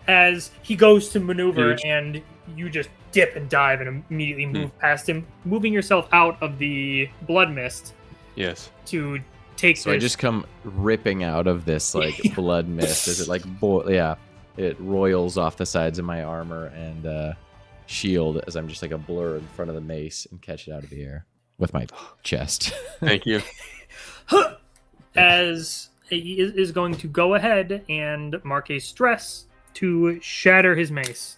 As he goes to maneuver Huge. and you just dip and dive and immediately move past him, moving yourself out of the blood mist Yes. to take So this. I just come ripping out of this like Yeah. blood mist as it like it roils off the sides of my armor and shield as I'm just like a blur in front of the mace and catch it out of the air with my chest. Thank you. as he is going to go ahead and mark a stress to shatter his mace.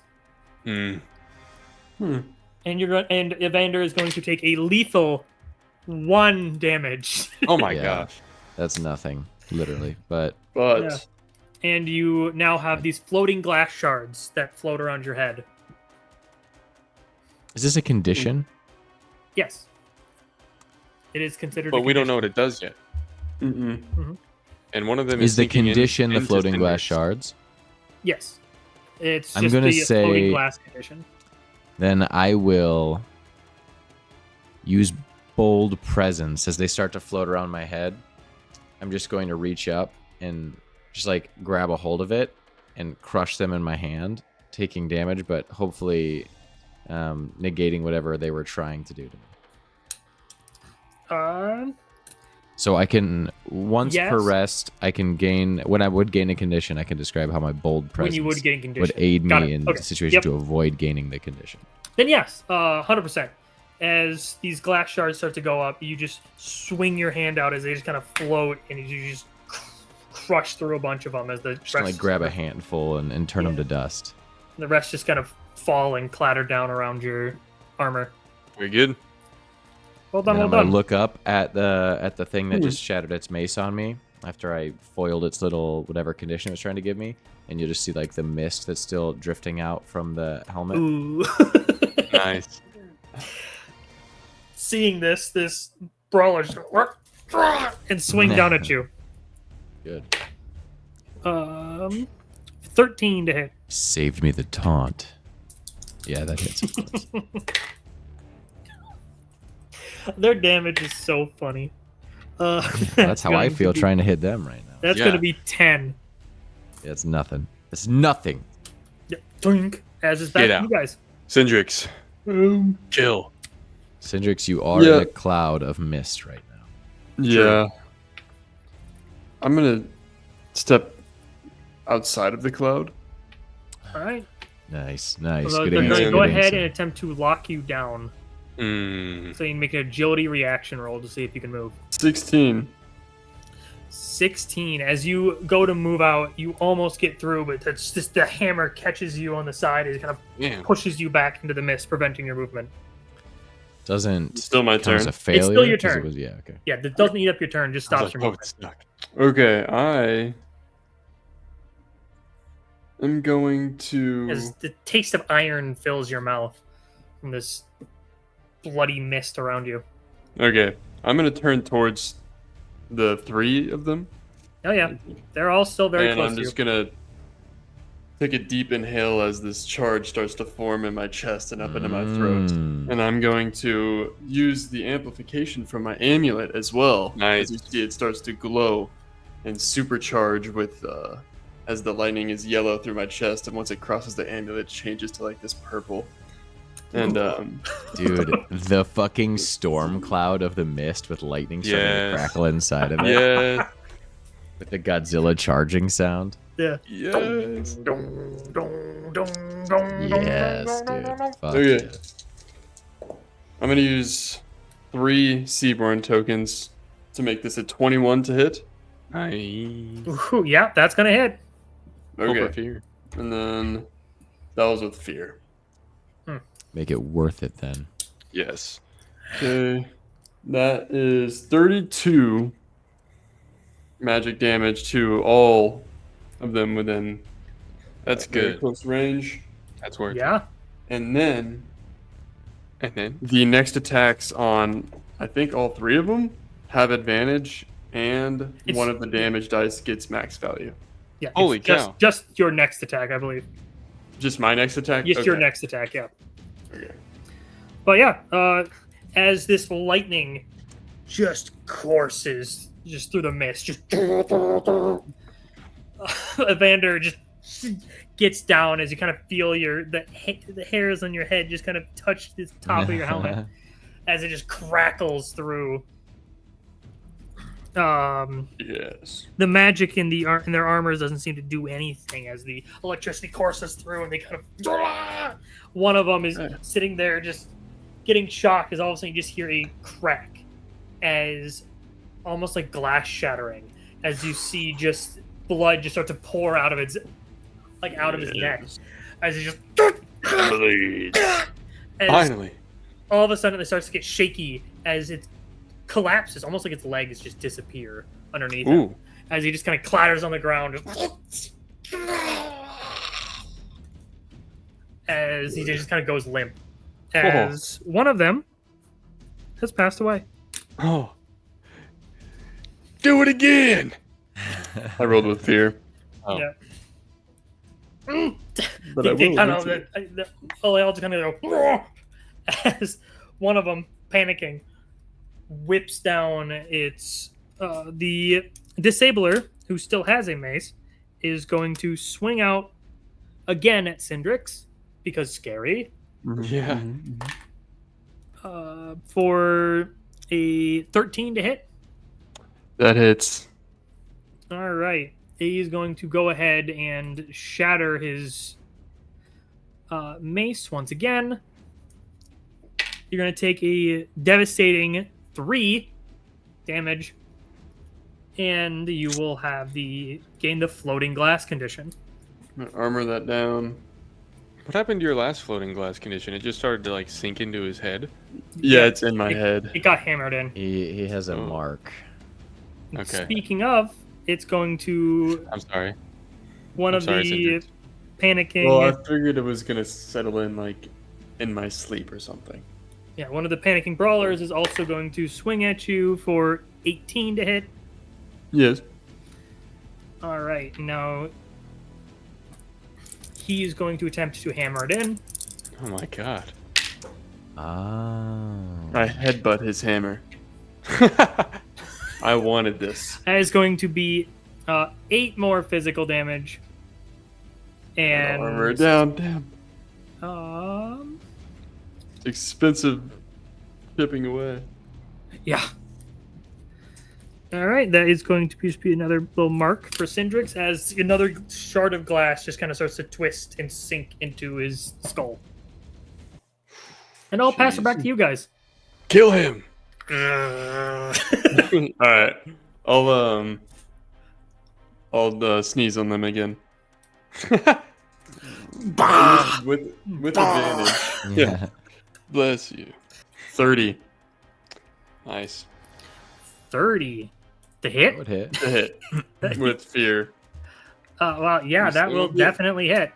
Mm. And and Evander is going to take a lethal 1 damage. Oh my Yeah. gosh. That's nothing, literally. But But Yeah. And you now have these floating glass shards that float around your head. is this a condition? Yes. It is considered But a we don't condition. know what it does yet. And one of them Is the sinking in- condition the into floating glass Zendrix. shards? Yes. It's I'm just gonna the say- floating glass condition. Then I will use bold presence as they start to float around my head. I'm just going to reach up and just like grab a hold of it and crush them in my hand, taking damage, but hopefully negating whatever they were trying to do to me. So I can once per Yes. rest, I can gain when I would gain a condition. I can describe how my bold presence When you would gain condition. would aid Got me it. in Okay. the situation Yep. to avoid gaining the condition. Then yes, 100%. As these glass shards start to go up, you just swing your hand out as they just kind of float, and you just crush through a bunch of them as the Just like grab a handful and turn them to dust. The rest just kind of fall and clatter down around your armor. Very good. Well done, And well I'm gonna done. look up at the thing that just shattered its mace on me after I foiled its little whatever condition it was trying to give me, and you'll just see like the mist that's still drifting out from the helmet. Ooh. Nice. Seeing this brawler just and swing down at you. Good. 13 to hit. Saved me the taunt. Yeah, that hits. Of course. Their damage is so funny. That's how I going to feel be- trying to hit them right now. That's Yeah. going to be 10. It's nothing. It's nothing. Yep. Doink. As is back Get to out. you guys. Syndrix. Kill. Syndrix, you are Yeah. in a cloud of mist right now. Yeah. I'm gonna step outside of the cloud. All right. Nice, nice. So Good they're going answer. to go good ahead answer. and attempt to lock you down. Mm. So you can make an agility reaction roll to see if you can move. 16. 16. As you go to move out, you almost get through, but that's just the hammer catches you on the side and it kind of Yeah. pushes you back into the mist, preventing your movement. Doesn't Still my count as turn. a failure. still your 'cause it turn. was- yeah, okay. Yeah, that doesn't eat up your turn, just I stops was your like, oh, movement. it's stuck. Okay, I am going to. As the taste of iron fills your mouth from this bloody mist around you. Okay, I'm gonna turn towards the three of them, Oh yeah, they're all still very and close I'm to you. just gonna take a deep inhale as this charge starts to form in my chest and up into my throat. Mm. And I'm going to use the amplification from my amulet as well. Nice. As you see, it starts to glow and supercharge with as the lightning is yellow through my chest, and once it crosses the amulet, it changes to like this purple. And Dude, the fucking storm cloud of the mist with lightning starting to Yes. crackle inside of it. Yeah. With the Godzilla charging sound. Yeah. yes. Yes, dude. Fuck Okay. yeah. I'm gonna use 3 Seaborn tokens to make this a 21 to hit. Nice. Ooh, yeah, that's gonna hit. Hope or Okay, fear. and then that was with fear. Make it worth it then. Yes. Okay, that is 32 magic damage to all of them within That's very good. close range. That's worth it. Yeah. And then And then the next attacks on, I think all 3 of them have advantage, and It's- one of the damage dice gets max value. Yeah. Holy it's just, cow. just your next attack, I believe. Just my next attack? Just your Okay. next attack, yeah. Okay. But yeah, as this lightning just courses just through the mist, just Evander just gets down as you kind of feel the hairs on your head just kind of touch the top of your helmet as it just crackles through. Yes. The magic in their armors doesn't seem to do anything as the electricity courses through, and they kind of. One of them is sitting there just getting shocked as all of a sudden you just hear a crack, as almost like glass shattering, as you see just blood just start to pour out of his neck, as it just. As finally. all of a sudden it starts to get shaky as it collapses, almost like its legs just disappear underneath him, Ooh. as he just kind of clatters on the ground, as he just kind of goes limp, as one of them has passed away. Oh. Do it again. I rolled with fear. Oh. Yeah. But I They will kind with fear. they all just kind of go as one of them, panicking, whips down its the disabler, who still has a mace, is going to swing out again at Syndrix because scary, Yeah. for a 13 to hit. That hits. All right. He's going to go ahead and shatter his mace once again. You're going to take a devastating 3 damage, and you will have gain the floating glass condition. I'm gonna armor that down. What happened to your last floating glass condition? It just started to like sink into his head. Yeah, it's in my head. It got hammered in. He has a Oh. mark. Okay. Speaking of, it's going to I'm sorry. one I'm of sorry, the Cindrix. panicking. Well, I figured it was gonna settle in like in my sleep or something. Yeah, one of the panicking brawlers is also going to swing at you for 18 to hit. Yes. All right, now he's going to attempt to hammer it in. Oh my god. Oh. I headbutt his hammer. I wanted this. That is going to be 8 more physical damage. And Armor it down. Damn. It's expensive chipping away. Yeah. All right, that is going to just be another little mark for Cindrix as another shard of glass just kind of starts to twist and sink into his skull. And I'll pass it back to you guys. Kill him. All right. I'll sneeze on them again. with advantage. Yeah. Bless you. 30 Nice. 30 to That hit. would hit. to hit with fear. Well, yeah, You that son will of a bitch. definitely hit.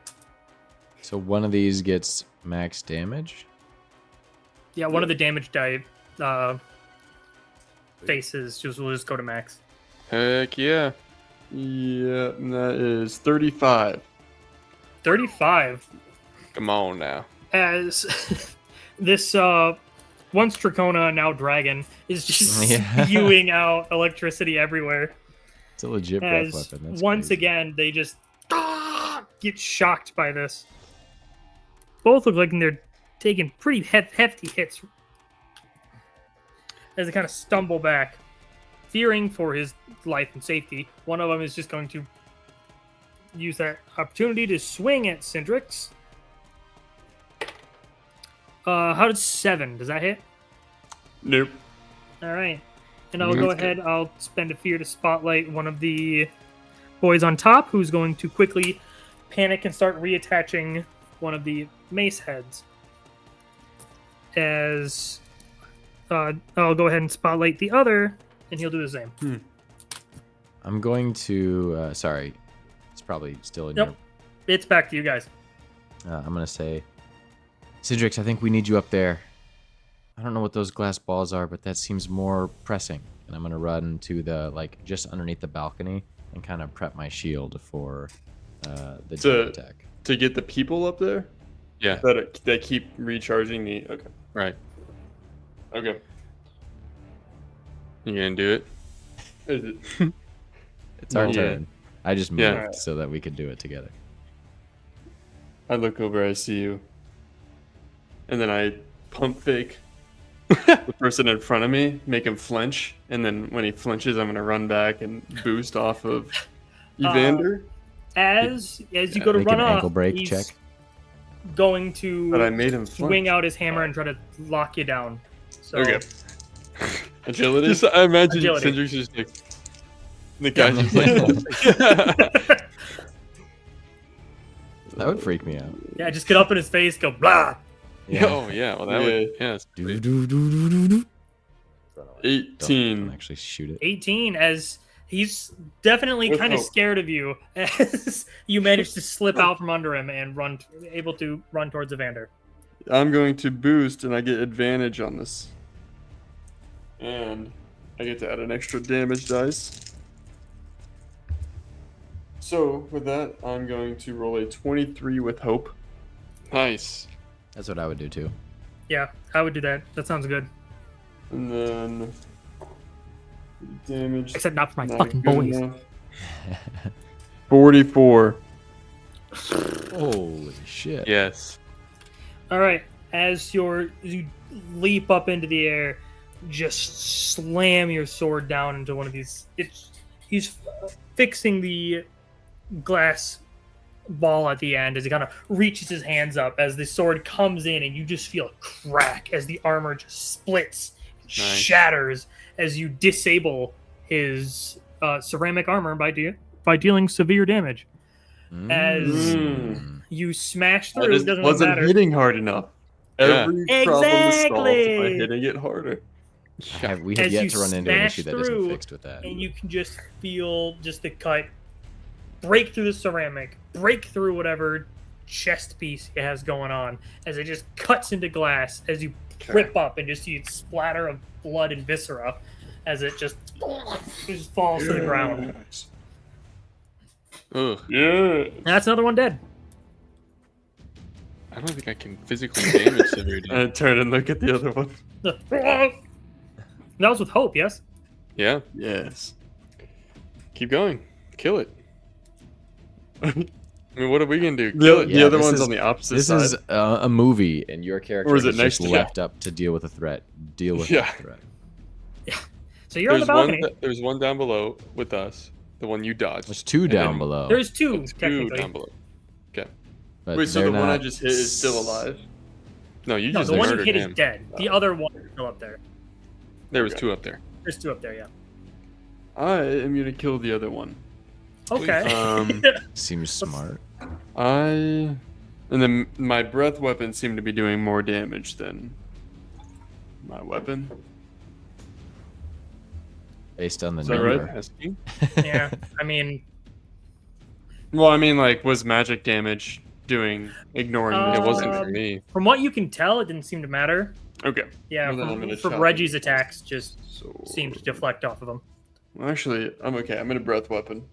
So one of these gets max damage. Yeah, one of the damage die faces will just go to max. Heck yeah. Yeah, and that is 35. 35 Come on now. as this once Dracona, now dragon, is just Yeah. spewing out electricity everywhere. It's a legit breath As weapon. That's once crazy. again, they just get shocked by this. Both look like they're taking pretty hefty hits as they kind of stumble back, fearing for his life and safety. One of them is just going to use that opportunity to swing at Cindrix. How did 7? Does that hit? Nope. All right. And I'll go That's ahead. I'll spend a fear to spotlight one of the boys on top, who's going to quickly panic and start reattaching one of the mace heads. As I'll go ahead and spotlight the other, and he'll do the same. I'm going to. Sorry, it's probably still in Yep. It's back to you guys. your. I'm gonna say, Cindrix, I think we need you up there. I don't know what those glass balls are, but that seems more pressing. And I'm gonna run to the just underneath the balcony and kind of prep my shield for the To- jump attack. To get the people up there Yeah. that keep recharging the. Okay. Right. Okay. You gonna do it? Is it? It's our Yeah. turn. I just moved Yeah. so that we could do it together. I look over, I see you. And then I pump fake the person in front of me, make him flinch, and then when he flinches, I'm gonna run back and boost off of Evander. As you go to Make run an off, ankle break he's check. going But I to made him flinch. swing out his hammer and try to lock you down. So, Okay. Agility. Just I imagine Agility. Cindrix just like the guy's just like That would freak me out. yeah, just get up in his face, go blah. Oh yeah, well that would that's Do, sweet. do, do, do, do, do. Don't 18. actually shoot it. 18 as he's definitely With kind of hope. scared of you as you manage to slip out from under him and able to run towards Evander. I'm going to boost, and I get advantage on this. And I get to add an extra damage dice. So, with that, I'm going to roll a 23 with hope. Nice. That's what I would do too. Yeah, I would do that. That sounds good. And then damage. Except not for my not fucking good boys. enough. 44. Holy shit. Yes. All right, as you leap up into the air, just slam your sword down into one of these. He's fixing the glass ball at the end as he kind of reaches his hands up as the sword comes in, and you just feel a crack as the armor just splits, shatters as you disable his ceramic armor by dealing severe damage. As you smash through, it doesn't wasn't matter. hitting hard enough. Yeah. Every problem is solved by Exactly. hitting it harder. We have As yet you to run into an smash issue that isn't through, fixed with that. And you can just feel just the cut break through the ceramic, break through whatever chest piece it has going on, as it just cuts into glass as you rip up and just see it splatter of blood and viscera as it just falls to the ground. Ugh. Yeah. And that's another one dead. I don't think I can physically damage severe damage. And turn and look at the other one. That was with hope, yes? Yeah. Yes. Keep going. Kill it. I mean, what are we gonna do? Kill it. The other one's on the opposite This side. is a movie, and your character Or is it is next just to left up to deal with a threat. Deal with Yeah. that threat. So you're on the balcony. There's one down below with us. The one you dodged. There's two And down then below. There's two, Two technically. down below. But Wait, so they're the one I not- just hit is still alive? No, you No, just the one you murdered hit him. is dead. The other one is still up there. There was Okay. two up there. There's two up there, yeah. I am gonna kill the other one. Okay. Seems smart. And then my breath weapon seemed to be doing more damage than my weapon. Based on the Is that number. right? Asking? Yeah, I mean, Well, I mean, like, was magic damage ignoring It this? wasn't for me. from what you can tell, it didn't seem to matter. Okay. Yeah, Well, then I'm gonna from chop Reggie's it. attacks, just So seemed to deflect off of him. Well, actually, I'm okay. I'm gonna breath weapon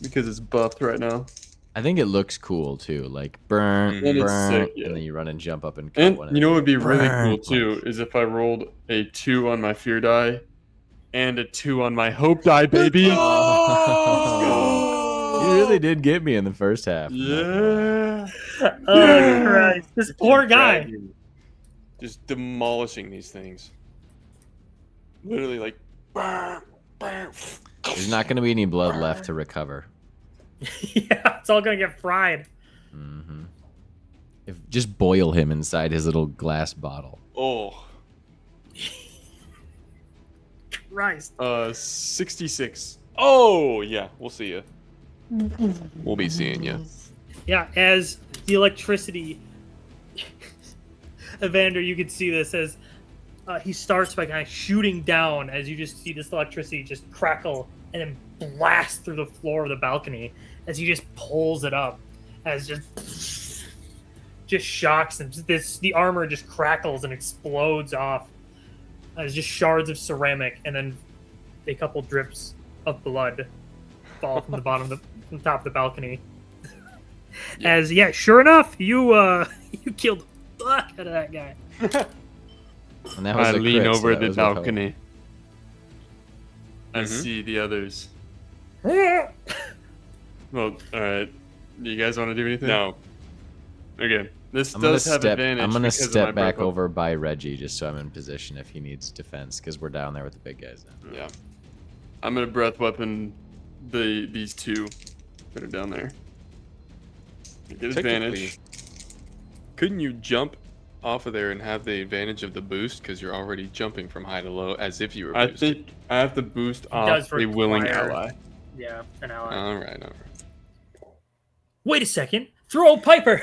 because it's buffed right now. I think it looks cool too. Like burn, And it's burn, sick, yeah. and then you run and jump up and cut And one. you know what would be really Burn. cool too is if I rolled a 2 on my fear die and a 2 on my hope die, baby. You really did get me in the first half. Yeah. Oh Christ! This poor guy. Dragging. Just demolishing these things. Literally like. Burn, burn. There's not going to be any blood left to recover. Yeah, it's all gonna get fried. Hmm. Just boil him inside his little glass bottle. Oh. Christ. 66. Oh yeah, we'll see you. We'll be seeing you. Yeah, as the electricity, Evander, you can see this as he starts by kind of shooting down as you just see this electricity just crackle and then blast through the floor of the balcony as he just pulls it up, as just shocks him. The armor just crackles and explodes off as just shards of ceramic, and then a couple drips of blood fall from the bottom of from the top of the balcony. As sure enough, you you killed the fuck out of that guy. And that was I a lean crit, so over that the was with hope. balcony. I Mhm. see the others. Yeah, Well, all right. Do you guys want to do anything? No. Okay. This I'm gonna does have step. advantage. I'm gonna because of my step back breath over by Reggie just so I'm in position if he needs defense because we're down there with the big guys now. weapon. Yeah. I'm gonna breath weapon these two that are down there. You get advantage. Couldn't you jump off of there and have the advantage of the boost because you're already jumping from high to low as if you were I boosted? think I have to boost does off a willing require- ally. yeah, an ally. All right. Wait a second, throw Piper.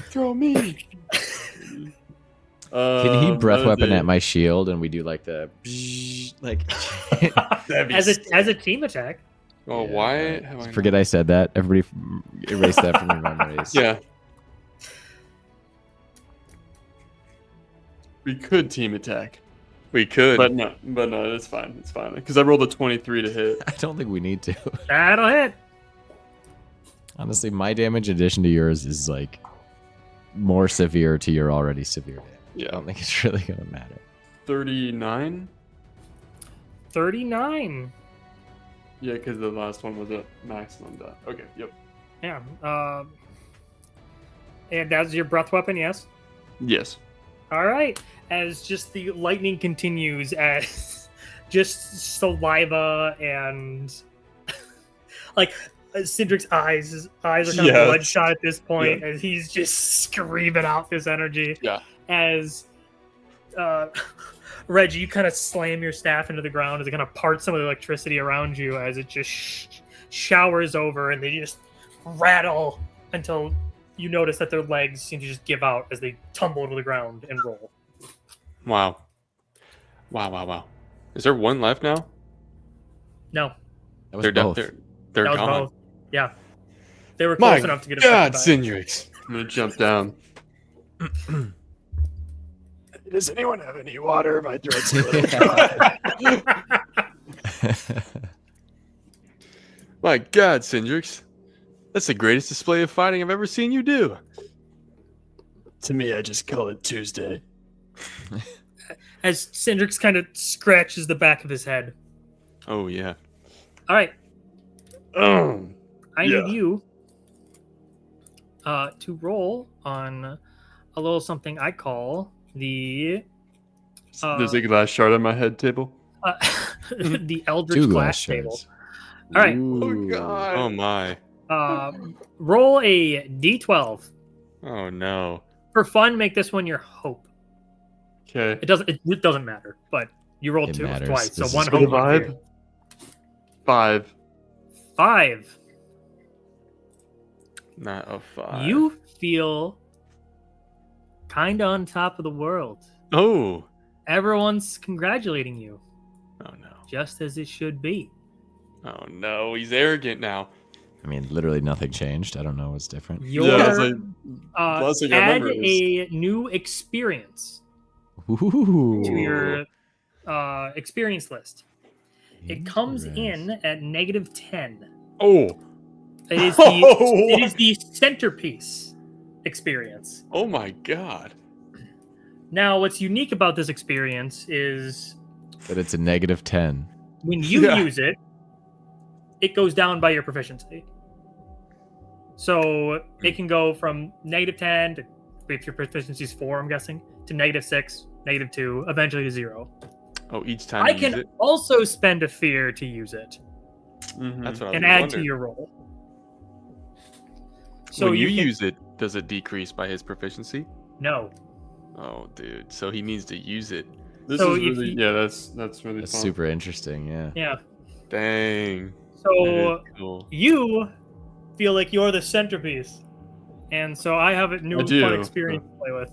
Throw me. Can he breath Another weapon day. at my shield and we do like the like? That'd be as a team attack. Oh, Yeah, why right. have I Forget I said that. Everybody erase that from your memories. Yeah. We could team attack, We could. but no, it's fine. It's fine because I rolled a 23 to hit. I don't think we need to. That'll hit. Honestly, my damage addition to yours is like more severe to your already severe damage. I Yeah. don't think it's really gonna matter. 39. 39. Yeah, because the last one was a maximum die. Okay. Yep. Yeah. And that's your breath weapon, yes. Yes. All right. As just the lightning continues, as just saliva and like Cindric's eyes are kind of bloodshot at this point, as he's just screaming out this energy. Yeah. As Reggie, you kind of slam your staff into the ground as it kind of parts some of the electricity around you as it just showers over, and they just rattle until you notice that their legs seem to just give out as they tumble to the ground and roll. Wow. Is there one left now? No, That was They're both. they're that was gone. both. Yeah, they were My close enough to get God, affected by it. Cindrix. I'm gonna jump down. Does anyone have any water? My throat's a little dry. My God, Cindrix. That's the greatest display of fighting I've ever seen you do. To me, I just call it Tuesday. As Cindrix kind of scratches the back of his head. Oh, yeah. All right, I Yeah. need you to roll on a little something I call the There's a glass shard on my head table. the Eldritch Two Glass glass table. shards. All right, Oh god. Oh, my. roll a d12 Oh, no. for fun. Make this one your hope. Okay. It doesn't matter, but you rolled It two matters. twice, so This one is hope. For the one vibe. fear. 5. 5. Not a 5. You feel kind of on top of the world. Oh. Everyone's congratulating you, Oh, no. just as it should be. Oh, no. He's arrogant now. I mean, literally nothing changed. I don't know what's different. Your Yeah, I was like, last thing I add remember a new experience Ooh. to your experience list. It comes in at -10. Oh. It is the centerpiece experience. Oh, my God. Now, what's unique about this experience is But it's a -10. when you Yeah. use it, it goes down by your proficiency. So it can go from -10 to, if your proficiency is 4, I'm guessing, to -6, -2, eventually to 0. Oh, each time I you use can it? also spend a fear to use it That's what I was and add wondering. to your roll. So when you can, use it, does it decrease by his proficiency? no. Oh, dude. So he needs to use it. This So is if really, you- yeah, that's really That's fun. super interesting. Yeah. Yeah. Dang. So That is cool. you feel like you're the centerpiece, and so I have a new I do. fun experience to play with.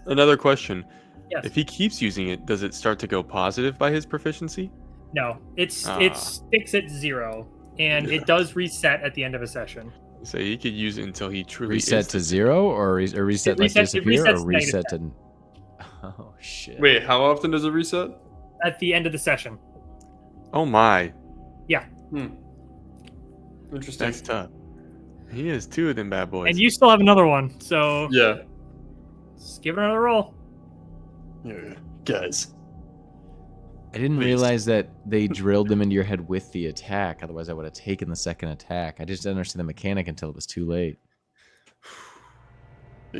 Another question. Yes. If he keeps using it, does it start to go positive by his proficiency? No, it Ah. sticks at 0, and it does reset at the end of a session. So he could use it until he truly Reset is to the- 0 or reset like resets- it disappear resets or reset to. Oh shit. Wait, how often does it reset? At the end of the session. Oh my. Interesting. That's tough. He has 2 of them bad boys. And you still have another one, so Yeah. just give it another roll. Yeah. Guys. I didn't Please. realize that they drilled them into your head with the attack. Otherwise, I would have taken the second attack. I just didn't understand the mechanic until it was too late.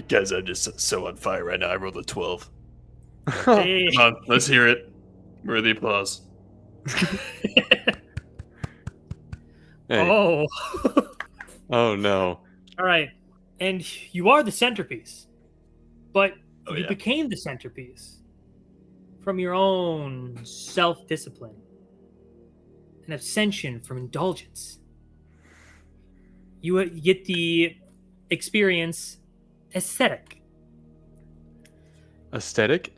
Guys, I'm just so on fire right now. I rolled a 12. Hey. Come on, let's hear it. Where are the applause? Hey. Oh. Oh no. All right. And you are the centerpiece. But Oh, you yeah. became the centerpiece from your own self-discipline. An abstention from indulgence. You get the experience aesthetic. Aesthetic?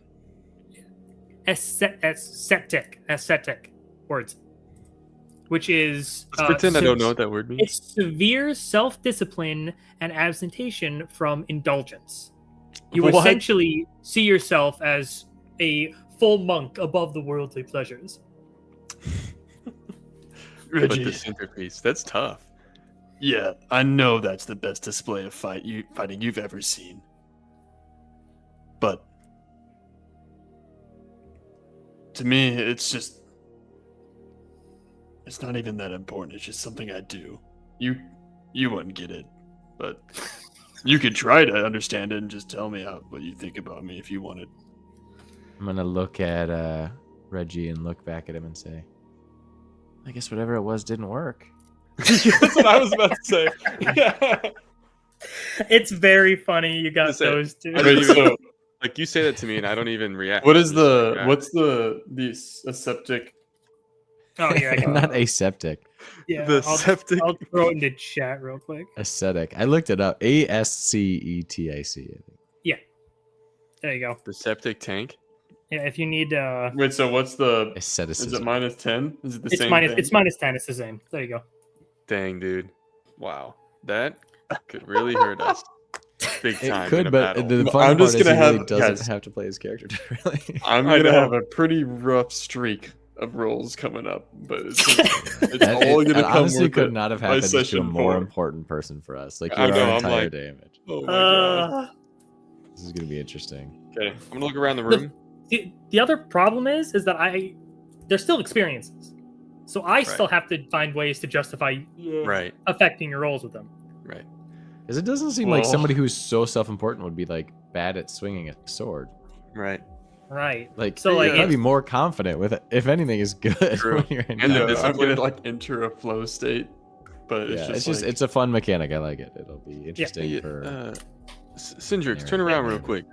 Aesthetic words. Which is Let's pretend I don't know what that word means. It's severe self-discipline and abstention from indulgence. You What? essentially see yourself as a full monk above the worldly pleasures. But Reggie, the centerpiece. That's tough. yeah, I know that's the best display of fighting you've ever seen. But to me, it's not even that important. It's just something I do. You wouldn't get it, but You could try to understand it and just tell me what you think about me if you wanted. I'm gonna look at Reggie and look back at him and say, I guess whatever it was didn't work. That's what I was about to say. It's very funny you got Just say- those two. I don't even, like you say that to me and I don't even react. What is I'm just like, what's the aseptic? Oh, yeah, I got Not aseptic. yeah. the I'll, septic. I'll throw it into chat real quick. Ascetic. I looked it up. ASCETIC. I think. There you go. The septic tank. Yeah, if you need Wait, so what's the? Asceticism. Is it minus 10? Is it the it's same minus thing? it's minus 10, it's the same. There you go. Dang, dude. Wow. That could really hurt us. Big It time. in could, a but battle. the Well, fun I'm part just is he gonna really have- doesn't guys. have to play his character differently. I'm I gonna know. have a pretty rough streak of rolls coming up, but it's That- all it gonna come honestly with could it not have by happened to a session more 4. important person for us. Like I you're know, our I'm entire like- damage. Oh my god. This is gonna be interesting. Okay, I'm gonna look around the room. The other problem is that they're still experiences. So I still have to find ways to justify Right, affecting your rolls with them. right. Because it doesn't seem like Well- somebody who's so self-important would be like bad at swinging a sword. Right. Right. Like, So, like, you gotta be more confident with it. If anything is good. True. When you're in And the combat. discipline- I'm gonna like enter a flow state, but Yeah, it's just like, it's a fun mechanic. I like it. It'll be interesting Yeah, for. Syndrix, turn around real quick.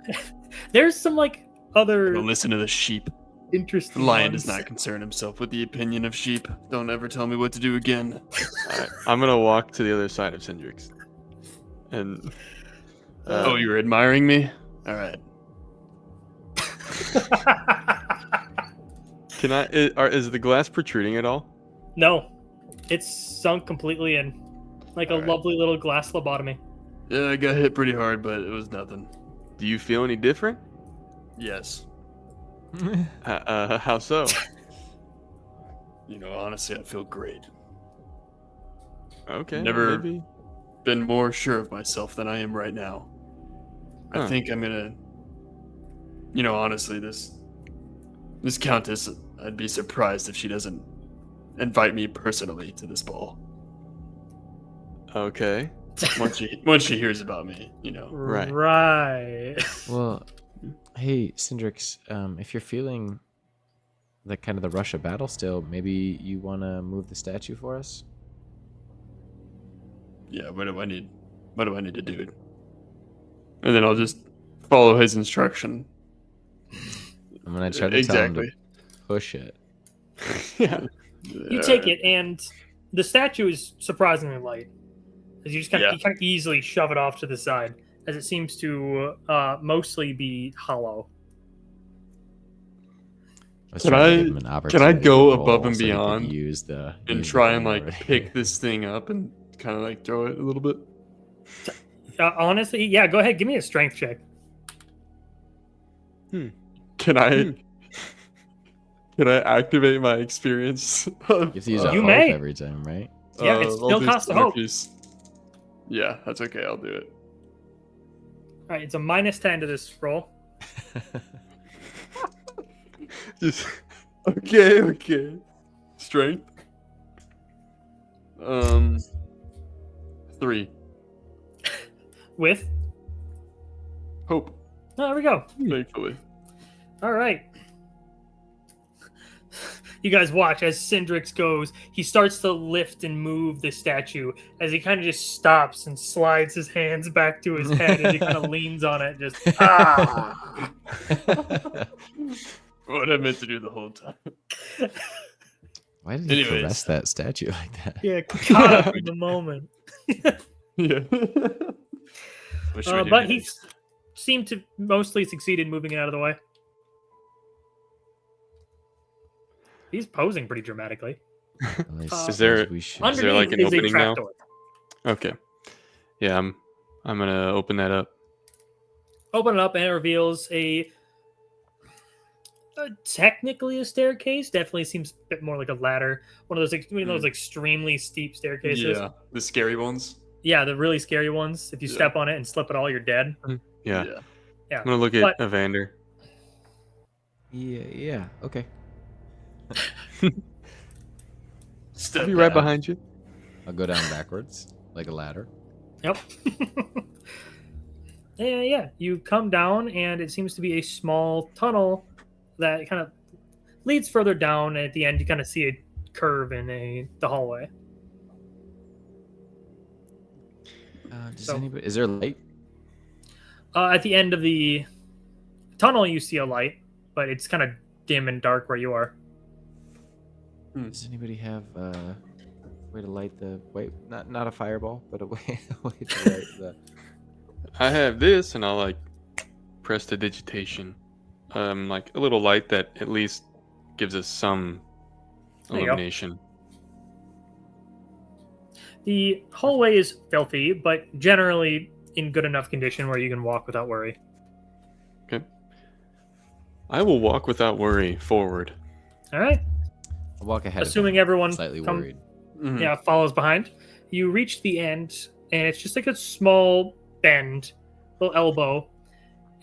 There's some like other Don't listen to the sheep. The interesting lion ones. does not concern himself with the opinion of sheep. Don't ever tell me what to do again. Alright, I'm gonna walk to the other side of Syndrix. And Oh, you're admiring me? All right. can I? Is the glass protruding at all? No. It's sunk completely in. Like a Alright. lovely little glass lobotomy. Yeah, I got hit pretty hard, but it was nothing. Do you feel any different? Yes. How so? You know, honestly, I feel great. Okay. Never- Maybe. Been more sure of myself than I am right now. I Huh. think I'm gonna. You know, honestly, this countess, I'd be surprised if she doesn't invite me personally to this ball. Okay. Once she hears about me, you know. Right. Right. Well, hey, Syndrix, if you're feeling the kind of the rush of battle still, maybe you want to move the statue for us? Yeah, what do I need? What do I need to do? And then I'll just follow his instruction. I'm gonna try to tell him Exactly. to push it. Yeah. You take it, and the statue is surprisingly light. As you just kind of, Yeah. you kind of easily shove it off to the side, as it seems to mostly be hollow. was Can trying to I- give him an Can I opportunity to go roll above and so he could beyond use the and use the try and thing like already? pick this thing up and kind of like throw it a little bit? Honestly, yeah, go ahead. Give me a strength check. Can I? Can I activate my experience? You have to use a You hope may. every time, right? Yeah, it I'll still do costs a hope. centerpiece. Yeah, that's okay. I'll do it. All right, it's a minus 10 to this roll. Just Okay. Strength. 3. With. Hope. Oh, there we go. Thankfully. All right. You guys watch as Syndrix goes. He starts to lift and move the statue as he kind of just stops and slides his hands back to his head as he kind of leans on it. Just What I meant to do the whole time. Why did he Anyways. caress that statue like that? yeah, caught up in the moment. Yeah. Wish we did But it. he seemed to mostly succeed in moving it out of the way. He's posing pretty dramatically. Well, I Is there- suppose we should- Is there, Underneath like, an is a opening now? trapdoor. okay. Yeah, I'm gonna open that up. Open it up and it reveals technically a staircase. Definitely seems a bit more like a ladder. One of those, those extremely steep staircases. Yeah, the scary ones. Yeah, the really scary ones. If you Yeah. step on it and slip at all, you're dead. Yeah. Yeah. I'm gonna look at But- Evander. Yeah, okay. Step I'll be right down. behind you. I'll go down backwards like a ladder. Yep. Yeah, you come down, and it seems to be a small tunnel that kind of leads further down. And at the end, you kind of see a curve in the hallway. Is there light? At the end of the tunnel, you see a light, but it's kind of dim and dark where you are. Does anybody have a way to light the not a fireball, but a way to light the I have this, and I'll like press the digitation, like a little light that at least gives us some There you go. illumination. The hallway is filthy, but generally in good enough condition where you can walk without worry. Okay. I will walk without worry forward. All right. I'll walk ahead. Assuming of him, everyone slightly worried. yeah, follows behind. You reach the end, and it's just like a small bend, little elbow,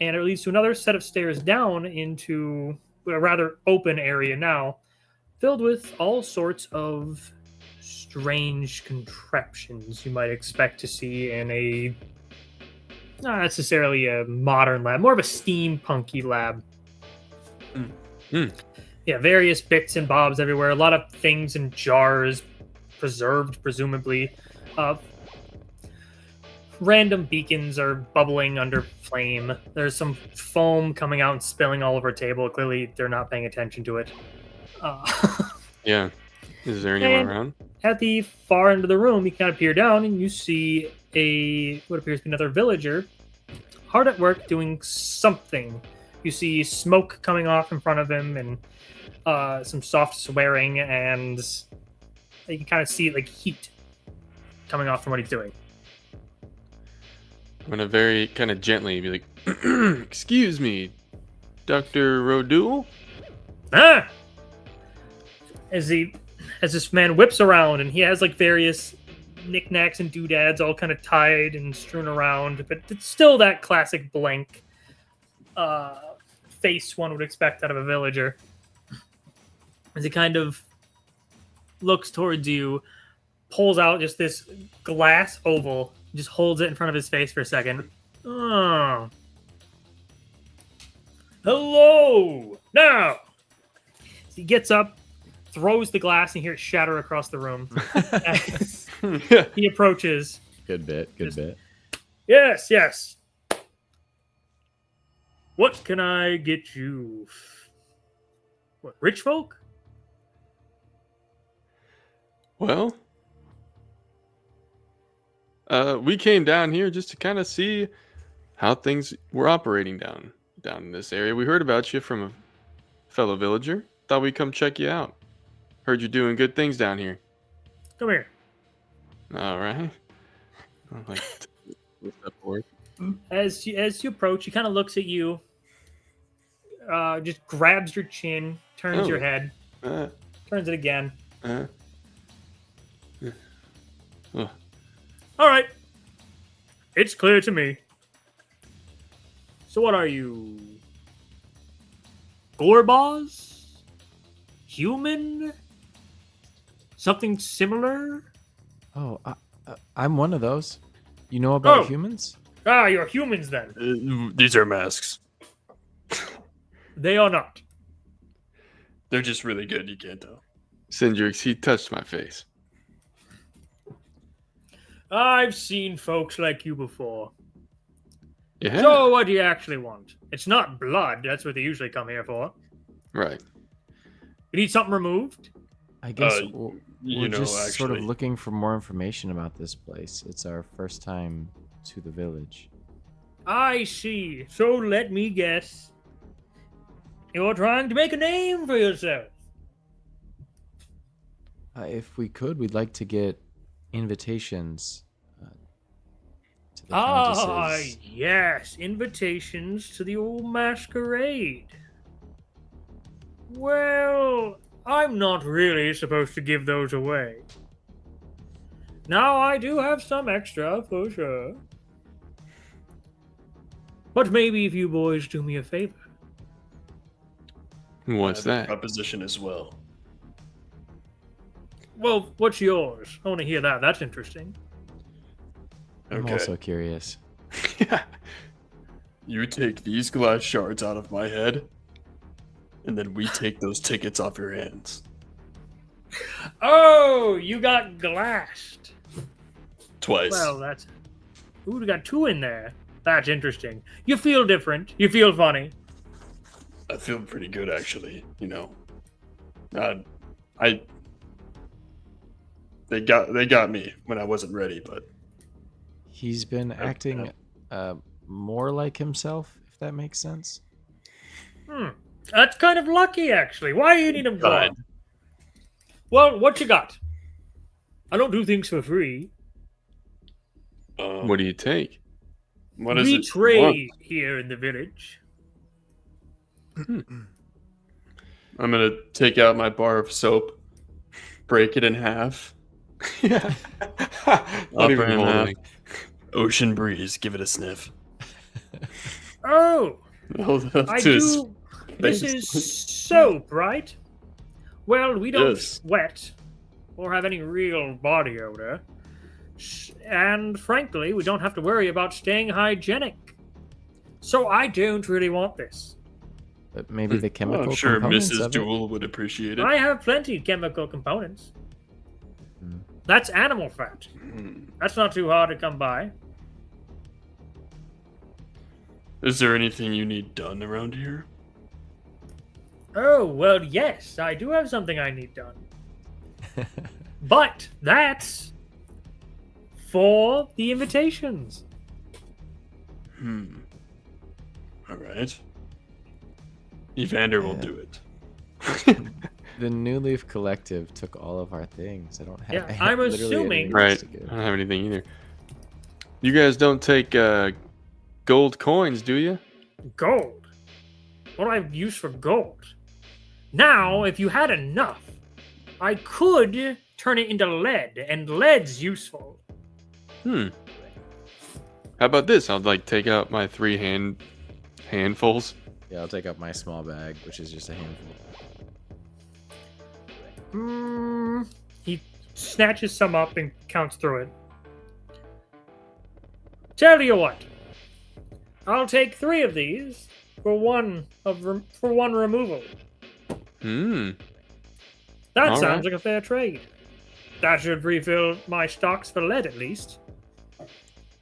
and it leads to another set of stairs down into a rather open area now, filled with all sorts of strange contraptions you might expect to see in a not necessarily a modern lab, more of a steampunky lab. Yeah, various bits and bobs everywhere. A lot of things in jars, preserved presumably. Random beacons are bubbling under flame. There's some foam coming out and spilling all over a table. Clearly, they're not paying attention to it. Yeah. Is there anyone And- around? At the far end of the room, you kind of peer down and you see what appears to be another villager hard at work doing something. You see smoke coming off in front of him and some soft swearing, and you can kind of see like heat coming off from what he's doing. I'm gonna very kind of gently be like, "Excuse me, Dr. Rodul?" Ah! As this man whips around, and he has like various knickknacks and doodads all kind of tied and strewn around, but it's still that classic blank face one would expect out of a villager. As he kind of looks towards you, pulls out just this glass oval, just holds it in front of his face for a second. Oh. Hello! Now! He gets up, throws the glass, and you hear it shatter across the room. As he approaches. Good bit. Yes, yes. What can I get you? What, rich folk? Well, we came down here just to kind of see how things were operating down in this area. We heard about you from a fellow villager. Thought we'd come check you out. Heard you're doing good things down here. Come here. All right. I'm like, what's up, boy? As you approach, he kind of looks at you, just grabs your chin, turns your head, Uh, turns it again. uh, All right. It's clear to me. So what are you? Gorbaz? Human? Something similar? Oh, I'm one of those. You know about Oh. humans? Ah, you're humans then. These are masks. They are not. They're just really good. You can't tell. Cindrix, he touched my face. I've seen folks like you before. Yeah. So what do you actually want? It's not blood. That's what they usually come here for. Right. You need something removed? I guess You we're know, just sort of actually- looking for more information about this place. It's our first time to the village. I see. So let me guess. You're trying to make a name for yourself. If we could, we'd like to get invitations to the Ah, countesses. yes. Invitations to the old masquerade. Well, I'm not really supposed to give those away. Now, I do have some extra, for sure. But maybe if you boys do me a favor. What's I have a that? proposition as well. Well, what's yours? I want to hear that. That's interesting. I'm Okay. also curious. Yeah. You take these glass shards out of my head, and then we take those tickets off your hands. Oh, you got glassed. Twice. Well, that's... Ooh, we got 2 in there. That's interesting. You feel different. You feel funny. I feel pretty good, actually. You know, they got me when I wasn't ready, but He's been acting more like himself, if that makes sense. That's kind of lucky, actually. Why do you need him God. gone? Well, what you got? I don't do things for free. What do you take? What is We it? trade here in the village. I'm gonna take out my bar of soap, break it in half. Yeah. Upper Not even and half. holding. Ocean breeze, give it a sniff. Oh, Hold up I to his do. This face. is soap, right? Well, we don't Yes. sweat or have any real body odor. And frankly, we don't have to worry about staying hygienic. So I don't really want this. But maybe the chemical I'm sure components Mrs. of it? Jewell would appreciate it. I have plenty of chemical components. Hmm. That's animal fat. That's not too hard to come by. Is there anything you need done around here? Oh, well, yes, I do have something I need done. But that's for the invitations. All right. Evander will Yeah. do it. The New Leaf Collective took all of our things. I don't have. Yeah, I have I'm literally assuming- anything Right. else to give. I don't have anything either. You guys don't take gold coins, do you? Gold. What do I use for gold? Now, if you had enough, I could turn it into lead, and lead's useful. How about this? I'll like take out my 3 handfuls. Yeah, I'll take up my small bag, which is just a handful. He snatches some up and counts through it. Tell you what, I'll take 3 of these for one removal. That All sounds right. like a fair trade. That should refill my stocks for lead at least.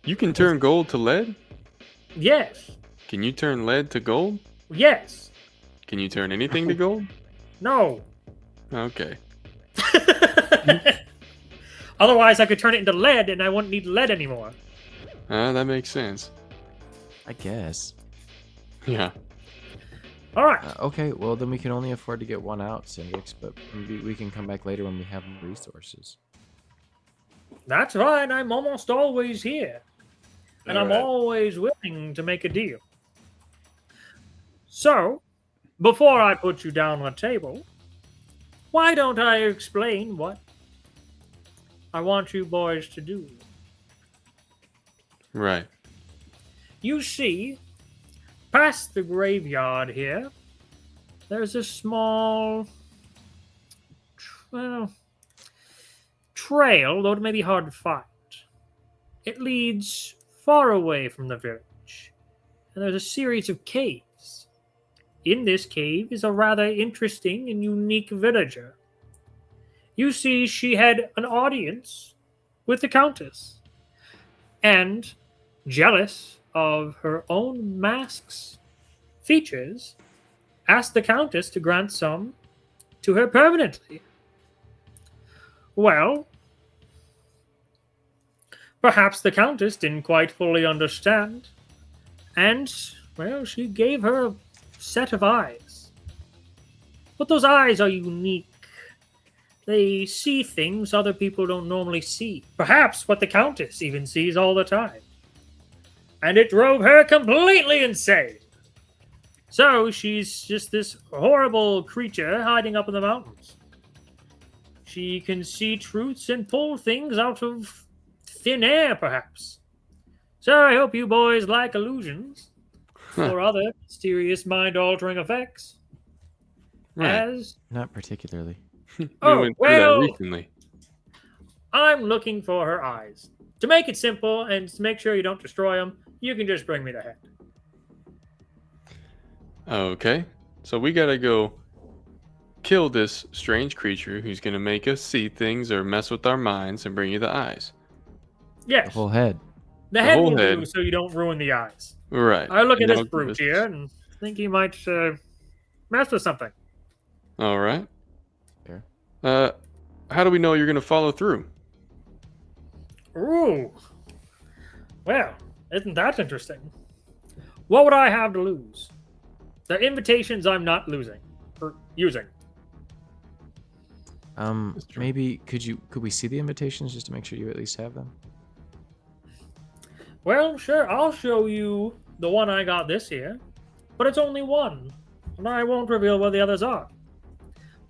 You can turn gold to lead? Yes. Can you turn lead to gold? Yes. Can you turn anything to gold? No. Okay. Otherwise, I could turn it into lead and I wouldn't need lead anymore. That makes sense. I guess. Yeah. All right. Okay, well then we can only afford to get one out, Syndix, but maybe we can come back later when we have more resources. That's fine. I'm almost always here. And I'm Alright. always willing to make a deal. So, before I put you down on a table, why don't I explain what I want you boys to do? Right. You see, past the graveyard here, there's a small trail, though it may be hard to find. It leads far away from the village, and there's a series of caves. In this cave is a rather interesting and unique villager. You see, she had an audience with the Countess, and jealous of her own mask's features, asked the Countess to grant some to her permanently. Well, perhaps the Countess didn't quite fully understand, and, well, she gave her a set of eyes. But those eyes are unique. They see things other people don't normally see. Perhaps what the Countess even sees all the time. And it drove her completely insane. So she's just this horrible creature hiding up in the mountains. She can see truths and pull things out of thin air, perhaps. So I hope you boys like illusions or other mysterious mind-altering effects. Right. As Not particularly. We Oh, went through well- that recently. I'm looking for her eyes. To make it simple and to make sure you don't destroy them, you can just bring me the head. Okay. So we gotta go kill this strange creature who's gonna make us see things or mess with our minds and bring you the eyes. The Yes. whole head. The The head whole will do head. so you don't ruin the eyes. Right. I look at And this that'll give brute us- here and think he might mess with something. All right. Fair. How do we know you're gonna follow through? Ooh. Well, isn't that interesting? What would I have to lose? The invitations I'm not losing or using. That's true. Maybe could we see the invitations just to make sure you at least have them? Well, sure, I'll show you the one I got this year, but it's only one, and I won't reveal where the others are.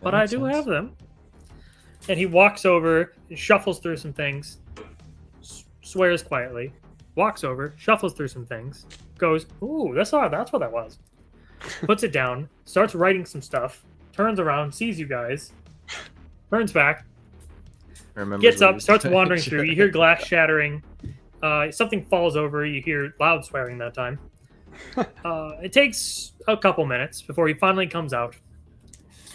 But I makes do sense. have them. And he walks over, and shuffles through some things, swears quietly, walks over, shuffles through some things, goes, "Ooh, that's what that was." Puts it down, starts writing some stuff, turns around, sees you guys, turns back, Remembers gets what up, he's starts doing. wandering through. You hear glass shattering. Something falls over. You hear loud swearing that time. It takes a couple minutes before he finally comes out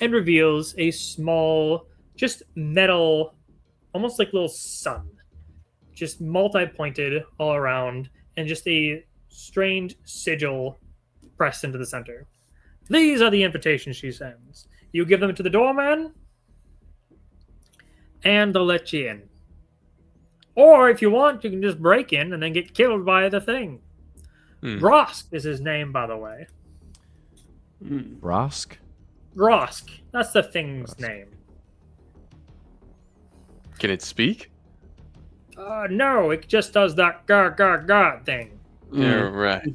and reveals a small, just metal, almost like little sun, just multi-pointed all around, and just a strange sigil pressed into the center. These are the invitations she sends. You give them to the doorman, and they'll let you in. Or if you want, you can just break in and then get killed by the thing. Grosk is his name, by the way. Brosk? Grosk. That's the thing's name. Can it speak? No, it just does that gar thing. Yeah, right.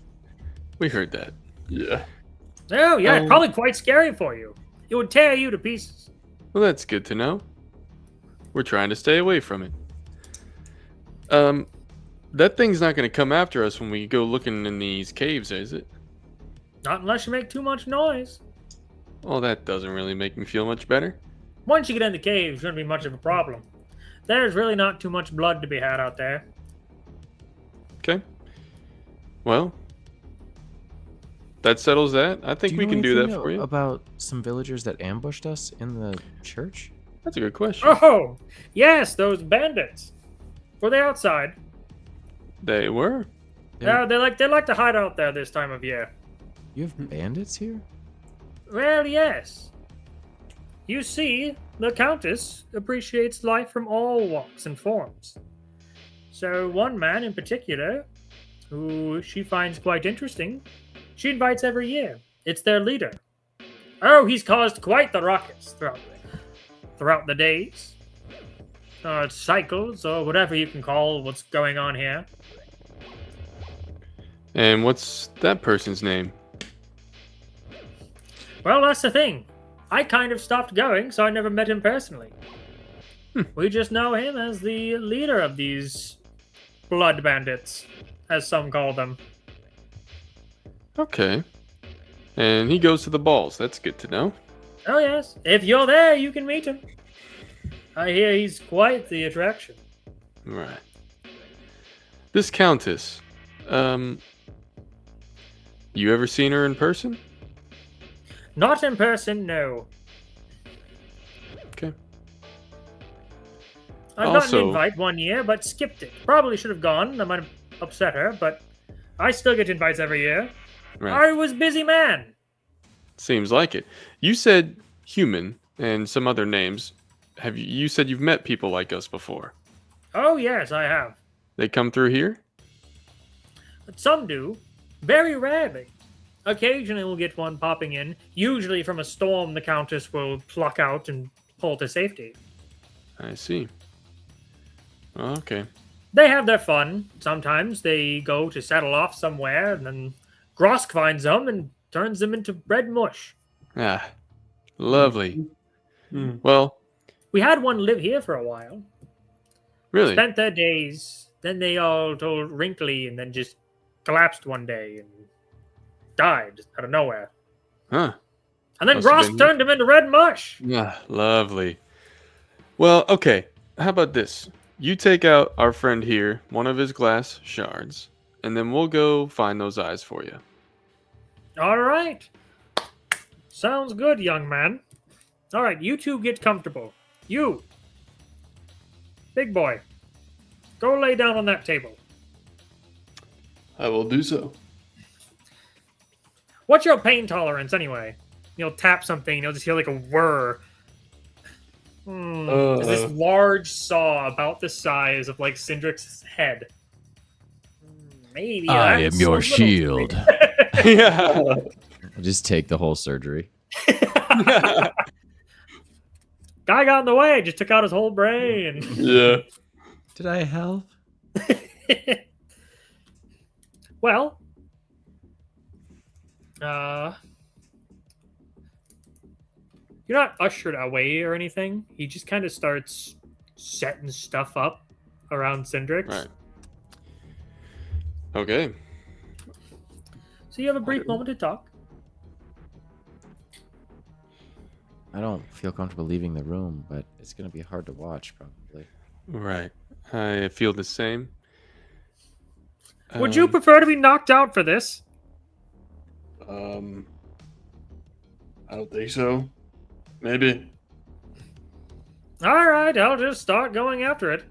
We heard that. Yeah. Oh, yeah, probably quite scary for you. It would tear you to pieces. Well, that's good to know. We're trying to stay away from it. That thing's not going to come after us when we go looking in these caves, is it? Not unless you make too much noise. Well, that doesn't really make me feel much better. Once you get in the cave, it shouldn't be much of a problem. There's really not too much blood to be had out there. Okay. Well, that settles that. I think you we know can do that anything for you. About some villagers that ambushed us in the church? That's a good question. Oh, yes, those bandits. Were they outside? They were. Yeah, they like to hide out there this time of year. You have bandits here? Well, yes. You see, the Countess appreciates life from all walks and forms. So one man in particular, who she finds quite interesting, she invites every year. It's their leader. Oh, he's caused quite the ruckus throughout the days. Cycles, or whatever you can call what's going on here. And what's that person's name? Well, that's the thing. I kind of stopped going, so I never met him personally. We just know him as the leader of these blood bandits, as some call them. Okay. And he goes to the balls. That's good to know. Oh, yes. If you're there, you can meet him. I hear he's quite the attraction. Right. This Countess, you ever seen her in person? Not in person, no. Okay. I've got Also- an invite one year, but skipped it. Probably should have gone. I might have upset her, but I still get invites every year. Right. I was busy man. Seems like it. You said human and some other names. You said you've met people like us before? Oh, yes, I have. They come through here? But some do. Very rarely. Occasionally we'll get one popping in, usually from a storm the Countess will pluck out and pull to safety. I see. Okay. They have their fun. Sometimes they go to settle off somewhere, and then Grosk finds them and turns them into bread mush. Ah, lovely. Mm. Well, We had one live here for a while. really? Spent their days. Then they all told wrinkly and then just collapsed one day and died out of nowhere. Huh. And then Must have Grosk been- turned him into red mush. Ah, lovely. Well, okay. How about this? You take out our friend here, one of his glass shards, and then we'll go find those eyes for you. All right. Sounds good, young man. All right, you two get comfortable. You, big boy, go lay down on that table. I will do so. What's your pain tolerance anyway? You'll tap something, you'll just hear like a whir. There's this large saw about the size of like Cindric's head. Maybe I that's am your a little shield. big. Yeah. I'll just take the whole surgery. Guy got in the way, just took out his whole brain. Yeah. Did I help? Well, you're not ushered away or anything. He just kind of starts setting stuff up around Cindrix. Right. Okay. So you have a brief moment to talk. I don't feel comfortable leaving the room, but it's going to be hard to watch, probably. Right. I feel the same. Would you prefer to be knocked out for this? I don't think so. Maybe. All right, I'll just start going after it.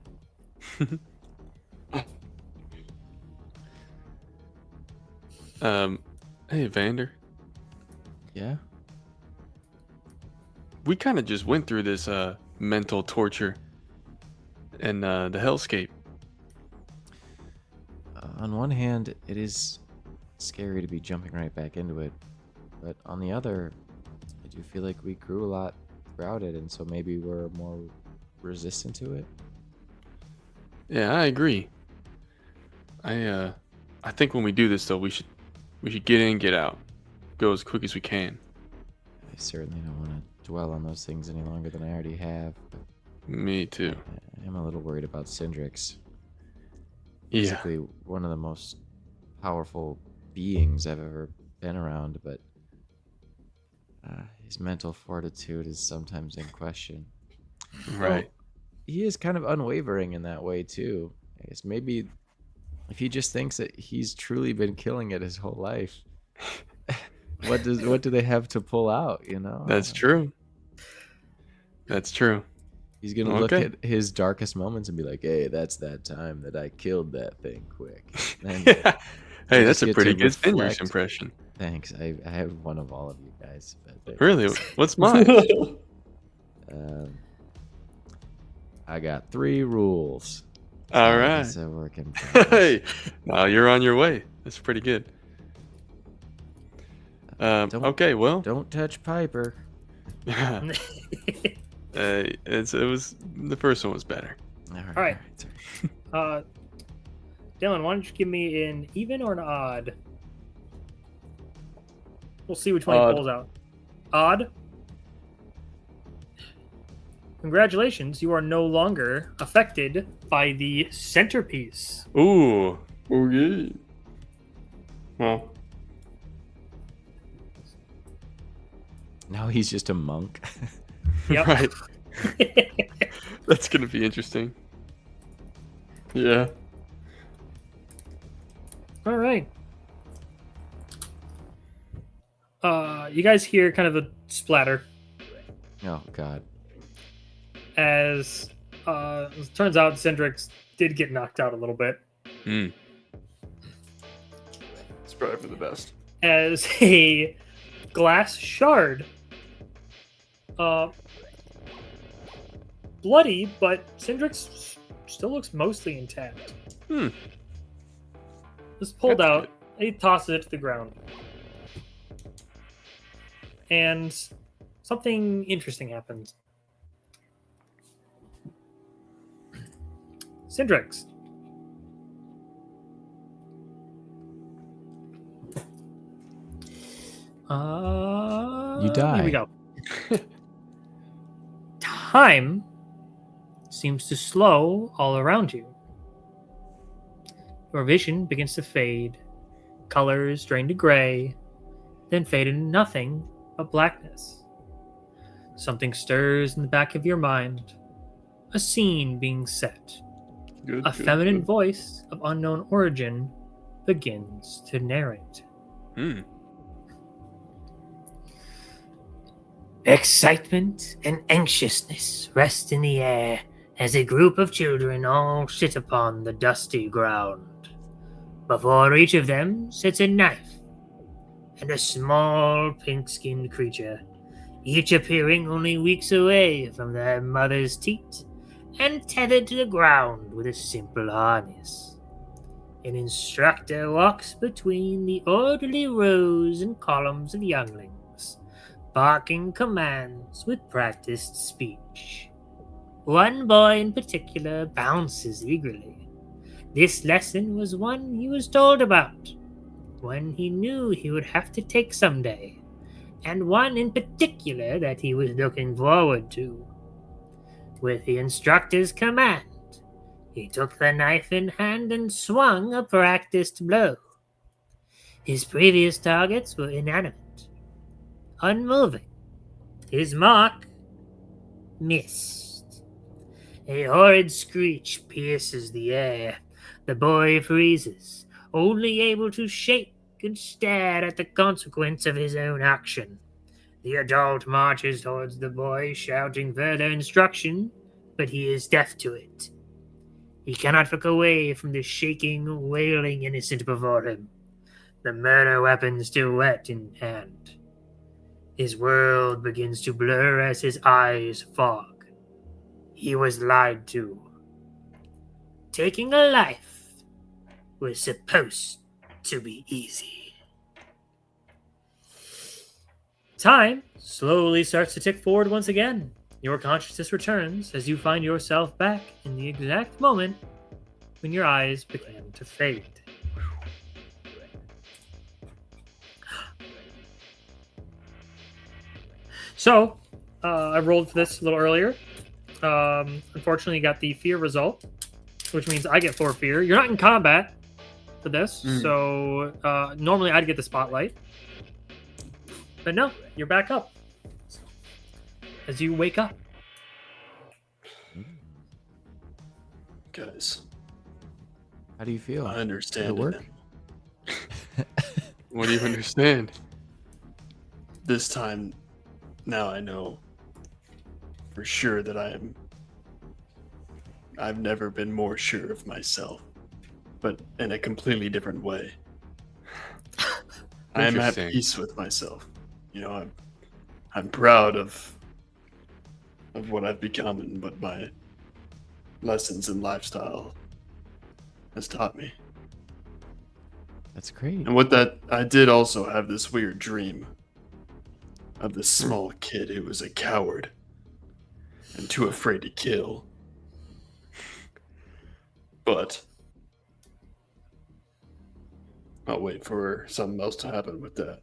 Hey, Vander. Yeah? We kind of just went through this mental torture and the hellscape. On one hand, it is scary to be jumping right back into it, but on the other, I do feel like we grew a lot throughout it, and so maybe we're more resistant to it. Yeah, I agree. I think when we do this though, we should get in, get out, go as quick as we can. I certainly don't want to dwell on those things any longer than I already have, but Me too. I am a little worried about Cindrix. Yeah. Basically, one of the most powerful beings I've ever been around, but his mental fortitude is sometimes in question. Right. He is kind of unwavering in that way too. I guess maybe if he just thinks that he's truly been killing it his whole life, what do they have to pull out? You know. That's true. That's true. He's gonna look at his darkest moments and be like, "Hey, that's that time that I killed that thing quick." And Hey, that's a get pretty to good Cindrix reflect. impression. Thanks. I have one of all of you guys. But Really? What's mine? I got 3 rules. All right. It's a work in progress. Hey, now you're on your way. That's pretty good. Okay, well. Don't touch Piper. It was the first one was better. All right. sorry. Dylan, why don't you give me an even or an odd? We'll see which one he pulls out. Odd. Congratulations, you are no longer affected by the centerpiece. Ooh. Okay. Well, Now he's just a monk. Yep. Right. That's gonna be interesting. yeah. All right. You guys hear kind of a splatter Oh God. as it turns out Cindrix did get knocked out a little bit Hmm. It's probably for the best. as a glass shard, bloody, but Cindrix still looks mostly intact. Hmm. Just pulled That's out, good. he tosses it to the ground. And something interesting happens. Cindrix. You die. Here we go. Time seems to slow all around you. Your vision begins to fade. Colors drain to gray, then fade into nothing but blackness. Something stirs in the back of your mind. A scene being set. Good. A feminine voice of unknown origin begins to narrate. Hmm. Excitement and anxiousness rest in the air as a group of children all sit upon the dusty ground. Before each of them sits a knife and a small pink-skinned creature, each appearing only weeks away from their mother's teat and tethered to the ground with a simple harness. An instructor walks between the orderly rows and columns of younglings, barking commands with practiced speech. One boy in particular bounces eagerly. This lesson was one he was told about, one he knew he would have to take someday, and one in particular that he was looking forward to. With the instructor's command, he took the knife in hand and swung a practiced blow. His previous targets were inanimate, unmoving. His mark missed. A horrid screech pierces the air. The boy freezes, only able to shake and stare at the consequence of his own action. The adult marches towards the boy, shouting further instruction, but he is deaf to it. He cannot look away from the shaking, wailing innocent before him, the murder weapon still wet in hand. His world begins to blur as his eyes fog. He was lied to. Taking a life was supposed to be easy. Time slowly starts to tick forward once again. Your consciousness returns as you find yourself back in the exact moment when your eyes began to fade. So, I rolled for this a little earlier. Unfortunately, got the fear result, which means I get 4 fear. You're not in combat for this, so normally I'd get the spotlight. But no, you're back up. As you wake up. Guys, How do you feel? I understand. Did it work? What do you understand? This time, now I know for sure that I've never been more sure of myself, but in a completely different way. I am at Interesting. peace with myself. You know, I'm proud of what I've become and what my lessons and lifestyle has taught me. That's great. And with that, I did also have this weird dream of this small kid who was a coward and too afraid to kill. But I'll wait for something else to happen with that.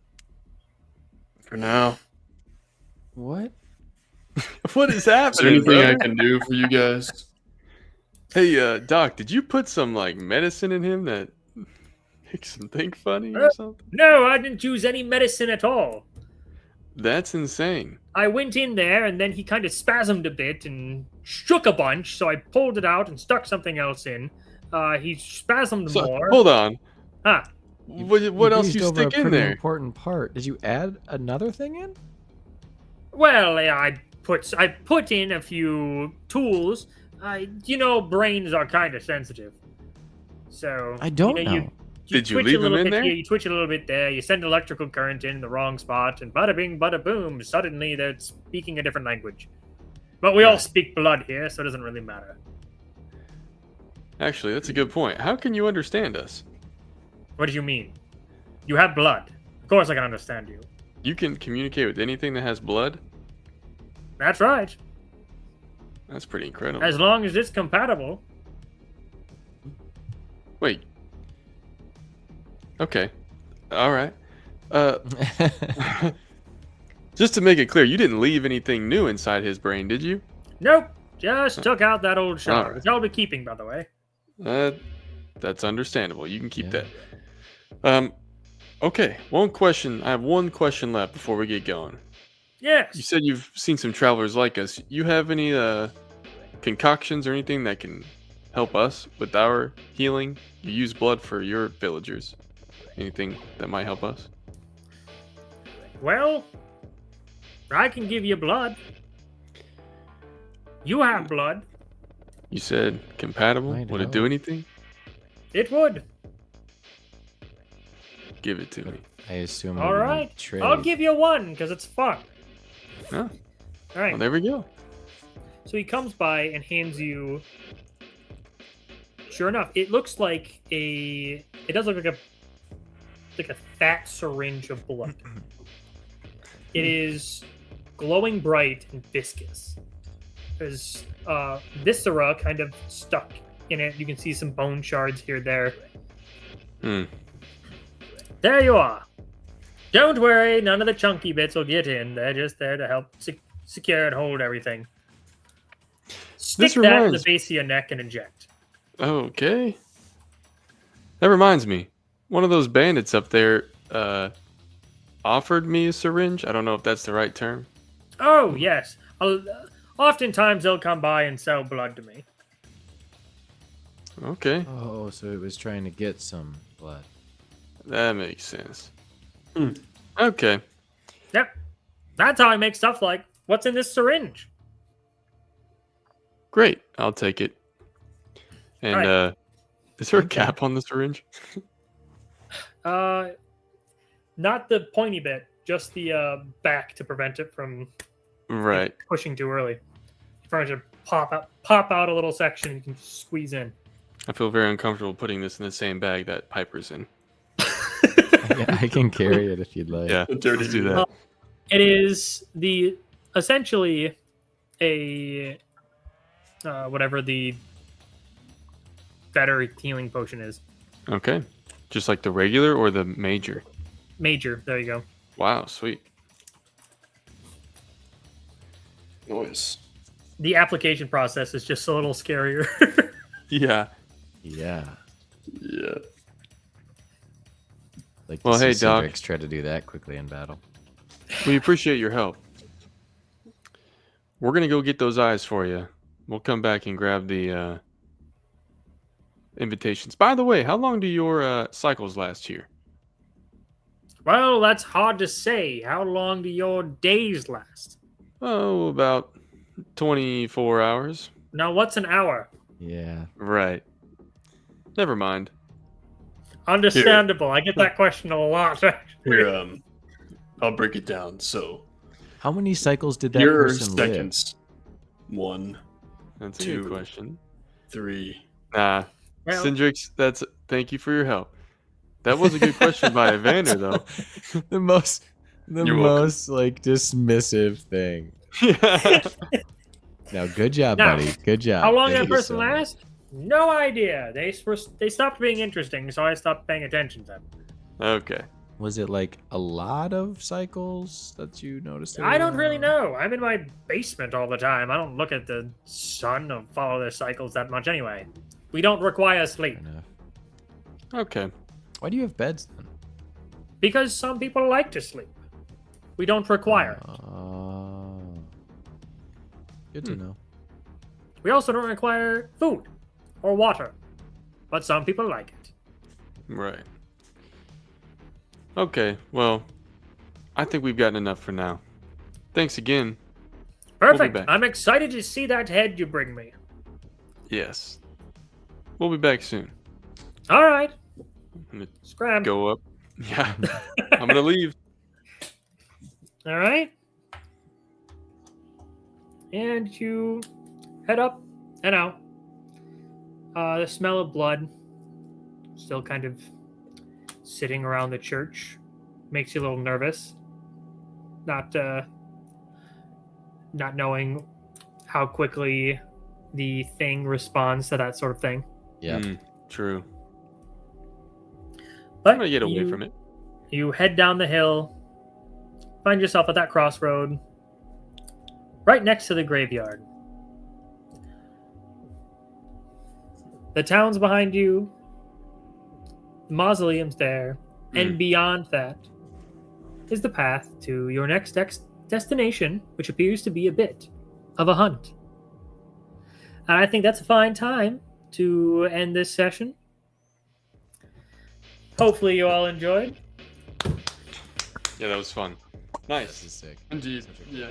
For now, What? What is is there happening, anything I brother? can do for you guys? Hey, Doc, did you put some like medicine in him that makes him think funny or something? No, I didn't use any medicine at all. That's insane. I went in there and then he kind of spasmed a bit and shook a bunch, so I pulled it out and stuck something else in. He spasmed So, more. hold on. Ah, What else breezed you over stick a in pretty there? important part. Did you add another thing in? well, I put in a few tools. Brains are kind of sensitive. So I don't you know. You Did you twitch leave a little them in bit there? here, you twitch a little bit there, you send electrical current in the wrong spot, and bada bing, bada boom, suddenly they're speaking a different language. But we all speak blood here, so it doesn't really matter. Actually, that's a good point. How can you understand us? What do you mean? You have blood. Of course I can understand you. You can communicate with anything that has blood? That's right. That's pretty incredible. As long as it's compatible. Wait. Okay. All right. Just to make it clear, you didn't leave anything new inside his brain, did you? Nope. Just took out that old shard. Alright. Which I'll be keeping, by the way. That's understandable. You can keep Yeah. that. Okay. I have one question left before we get going. Yes. You said you've seen some travelers like us. You have any concoctions or anything that can help us with our healing? You use blood for your villagers. Anything that might help us? Well, I can give you blood. You have blood. You said compatible? Might Would it help. do anything? It would. Give it to me. I assume. All we're gonna right. trade. I'll give you one because it's fun. Oh, All right. well, there we go. So he comes by and hands you. Sure enough, it looks like a. It does look like a fat syringe of blood. It is glowing bright and viscous. There's viscera kind of stuck in it. You can see some bone shards here and there. Hmm. There you are. Don't worry, none of the chunky bits will get in. They're just there to help secure and hold everything. Stick that in the reminds- base of your neck and inject. Okay. That reminds me. One of those bandits up there offered me a syringe. I don't know if that's the right term. Oh, yes. Oftentimes they'll come by and sell blood to me. Okay. Oh, so it was trying to get some blood. That makes sense. Okay. Yep. That's how I make stuff like, what's in this syringe? Great. I'll take it. And Alright. is there a Okay. cap on the syringe? Not the pointy bit, just the back to prevent it from Right. pushing too early. Trying to pop out a little section you can squeeze in. I feel very uncomfortable putting this in the same bag that Piper's in. Yeah, I can carry it if you'd like. Yeah. Dirty Let's do that. It is essentially a whatever the better healing potion is. Okay. Just like the regular or the major? Major. There you go. Wow, sweet. Nice. The application process is just a little scarier. Yeah. Yeah. Yeah. Like, Well, hey, Doc. Cedric's try to do that quickly in battle. We appreciate your help. We're going to go get those eyes for you. We'll come back and grab the invitations. By the way, how long do your cycles last here? Well, that's hard to say. How long do your days last? Oh, about 24 hours. Now, what's an hour? Yeah. Right. Never mind. Understandable. I get that question a lot. Actually. Here, I'll break it down. So How many cycles did that here are person live? seconds. 1, That's a Two. good question. 3. Nah. Well, Cindrix, thank you for your help. That was a good question by Evander, though. the most You're welcome. like dismissive thing. Yeah. Now, good job, Now, buddy. Good job. how long Thank that you person so much. lasts? No idea. They stopped being interesting, so I stopped paying attention to them. Okay. Was it like a lot of cycles that you noticed? I don't really know. I'm in my basement all the time. I don't look at the sun or follow their cycles that much anyway. We don't require sleep Fair enough. Okay. Why do you have beds then? because some people like to sleep. We don't require it. Oh. Good to know. We also don't require food or water, but some people like it. Right. Okay. Well, I think we've gotten enough for now. Thanks again. Perfect. back. I'm excited to see that head you bring me. Yes. We'll be back soon. All right. I'm gonna Scram. go up. Yeah. I'm gonna leave. All right. And you head up and out. The smell of blood still kind of sitting around the church makes you a little nervous. Not knowing how quickly the thing responds to that sort of thing. Yeah. True. But I'm gonna get away you- from it. You head down the hill, find yourself at that crossroad, right next to the graveyard. The town's behind you, the mausoleum's there, and beyond that is the path to your next destination, which appears to be a bit of a hunt. And I think that's a fine time to end this session. Hopefully you all enjoyed. Yeah, that was fun. Nice. This is sick. Indeed. Such a- Yeah.